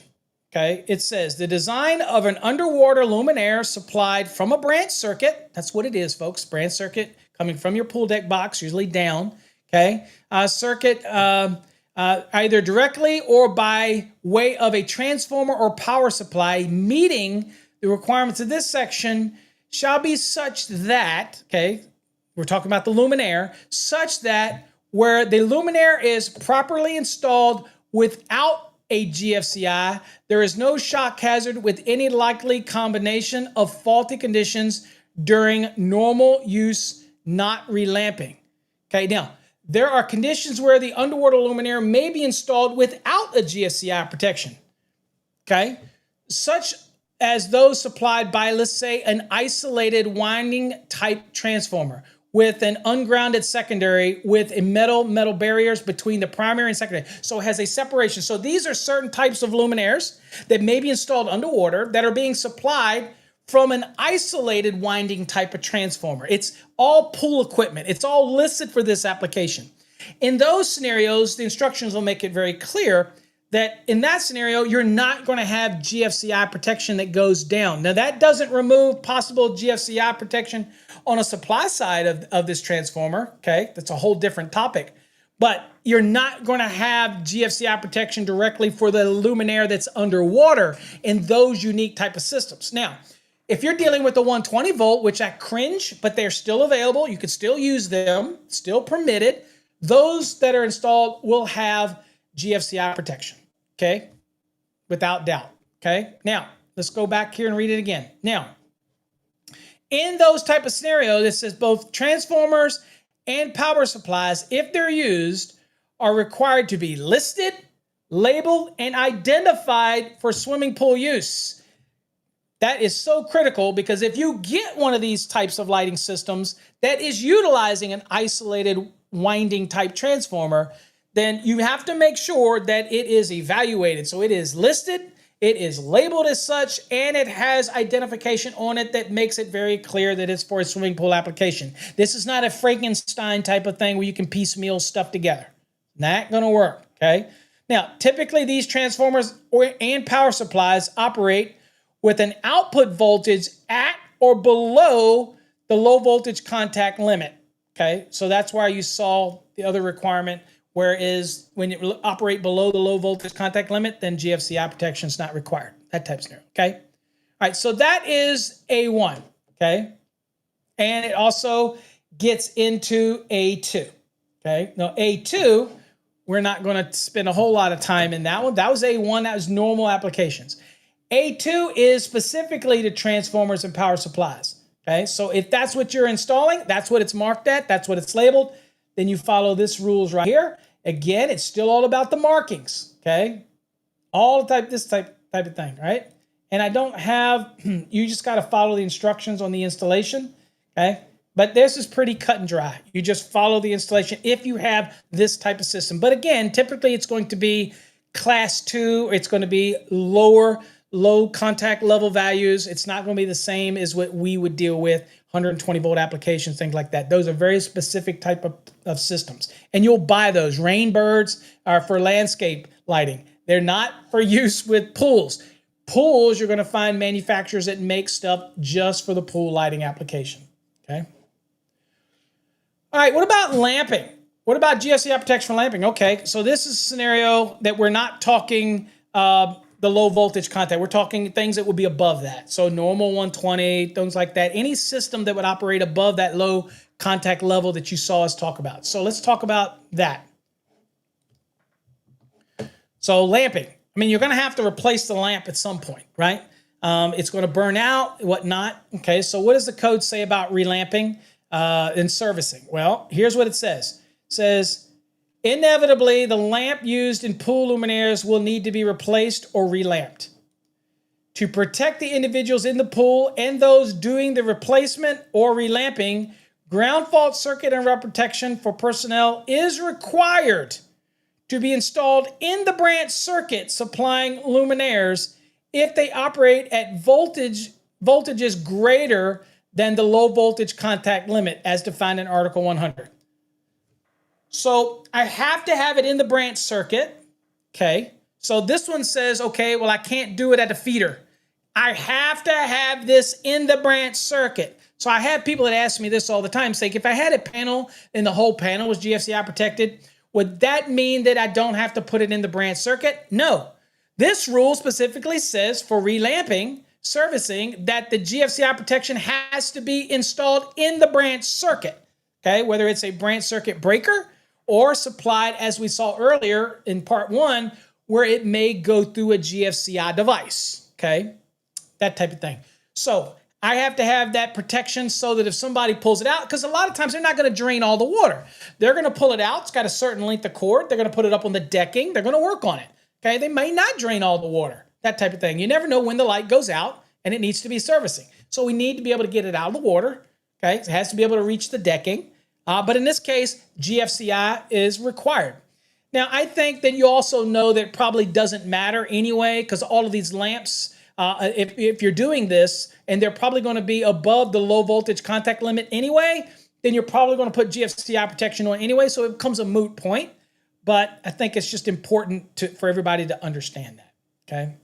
Okay, it says the design of an underwater luminaire supplied from a branch circuit. That's what it is, folks. Branch circuit coming from your pool deck box, usually down. Okay, circuit either directly or by way of a transformer or power supply, meeting the requirements of this section shall be such that, okay, we're talking about the luminaire, such that where the luminaire is properly installed without a GFCI, there is no shock hazard with any likely combination of faulty conditions during normal use, not relamping. Okay, now, there are conditions where the underwater luminaire may be installed without a GFCI protection. Okay, such as those supplied by, let's say, an isolated winding type transformer with an ungrounded secondary with a metal barriers between the primary and secondary. So it has a separation. So these are certain types of luminaires that may be installed underwater that are being supplied from an isolated winding type of transformer. It's all pool equipment. It's all listed for this application. In those scenarios, the instructions will make it very clear that in that scenario, you're not going to have GFCI protection that goes down. Now, that doesn't remove possible GFCI protection on a supply side of this transformer, okay? That's a whole different topic. But you're not going to have GFCI protection directly for the luminaire that's underwater in those unique type of systems. Now, if you're dealing with the 120 volt, which I cringe, but they're still available, you could still use them, still permitted, those that are installed will have GFCI protection, okay? Without doubt, okay? Now, let's go back here and read it again. Now, in those type of scenarios, it says both transformers and power supplies, if they're used, are required to be listed, labeled, and identified for swimming pool use. That is so critical because if you get one of these types of lighting systems that is utilizing an isolated winding type transformer, then you have to make sure that it is evaluated. So it is listed, it is labeled as such, and it has identification on it that makes it very clear that it's for a swimming pool application. This is not a Frankenstein type of thing where you can piecemeal stuff together. Not going to work, okay? Now, typically these transformers and power supplies operate with an output voltage at or below the low voltage contact limit, okay? So that's why you saw the other requirement, whereas when you operate below the low voltage contact limit, then GFCI protection is not required, that type of scenario, okay? All right, so that is A1, okay? And it also gets into A2, okay? Now, A2, we're not going to spend a whole lot of time in that one. That was A1, that was normal applications. A2 is specifically to transformers and power supplies, okay? So if that's what you're installing, that's what it's marked at, that's what it's labeled, then you follow this rules right here. Again, it's still all about the markings, okay? All this type of thing, right? And I don't have, you just got to follow the instructions on the installation, okay? But this is pretty cut and dry. You just follow the installation if you have this type of system. But again, typically it's going to be class 2, or it's going to be low contact level values. It's not going to be the same as what we would deal with, 120 volt applications, things like that. Those are very specific type of systems. And you'll buy those. Rainbirds are for landscape lighting. They're not for use with pools. Pools, you're going to find manufacturers that make stuff just for the pool lighting application, okay? All right, what about lamping? What about GFCI protection for lamping? Okay, so this is a scenario that we're not talking the low voltage contact. We're talking things that would be above that. So normal 120, things like that. Any system that would operate above that low contact level that you saw us talk about. So let's talk about that. So lamping. I mean, you're going to have to replace the lamp at some point, right? It's going to burn out, whatnot. Okay, so what does the code say about relamping and servicing? Well, here's what it says. says, inevitably, the lamp used in pool luminaires will need to be replaced or relamped. To protect the individuals in the pool and those doing the replacement or relamping, ground fault circuit and rubber protection for personnel is required to be installed in the branch circuit supplying luminaires if they operate at voltages greater than the low voltage contact limit as defined in Article 100. So I have to have it in the branch circuit, okay? So this one says, okay, well, I can't do it at the feeder. I have to have this in the branch circuit. So I have people that ask me this all the time, say, if I had a panel and the whole panel was GFCI protected, would that mean that I don't have to put it in the branch circuit? No. This rule specifically says for relamping, servicing, that the GFCI protection has to be installed in the branch circuit, okay? Whether it's a branch circuit breaker or supplied, as we saw earlier in part 1, where it may go through a GFCI device, okay? That type of thing. So I have to have that protection so that if somebody pulls it out, because a lot of times they're not going to drain all the water. They're going to pull it out. It's got a certain length of cord. They're going to put it up on the decking. They're going to work on it. Okay, they may not drain all the water, that type of thing. You never know when the light goes out and it needs to be servicing. So we need to be able to get it out of the water. Okay, it has to be able to reach the decking. But in this case, GFCI is required. Now, I think that you also know that it probably doesn't matter anyway, because all of these lamps, if you're doing this and they're probably going to be above the low voltage contact limit anyway, then you're probably going to put GFCI protection on anyway, so it becomes a moot point. But I think it's just important for everybody to understand that, okay?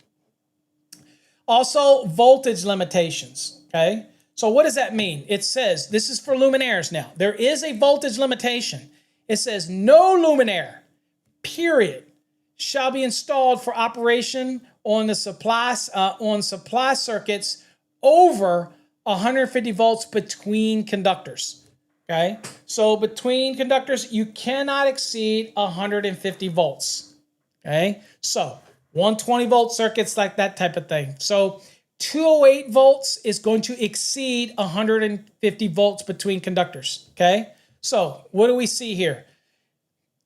Also, voltage limitations, okay? So what does that mean? It says, this is for luminaires now. There is a voltage limitation. It says no luminaire, period, shall be installed for operation on the supply circuits over 150 volts between conductors. Okay, so between conductors, you cannot exceed 150 volts. Okay, so 120 volt circuits, like that type of thing. So 208 volts is going to exceed 150 volts between conductors. Okay, so what do we see here?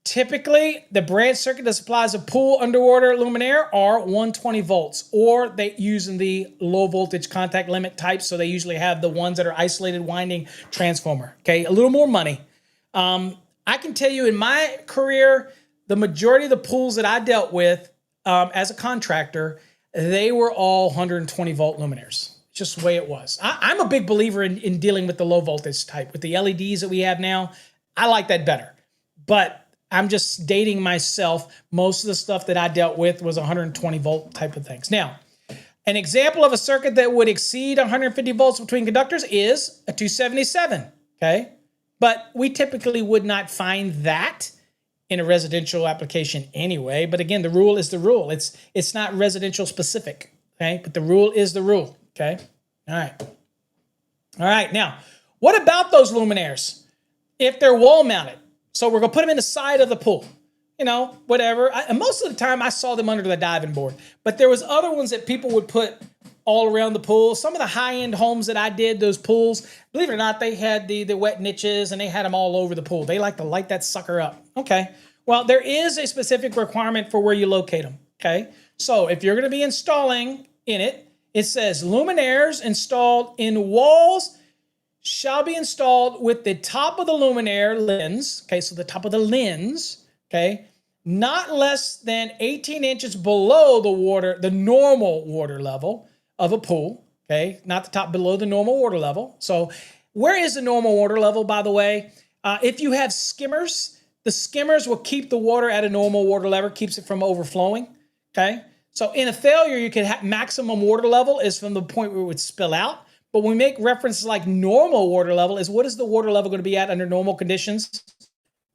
Typically, the branch circuit that supplies a pool underwater luminaire are 120 volts, or they using the low voltage contact limit type, so they usually have the ones that are isolated winding transformer. Okay, a little more money. I can tell you in my career, the majority of the pools that I dealt with as a contractor, they were all 120 volt luminaires. Just the way it was. I'm a big believer in dealing with the low voltage type. With the LEDs that we have now, I like that better. But I'm just dating myself. Most of the stuff that I dealt with was 120 volt type of things. Now, an example of a circuit that would exceed 150 volts between conductors is a 277, okay? But we typically would not find that in a residential application anyway. But again, the rule is the rule. It's not residential specific, okay? But the rule is the rule, okay? All right. All right, now, what about those luminaires if they're wall mounted? So we're going to put them in the side of the pool, you know, whatever. And most of the time I saw them under the diving board. But there was other ones that people would put all around the pool. Some of the high-end homes that I did, those pools, believe it or not, they had the wet niches and they had them all over the pool. They like to light that sucker up. Okay. Well, there is a specific requirement for where you locate them. Okay. So if you're going to be installing in it, it says luminaires installed in walls shall be installed with the top of the luminaire lens, okay, so the top of the lens, okay, not less than 18 inches below the normal water level of a pool, okay, not the top, below the normal water level. So where is the normal water level, by the way? If you have skimmers, the skimmers will keep the water at a normal water level, keeps it from overflowing, okay? So in a failure, you can have maximum water level is from the point where it would spill out. But when we make references like normal water level is what is the water level going to be at under normal conditions?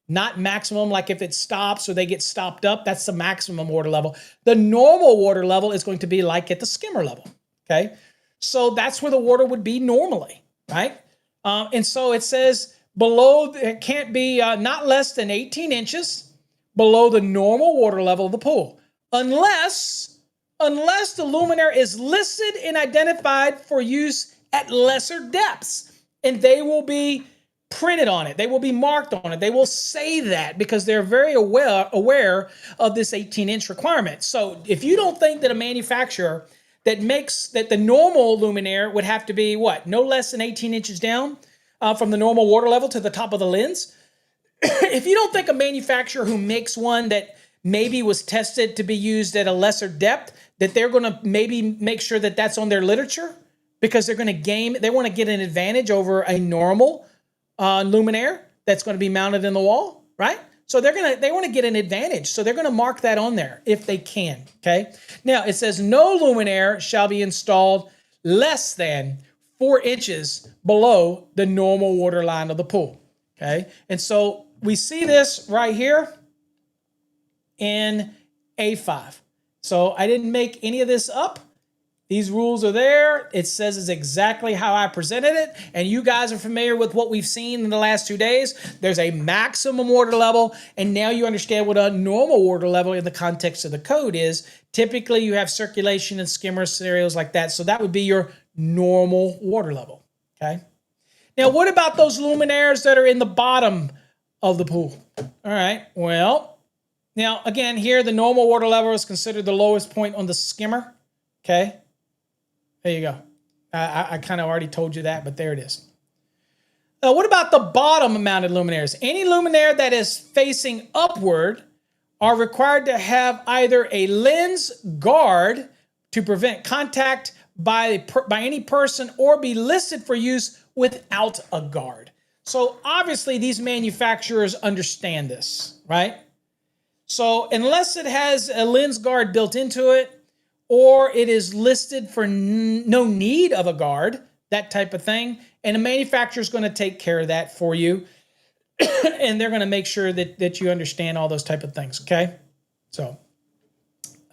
Not maximum, like if it stops or they get stopped up, that's the maximum water level. The normal water level is going to be like at the skimmer level, okay? So that's where the water would be normally, right? And so it says below, it can't be not less than 18 inches below the normal water level of the pool, unless the luminaire is listed and identified for use at lesser depths, and they will be printed on it. They will be marked on it. They will say that because they're very aware of this 18-inch requirement. So if you don't think that a manufacturer that makes that the normal luminaire would have to be what? No less than 18 inches down from the normal water level to the top of the lens. If you don't think a manufacturer who makes one that maybe was tested to be used at a lesser depth, that they're going to maybe make sure that that's on their literature because they're going to they want to get an advantage over a normal luminaire that's going to be mounted in the wall, right? So they want to get an advantage. So they're going to mark that on there if they can, okay? Now it says no luminaire shall be installed less than 4 inches below the normal water line of the pool, okay? And so we see this right here in A5. So I didn't make any of this up. These rules are there. It says it's exactly how I presented it. And you guys are familiar with what we've seen in the last 2 days. There's a maximum water level. And now you understand what a normal water level in the context of the code is. Typically, you have circulation and skimmer scenarios like that. So that would be your normal water level, okay? Now, what about those luminaires that are in the bottom of the pool? All right, well, now, again, here, the normal water level is considered the lowest point on the skimmer, okay? There you go. I kind of already told you that, but there it is. What about the bottom mounted luminaires? Any luminaire that is facing upward are required to have either a lens guard to prevent contact by any person or be listed for use without a guard. So obviously these manufacturers understand this, right? So unless it has a lens guard built into it, or it is listed for no need of a guard, that type of thing, and a manufacturer is going to take care of that for you, and they're going to make sure that you understand all those type of things, okay? So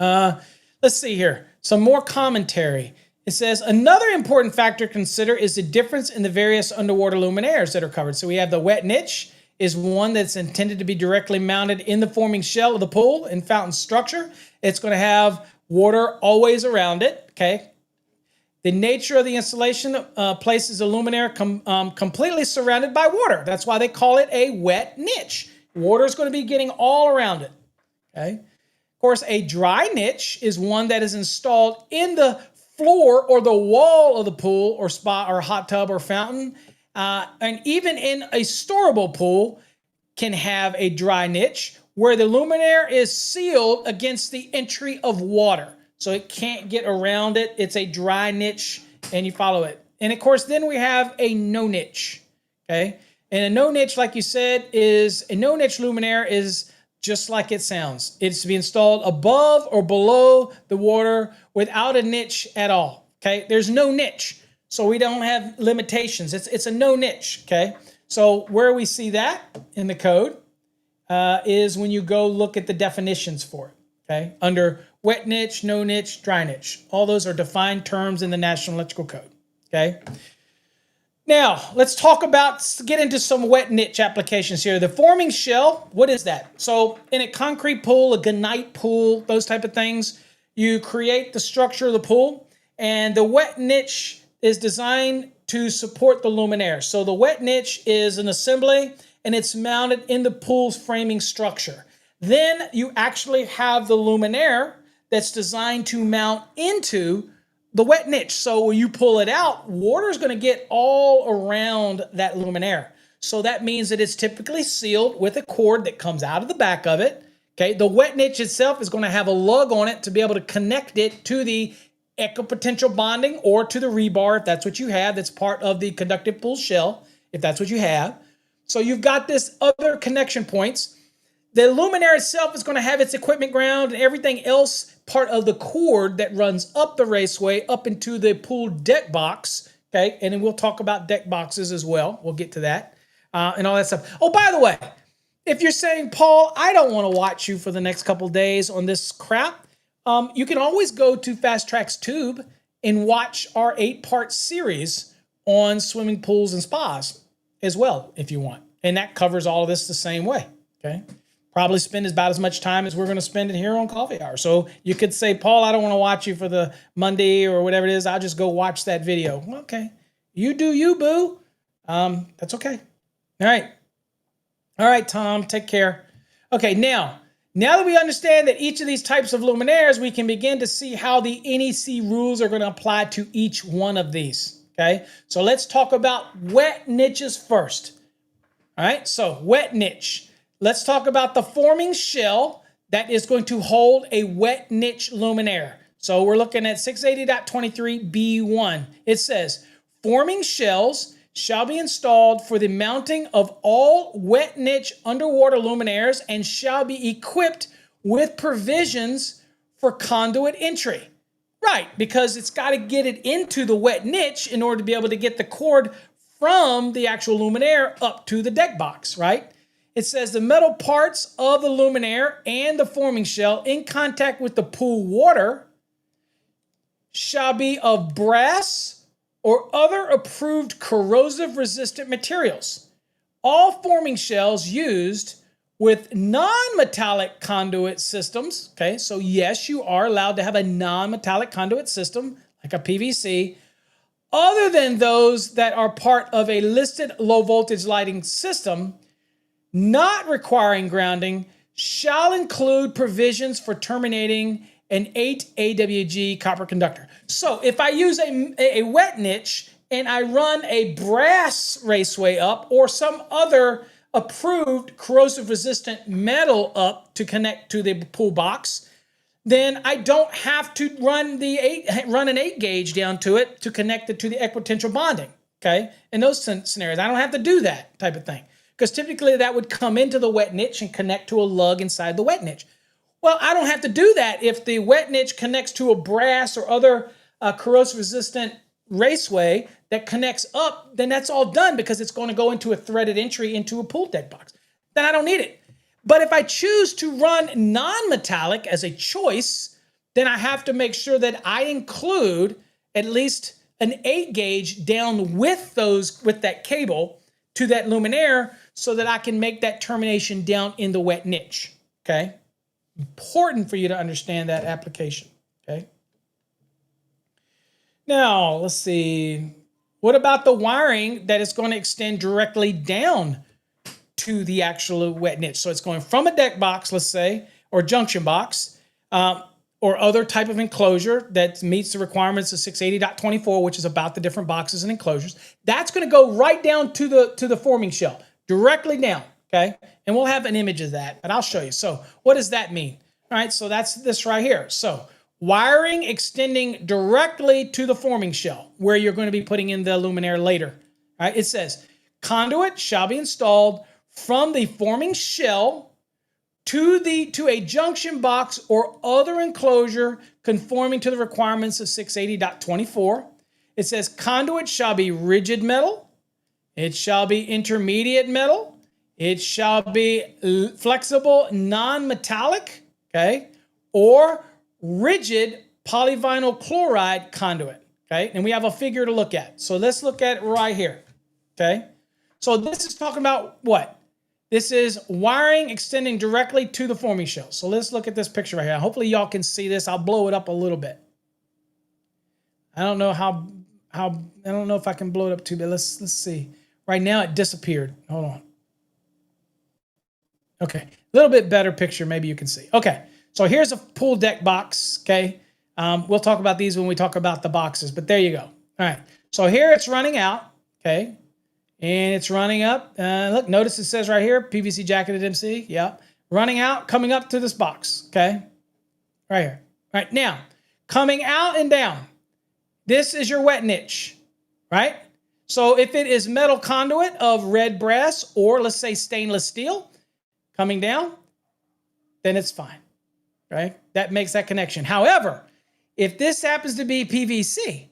let's see here. Some more commentary. It says, another important factor to consider is the difference in the various underwater luminaires that are covered. So we have the wet niche is one that's intended to be directly mounted in the forming shell of the pool and fountain structure. It's going to have water always around it, okay? The nature of the installation places a luminaire completely surrounded by water. That's why they call it a wet niche. Water is going to be getting all around it, okay? Of course, a dry niche is one that is installed in the floor or the wall of the pool or spa or hot tub or fountain. And even in a storable pool can have a dry niche where the luminaire is sealed against the entry of water. So it can't get around it. It's a dry niche and you follow it. And of course, then we have a no niche, okay? And a no niche, like you said, is a no niche luminaire is just like it sounds. It's to be installed above or below the water without a niche at all, okay? There's no niche, so we don't have limitations. It's a no niche, okay? So where we see that in the code is when you go look at the definitions for it, okay? Under wet niche, no niche, dry niche. All those are defined terms in the National Electrical Code, okay? Now, let's get into some wet niche applications here. The forming shell, what is that? So in a concrete pool, a gunite pool, those type of things, you create the structure of the pool, and the wet niche is designed to support the luminaire. So the wet niche is an assembly, and it's mounted in the pool's framing structure. Then you actually have the luminaire that's designed to mount into the wet niche. So when you pull it out, water is going to get all around that luminaire. So that means that it's typically sealed with a cord that comes out of the back of it. Okay, the wet niche itself is going to have a lug on it to be able to connect it to the equipotential bonding or to the rebar if that's what you have. That's part of the conductive pool shell if that's what you have. So you've got this other connection points. The luminaire itself is going to have its equipment ground and everything else part of the cord that runs up the raceway up into the pool deck box, okay? And then we'll talk about deck boxes as well. We'll get to that and all that stuff. Oh, by the way, if you're saying, Paul, I don't want to watch you for the next couple days on this crap, you can always go to Fast Track's Tube and watch our 8-part series on swimming pools and spas as well, if you want. And that covers all of this the same way, okay? Probably spend about as much time as we're going to spend in here on Coffee Hour. So you could say, Paul, I don't want to watch you for the Monday or whatever it is. I'll just go watch that video. Okay. You do you, boo. That's okay. All right. All right, Tom, take care. Okay, now that we understand that each of these types of luminaires, we can begin to see how the NEC rules are going to apply to each one of these. Okay, so let's talk about wet niches first. All right, so wet niche. Let's talk about the forming shell that is going to hold a wet niche luminaire. So we're looking at 680.23b1. It says, forming shells shall be installed for the mounting of all wet niche underwater luminaires and shall be equipped with provisions for conduit entry. Right, because it's got to get it into the wet niche in order to be able to get the cord from the actual luminaire up to the deck box, right? It says the metal parts of the luminaire and the forming shell in contact with the pool water shall be of brass or other approved corrosive resistant materials. All forming shells used with non-metallic conduit systems, okay, so yes, you are allowed to have a non-metallic conduit system like a PVC, other than those that are part of a listed low voltage lighting system, not requiring grounding, shall include provisions for terminating an 8 AWG copper conductor. So if I use a wet niche and I run a brass raceway up or some other approved corrosive resistant metal up to connect to the pool box, then I don't have to run an 8 gauge down to it to connect it to the equipotential bonding. Okay, in those scenarios, I don't have to do that type of thing because typically that would come into the wet niche and connect to a lug inside the wet niche. Well, I don't have to do that if the wet niche connects to a brass or other corrosive resistant raceway that connects up, then that's all done because it's going to go into a threaded entry into a pool deck box. Then I don't need it. But if I choose to run non-metallic as a choice, then I have to make sure that I include at least an 8 gauge down with that cable to that luminaire so that I can make that termination down in the wet niche. Okay? Important for you to understand that application. Okay? Now, let's see. What about the wiring that is going to extend directly down to the actual wet niche? So it's going from a deck box, let's say, or junction box, or other type of enclosure that meets the requirements of 680.24, which is about the different boxes and enclosures. That's going to go right down to the forming shell, directly down, okay? And we'll have an image of that, but I'll show you. So what does that mean? All right, so that's this right here. So wiring extending directly to the forming shell, where you're going to be putting in the luminaire later. All right, it says, conduit shall be installed from the forming shell to a junction box or other enclosure conforming to the requirements of 680.24. It says conduit shall be rigid metal. It shall be intermediate metal. It shall be flexible non-metallic, okay, or rigid polyvinyl chloride conduit, okay? And we have a figure to look at. So let's look at it right here, okay? So this is talking about what? This is wiring extending directly to the forming shell. So let's look at this picture right here. Hopefully y'all can see this. I'll blow it up a little bit. I don't know I don't know if I can blow it up too big. Let's see. Right now it disappeared. Hold on. Okay, a little bit better picture maybe you can see. Okay, so here's a pool deck box, okay? We'll talk about these when we talk about the boxes, but there you go. All right, so here it's running out, okay? And it's running up. Look, notice it says right here, PVC jacketed MC. Yep. Running out, coming up to this box. Okay. Right here. All right. Now, coming out and down. This is your wet niche. Right? So if it is metal conduit of red brass or let's say stainless steel coming down, then it's fine. Right? That makes that connection. However, if this happens to be PVC,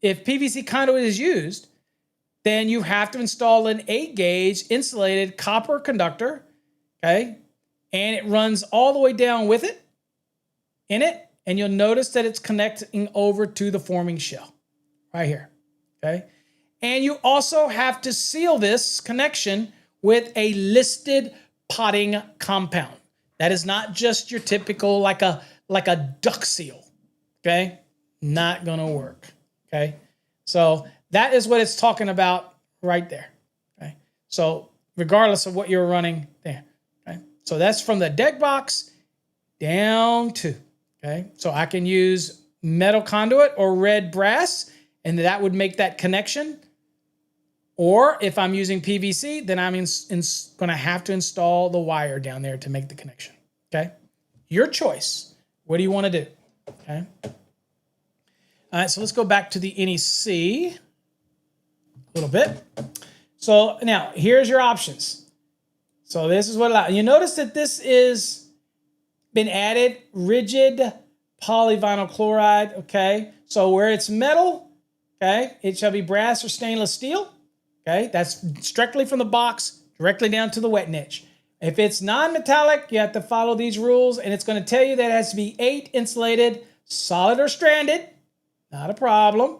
if PVC conduit is used, then you have to install an 8 gauge insulated copper conductor, okay? And it runs all the way down with it, in it, and you'll notice that it's connecting over to the forming shell, right here, okay? And you also have to seal this connection with a listed potting compound. That is not just your typical, like a duck seal, okay? Not gonna work, okay? So that is what it's talking about right there. Okay. So regardless of what you're running there. Okay. So that's from the deck box down to, okay. So I can use metal conduit or red brass, and that would make that connection. Or if I'm using PVC, then I'm going to have to install the wire down there to make the connection. Okay. Your choice. What do you want to do? Okay. All right. So let's go back to the NEC a little bit. So now here's your options. So this is what allows. You notice that this is been added rigid polyvinyl chloride. Okay. So where it's metal, okay, it shall be brass or stainless steel. Okay. That's strictly from the box directly down to the wet niche. If it's non-metallic, you have to follow these rules, and it's going to tell you that it has to be 8 insulated, solid or stranded. Not a problem.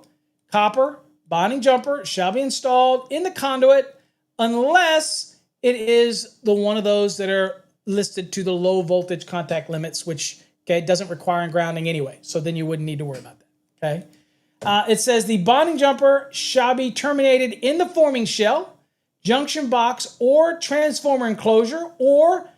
Copper bonding jumper shall be installed in the conduit unless it is the one of those that are listed to the low voltage contact limits, which, okay, doesn't require grounding anyway. So then you wouldn't need to worry about that. Okay. It says the bonding jumper shall be terminated in the forming shell, junction box, or transformer enclosure, or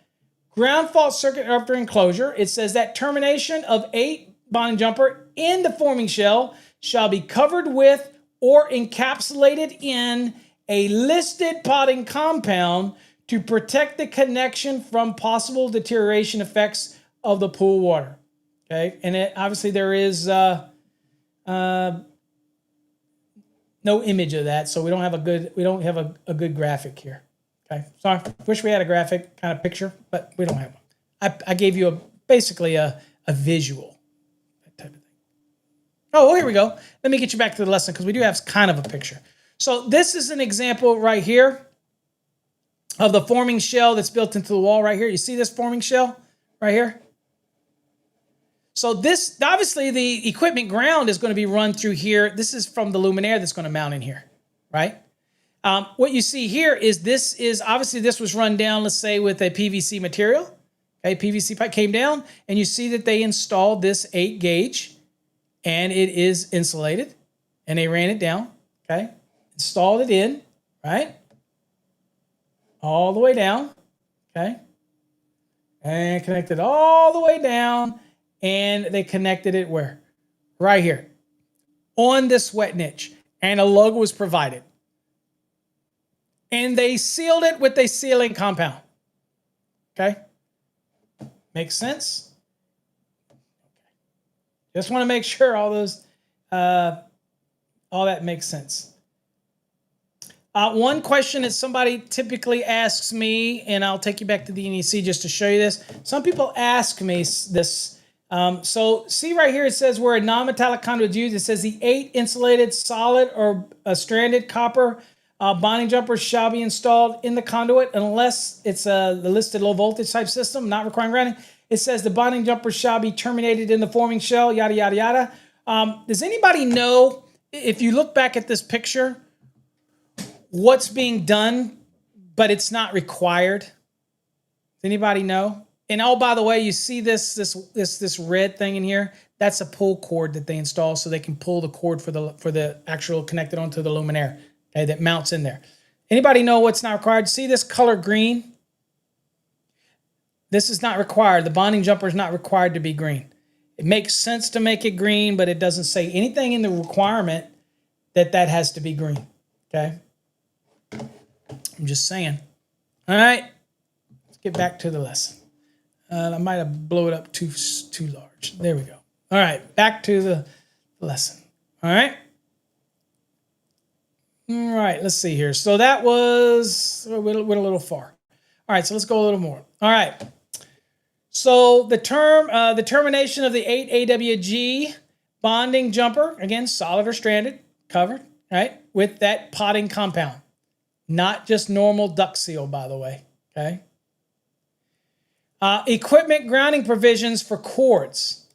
ground fault circuit after enclosure. It says that termination of 8 bonding jumper in the forming shell shall be covered with or encapsulated in a listed potting compound to protect the connection from possible deterioration effects of the pool water. Okay, and obviously there is no image of that, so we don't have a good graphic here. Okay, so I wish we had a graphic kind of picture, but we don't have one. I gave you basically a visual, that type of thing. Oh, well, here we go. Let me get you back to the lesson because we do have kind of a picture. So this is an example right here of the forming shell that's built into the wall right here. You see this forming shell right here? So this, obviously the equipment ground is going to be run through here. This is from the luminaire that's going to mount in here, right? What you see here is obviously this was run down, let's say with a PVC material. Okay, PVC pipe came down, and you see that they installed this 8 gauge, and it is insulated, and they ran it down, okay? Installed it in, right? All the way down, okay? And connected all the way down. And they connected it where? Right here. On this wet niche. And a logo was provided. And they sealed it with a sealing compound. Okay? Makes sense? Just want to make sure all that makes sense. One question that somebody typically asks me, and I'll take you back to the NEC just to show you this. Some people ask me this. So see right here, it says where a non-metallic conduit is used. It says the 8 insulated solid or stranded copper bonding jumper shall be installed in the conduit unless it's the listed low voltage type system, not requiring grounding. It says the bonding jumper shall be terminated in the forming shell, yada, yada, yada. Does anybody know, if you look back at this picture, what's being done, but it's not required? Does anybody know? And oh, by the way, you see this red thing in here? That's a pull cord that they install so they can pull the cord for the actual connected onto the luminaire, okay, that mounts in there. Anybody know what's not required? See this color green? This is not required. The bonding jumper is not required to be green. It makes sense to make it green, but it doesn't say anything in the requirement that has to be green, okay? I'm just saying. All right, let's get back to the lesson. I might have blown it up too large. There we go. All right, back to the lesson. All right. All right, let's see here. So that was, went a little far. All right, so let's go a little more. All right. So the termination of the 8 AWG bonding jumper, again, solid or stranded, covered, right, with that potting compound. Not just normal duct seal, by the way, okay? Equipment grounding provisions for cords.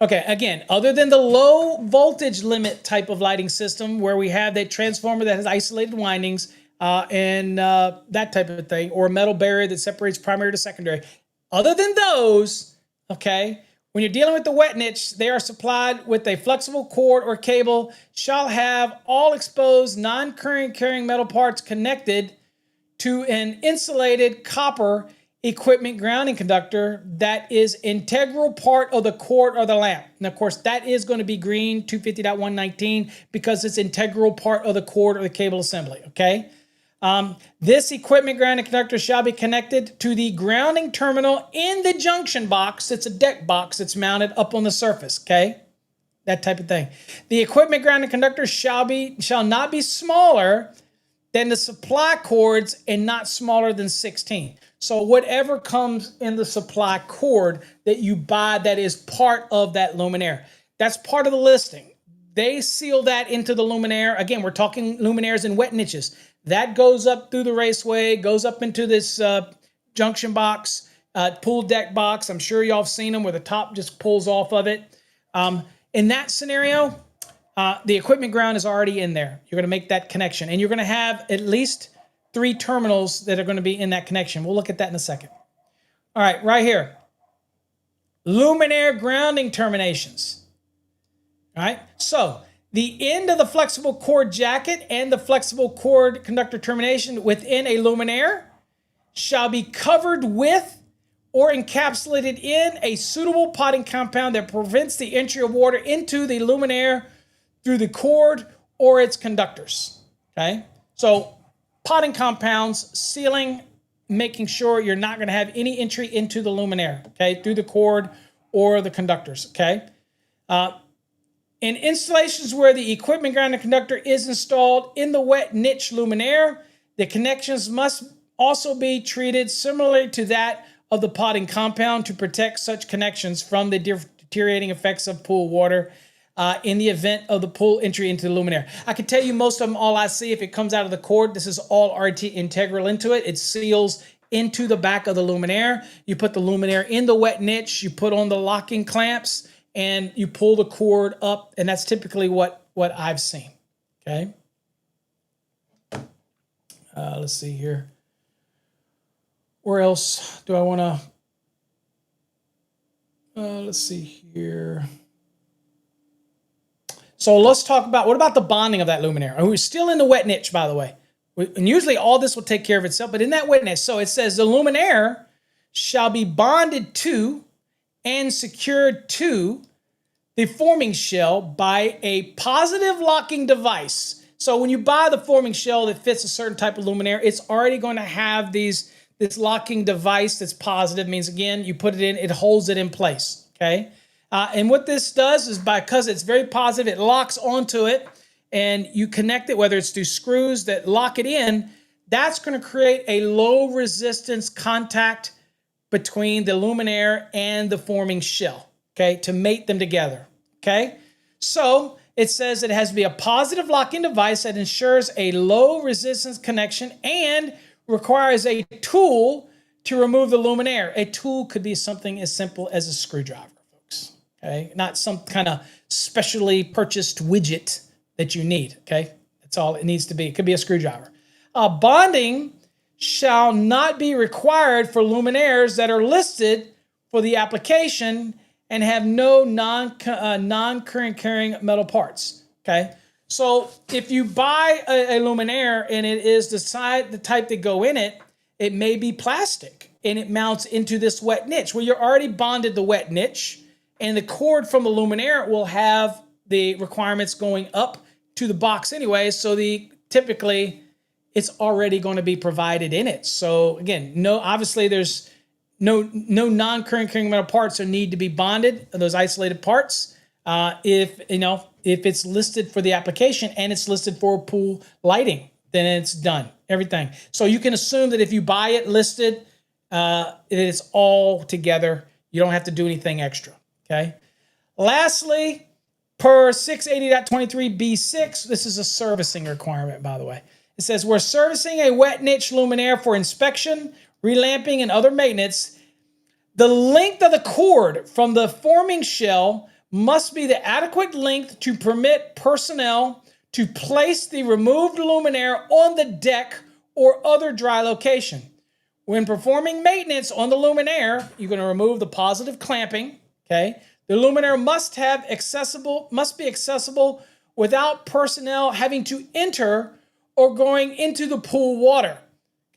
Okay, again, other than the low voltage limit type of lighting system where we have that transformer that has isolated windings and that type of thing, or a metal barrier that separates primary to secondary. Other than those, okay, when you're dealing with the wet niche, they are supplied with a flexible cord or cable, shall have all exposed non-current carrying metal parts connected to an insulated copper equipment grounding conductor that is integral part of the cord or the lamp. And of course, that is going to be green 250.119 because it's integral part of the cord or the cable assembly, okay? This equipment grounding conductor shall be connected to the grounding terminal in the junction box. It's a deck box that's mounted up on the surface, okay? That type of thing. The equipment grounding conductor shall not be smaller than the supply cords and not smaller than 16. So whatever comes in the supply cord that you buy that is part of that luminaire, that's part of the listing. They seal that into the luminaire. Again, we're talking luminaires in wet niches. That goes up through the raceway, goes up into this junction box, pool deck box. I'm sure y'all have seen them where the top just pulls off of it. In that scenario, the equipment ground is already in there. You're going to make that connection. And you're going to have at least 3 terminals that are going to be in that connection. We'll look at that in a second. All right, right here. Luminaire grounding terminations. All right, so the end of the flexible cord jacket and the flexible cord conductor termination within a luminaire shall be covered with or encapsulated in a suitable potting compound that prevents the entry of water into the luminaire through the cord or its conductors, okay? So potting compounds, sealing, making sure you're not gonna have any entry into the luminaire, okay, through the cord or the conductors, okay? In installations where the equipment grounding conductor is installed in the wet niche luminaire, the connections must also be treated similarly to that of the potting compound to protect such connections from the deteriorating effects of pool water in the event of the pool entry into the luminaire. I can tell you most of them, all I see, if it comes out of the cord, this is all RT integral into it. It seals into the back of the luminaire. You put the luminaire in the wet niche, you put on the locking clamps, and you pull the cord up, and that's typically what I've seen, okay? Let's see here. Where else do I want to, let's see here. So let's talk about, what about the bonding of that luminaire? And we're still in the wet niche, by the way. And usually all this will take care of itself, but in that wet niche, so it says the luminaire shall be bonded to and secured to the forming shell by a positive locking device. So when you buy the forming shell that fits a certain type of luminaire, it's already going to have this locking device that's positive. Means, again, you put it in, it holds it in place, okay? And what this does is, because it's very positive, it locks onto it, and you connect it, whether it's through screws that lock it in, that's going to create a low resistance contact between the luminaire and the forming shell, okay, to mate them together, okay? So it says it has to be a positive locking device that ensures a low resistance connection and requires a tool to remove the luminaire. A tool could be something as simple as a screwdriver, folks, okay? Not some kind of specially purchased widget that you need, okay? That's all it needs to be. It could be a screwdriver. Bonding shall not be required for luminaires that are listed for the application and have no non-current carrying metal parts, okay? So if you buy a luminaire and it is the type that go in it, it may be plastic and it mounts into this wet niche. Well, you're already bonded the wet niche, and the cord from the luminaire will have the requirements going up to the box anyway, so typically it's already going to be provided in it. So again, obviously there's no non-current carrying metal parts that need to be bonded, those isolated parts. If it's listed for the application and it's listed for pool lighting, then it's done, everything. So you can assume that if you buy it listed, it's all together. You don't have to do anything extra, okay? Lastly, per 680.23b6, this is a servicing requirement, by the way. It says, we're servicing a wet niche luminaire for inspection, relamping, and other maintenance. The length of the cord from the forming shell must be the adequate length to permit personnel to place the removed luminaire on the deck or other dry location. When performing maintenance on the luminaire, you're going to remove the positive clamping, okay? The luminaire must be accessible without personnel having to enter or going into the pool water,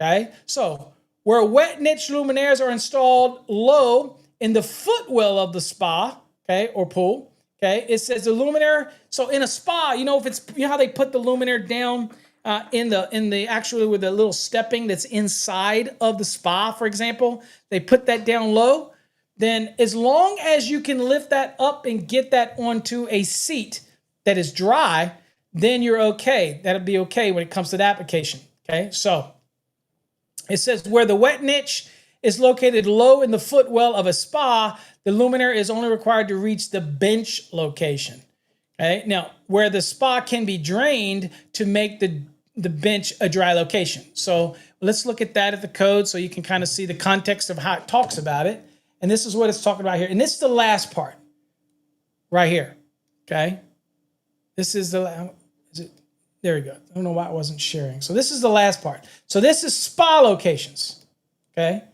Okay, so where wet niche luminaires are installed low in the footwell of the spa, okay, or pool, okay, it says the luminaire. So in a spa, if it's how they put the luminaire down in the actually with the little stepping that's inside of the spa, for example, they put that down low. Then as long as you can lift that up and get that onto a seat that is dry, then you're okay. That'll be okay when it comes to the application. Okay, so it says where the wet niche is located low in the footwell of a spa, the luminaire is only required to reach the bench location. Okay, now where the spa can be drained to make the bench a dry location. So let's look at that at the code so you can kind of see the context of how it talks about it. And this is what it's talking about here. And this is the last part right here. Okay, this is there we go. I don't know why I wasn't sharing. So this is the last part. So this is spa locations, okay?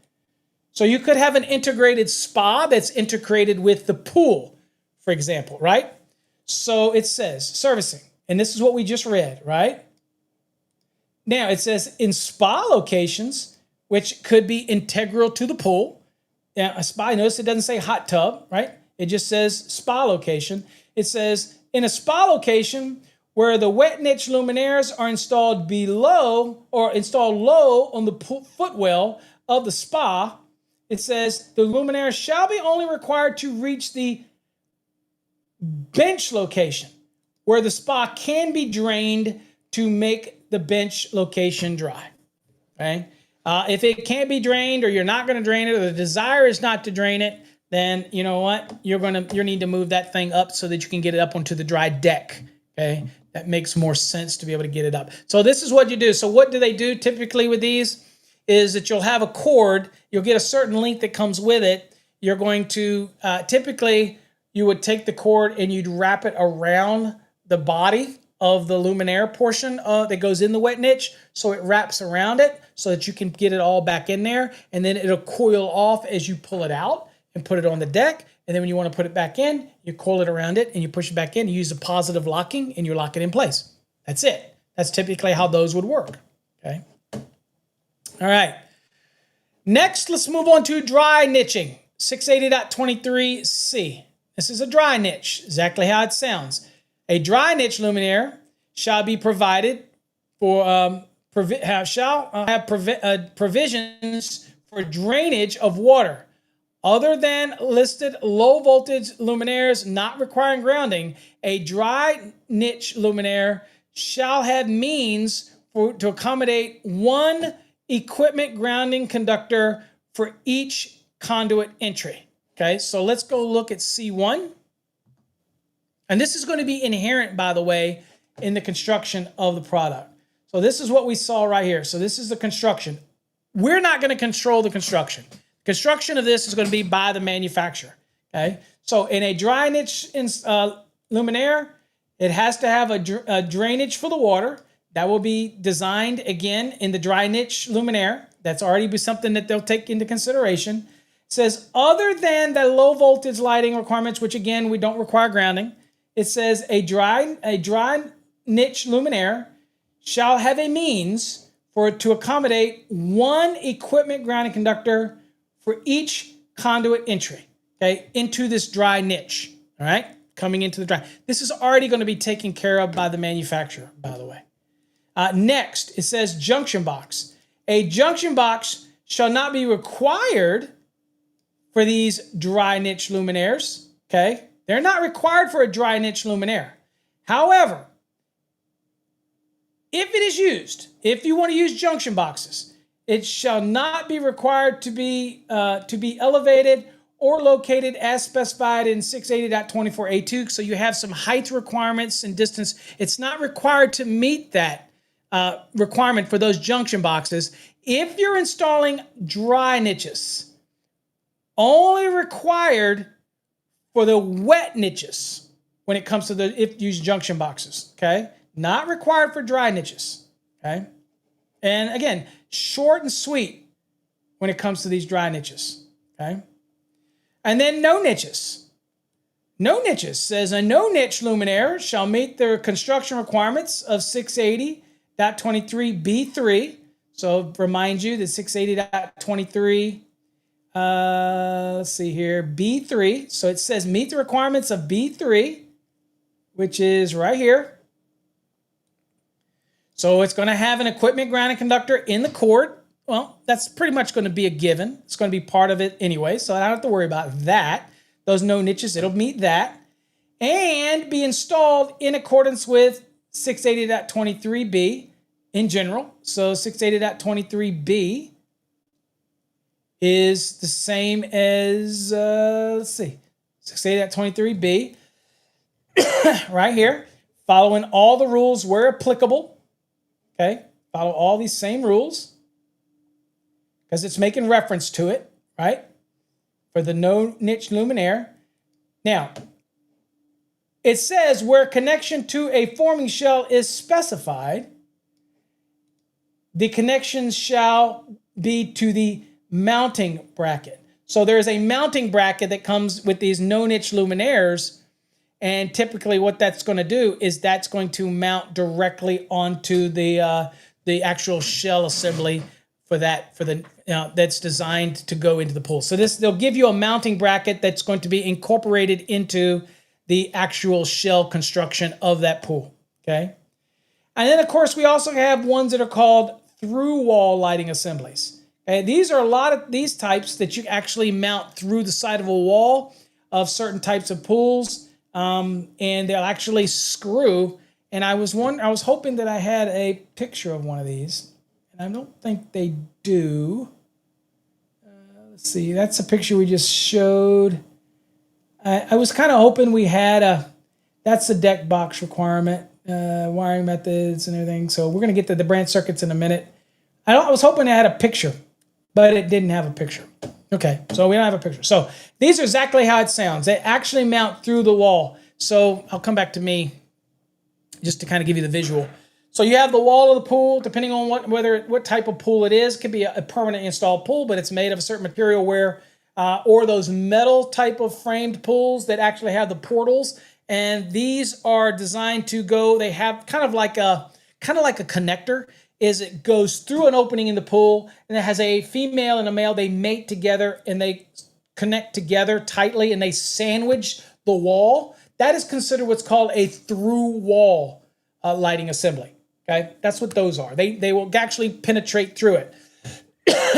So you could have an integrated spa that's integrated with the pool, for example, right? So it says servicing, and this is what we just read, right? Now it says in spa locations, which could be integral to the pool. Now, a spa, notice it doesn't say hot tub, right? It just says spa location. It says in a spa location, where the wet niche luminaires are installed below or installed low on the footwell of the spa, it says the luminaire shall be only required to reach the bench location where the spa can be drained to make the bench location dry. Okay? If it can't be drained or you're not going to drain it or the desire is not to drain it, then you know what? You need to move that thing up so that you can get it up onto the dry deck. Okay? That makes more sense to be able to get it up. So this is what you do. So what do they do typically with these is that you'll have a cord. You'll get a certain length that comes with it. You're going to, typically, you would take the cord and you'd wrap it around the body of the luminaire portion that goes in the wet niche. So it wraps around it so that you can get it all back in there. And then it'll coil off as you pull it out and put it on the deck. And then when you want to put it back in, you coil it around it and you push it back in. You use the positive locking and you lock it in place. That's it. That's typically how those would work. Okay. All right. Next, let's move on to dry niching. 680.23c. This is a dry niche, exactly how it sounds. A dry niche luminaire shall be provided for provisions for drainage of water. Other than listed low voltage luminaires not requiring grounding, a dry niche luminaire shall have means to accommodate one equipment grounding conductor for each conduit entry. Okay, so let's go look at C1. And this is going to be inherent, by the way, in the construction of the product. So this is what we saw right here. So this is the construction. We're not going to control the construction. Construction of this is going to be by the manufacturer. Okay, so in a dry niche luminaire, it has to have a drainage for the water. That will be designed again in the dry niche luminaire. That's already be something that they'll take into consideration. It says other than the low voltage lighting requirements, which again we don't require grounding. It says a dry niche luminaire shall have a means to accommodate one equipment grounding conductor for each conduit entry, okay, into this dry niche, all right, coming into the dry. This is already going to be taken care of by the manufacturer, by the way. Next, it says junction box. A junction box shall not be required for these dry niche luminaires, okay? They're not required for a dry niche luminaire. However, if it is used, if you want to use junction boxes, it shall not be required to be elevated or located as specified in 680.24a2. So you have some height requirements and distance. It's not required to meet that requirement for those junction boxes. If you're installing dry niches, only required for the wet niches when it comes to if you use junction boxes, okay? Not required for dry niches, okay? And again, short and sweet when it comes to these dry niches, okay? And then no niches. No niches says a no niche luminaire shall meet the construction requirements of 680.23b3. So remind you that 680.23, let's see here, B3. So it says meet the requirements of B3, which is right here. So it's going to have an equipment grounding conductor in the cord. Well, that's pretty much going to be a given. It's going to be part of it anyway, so I don't have to worry about that. Those no niches, it'll meet that. And be installed in accordance with 680.23b in general. So 680.23b is the same as, let's see, 680.23b right here, following all the rules where applicable. Okay, follow all these same rules because it's making reference to it, right? For the no niche luminaire. Now, it says where connection to a forming shell is specified, the connection shall be to the mounting bracket. So there's a mounting bracket that comes with these no niche luminaires. And typically what that's going to do is that's going to mount directly onto the actual shell assembly for the that's designed to go into the pool. So they'll give you a mounting bracket that's going to be incorporated into the actual shell construction of that pool, okay? And then, of course, we also have ones that are called through-wall lighting assemblies. Okay? These are a lot of these types that you actually mount through the side of a wall of certain types of pools. And they'll actually screw. And I was hoping that I had a picture of one of these, and I don't think they do. Let's see, that's a picture we just showed. I was kind of hoping we had that's the deck box requirement, wiring methods and everything. So we're going to get to the branch circuits in a minute. I was hoping I had a picture, but it didn't have a picture. Okay, so we don't have a picture. So these are exactly how it sounds. They actually mount through the wall. So I'll come back to me just to kind of give you the visual. So you have the wall of the pool, depending on what type of pool it is. It could be a permanent installed pool, but it's made of a certain material where, or those metal type of framed pools that actually have the portals. And these are designed to go, they have kind of like a connector. Is it goes through an opening in the pool, and it has a female and a male. They mate together and they connect together tightly, and they sandwich the wall. That is considered what's called a through wall lighting assembly. Okay, that's what those are. They will actually penetrate through it.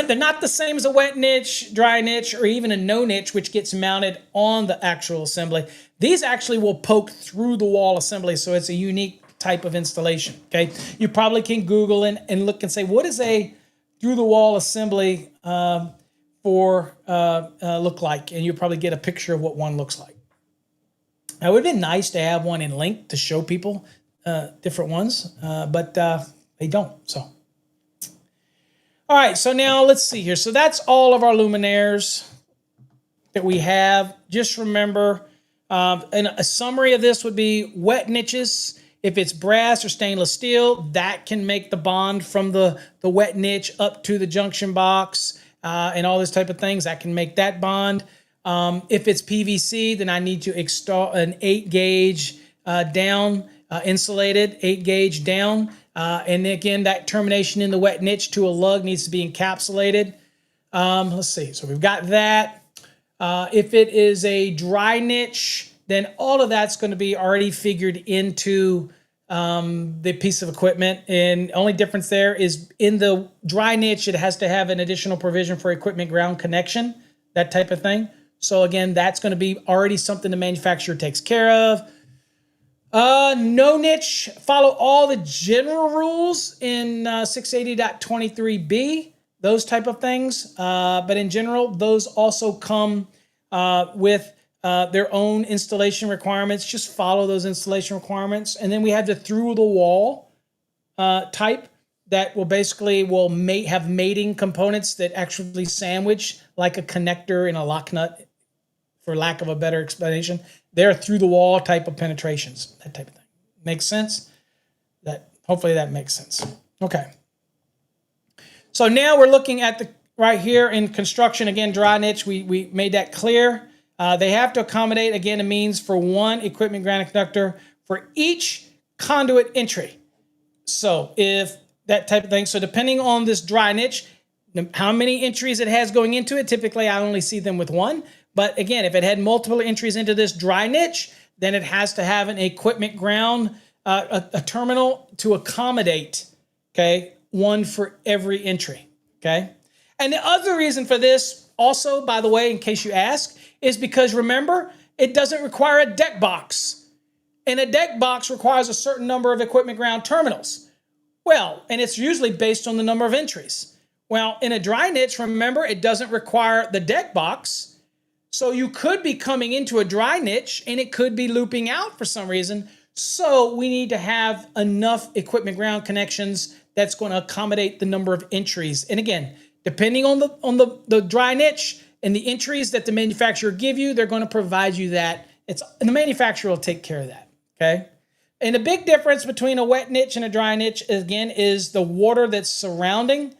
They're not the same as a wet niche, dry niche, or even a no niche, which gets mounted on the actual assembly. These actually will poke through the wall assembly, so it's a unique type of installation. Okay, you probably can Google and look and say, what is a through the wall assembly look like, and you'll probably get a picture of what one looks like. Now, it would have been nice to have one in link to show people different ones, but they don't. So, all right. So now let's see here. So that's all of our luminaires that we have. Just remember, and a summary of this would be wet niches. If it's brass or stainless steel, that can make the bond from the wet niche up to the junction box and all this type of things. That can make that bond. If it's PVC, then I need to install an 8-gauge down, insulated 8-gauge down. And again, that termination in the wet niche to a lug needs to be encapsulated. Let's see. So we've got that. If it is a dry niche, then all of that's going to be already figured into the piece of equipment. And only difference there is in the dry niche, it has to have an additional provision for equipment ground connection, that type of thing. So again, that's going to be already something the manufacturer takes care of. No niche, follow all the general rules in 680.23b, those type of things. But in general, those also come with their own installation requirements. Just follow those installation requirements. And then we have the through the wall type that will basically have mating components that actually sandwich like a connector in a lock nut, for lack of a better explanation. They're through the wall type of penetrations, that type of thing. Makes sense? Hopefully that makes sense. Okay. So now we're looking at right here in construction, again, dry niche, we made that clear. They have to accommodate, again, a means for one equipment grounding conductor for each conduit entry. So if that type of thing. So depending on this dry niche, how many entries it has going into it, typically I only see them with one. But again, if it had multiple entries into this dry niche, then it has to have an equipment ground, a terminal to accommodate, okay, one for every entry, okay? And the other reason for this also, by the way, in case you ask, is because remember, it doesn't require a deck box. And a deck box requires a certain number of equipment ground terminals. Well, and it's usually based on the number of entries. Well, in a dry niche, remember, it doesn't require the deck box. So you could be coming into a dry niche and it could be looping out for some reason. So we need to have enough equipment ground connections that's going to accommodate the number of entries. And again, depending on the dry niche and the entries that the manufacturer give you, they're going to provide you that. And the manufacturer will take care of that, okay? And the big difference between a wet niche and a dry niche, again, is the water that's surrounding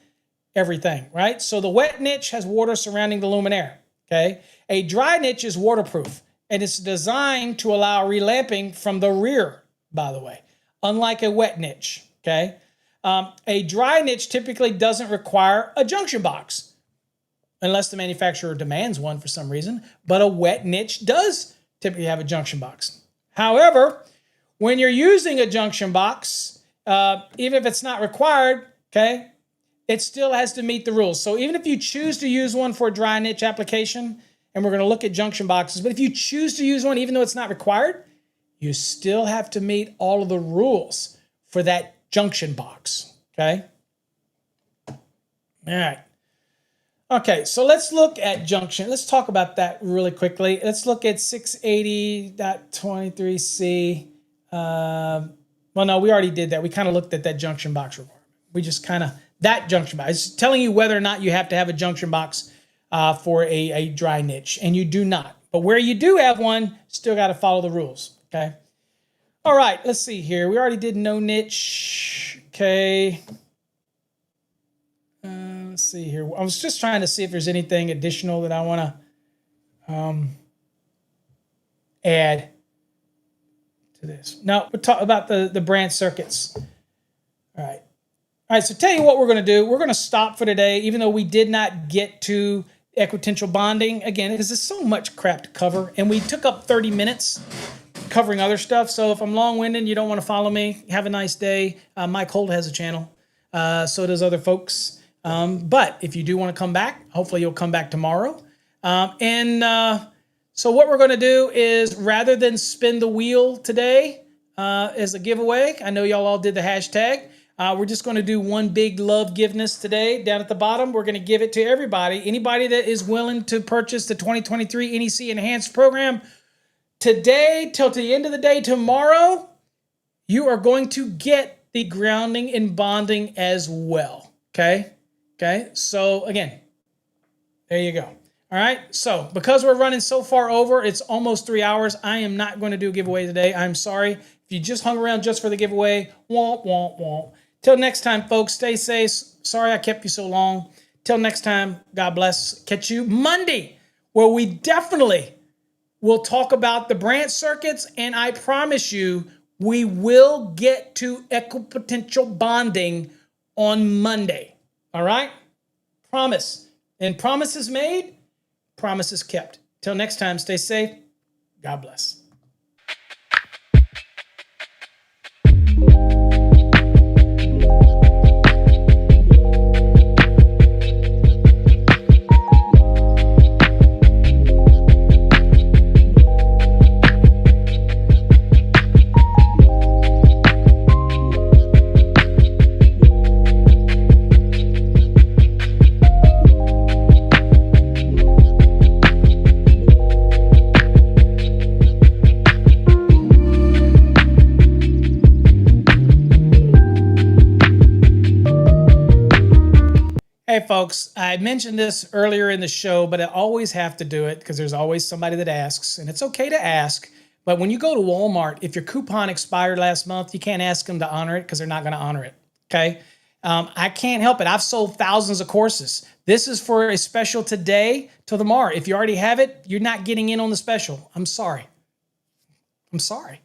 everything, right? So the wet niche has water surrounding the luminaire, okay? A dry niche is waterproof, and it's designed to allow relamping from the rear, by the way, unlike a wet niche, okay? A dry niche typically doesn't require a junction box, unless the manufacturer demands one for some reason, but a wet niche does typically have a junction box. However, when you're using a junction box, even if it's not required, okay, it still has to meet the rules. So even if you choose to use one for a dry niche application, and we're going to look at junction boxes, but if you choose to use one, even though it's not required, you still have to meet all of the rules for that junction box, okay? All right. Okay, so let's look at junction. Let's talk about that really quickly. Let's look at 680.23c. Well, no, we already did that. We kind of looked at that junction box requirement. We just kind of, that junction box. It's telling you whether or not you have to have a junction box for a dry niche, and you do not. But where you do have one, still got to follow the rules, okay? All right, let's see here. We already did no niche, okay. Let's see here. I was just trying to see if there's anything additional that I want to add to this. No, we'll talk about the branch circuits. All right. All right, so tell you what we're going to do. We're going to stop for today, even though we did not get to equipotential bonding. Again, because there's so much crap to cover, and we took up 30 minutes covering other stuff. So if I'm long-winded and you don't want to follow me, have a nice day. Mike Holt has a channel. So does other folks. But if you do want to come back, hopefully you'll come back tomorrow. So what we're going to do is, rather than spin the wheel today as a giveaway, I know y'all all did the hashtag. We're just going to do one big love giveness today. Down at the bottom, we're going to give it to everybody. Anybody that is willing to purchase the 2023 NEC Enhanced Program today till the end of the day tomorrow, you are going to get the grounding and bonding as well. Okay? Okay? So, again, there you go. All right? So, because we're running so far over, it's almost 3 hours. I am not going to do a giveaway today. I'm sorry. If you just hung around just for the giveaway, womp, womp, womp. Till next time, folks, stay safe. Sorry I kept you so long. Till next time, God bless. Catch you Monday, where we definitely will talk about the branch circuits, and I promise you, we will get to equipotential bonding on Monday. All right? Promise. And promises made, promises kept. Till next time, stay safe. God bless. Hey folks, I mentioned this earlier in the show, but I always have to do it because there's always somebody that asks, and it's okay to ask. But when you go to Walmart, if your coupon expired last month, you can't ask them to honor it because they're not going to honor it. Okay? I can't help it. I've sold thousands of courses. This is for a special today till tomorrow. If you already have it, you're not getting in on the special. I'm sorry. I'm sorry.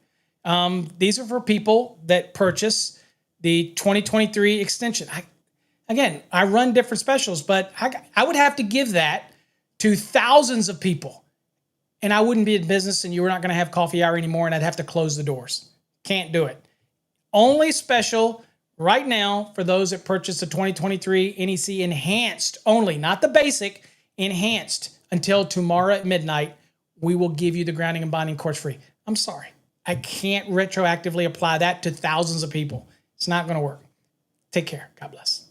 These are for people that purchase the 2023 extension. I run different specials, but I would have to give that to thousands of people. And I wouldn't be in business, and you were not going to have coffee hour anymore, and I'd have to close the doors. Can't do it. Only special right now for those that purchase the 2023 NEC Enhanced only, not the basic, Enhanced, until tomorrow at midnight. We will give you the grounding and bonding course free. I'm sorry. I can't retroactively apply that to thousands of people. It's not going to work. Take care. God bless.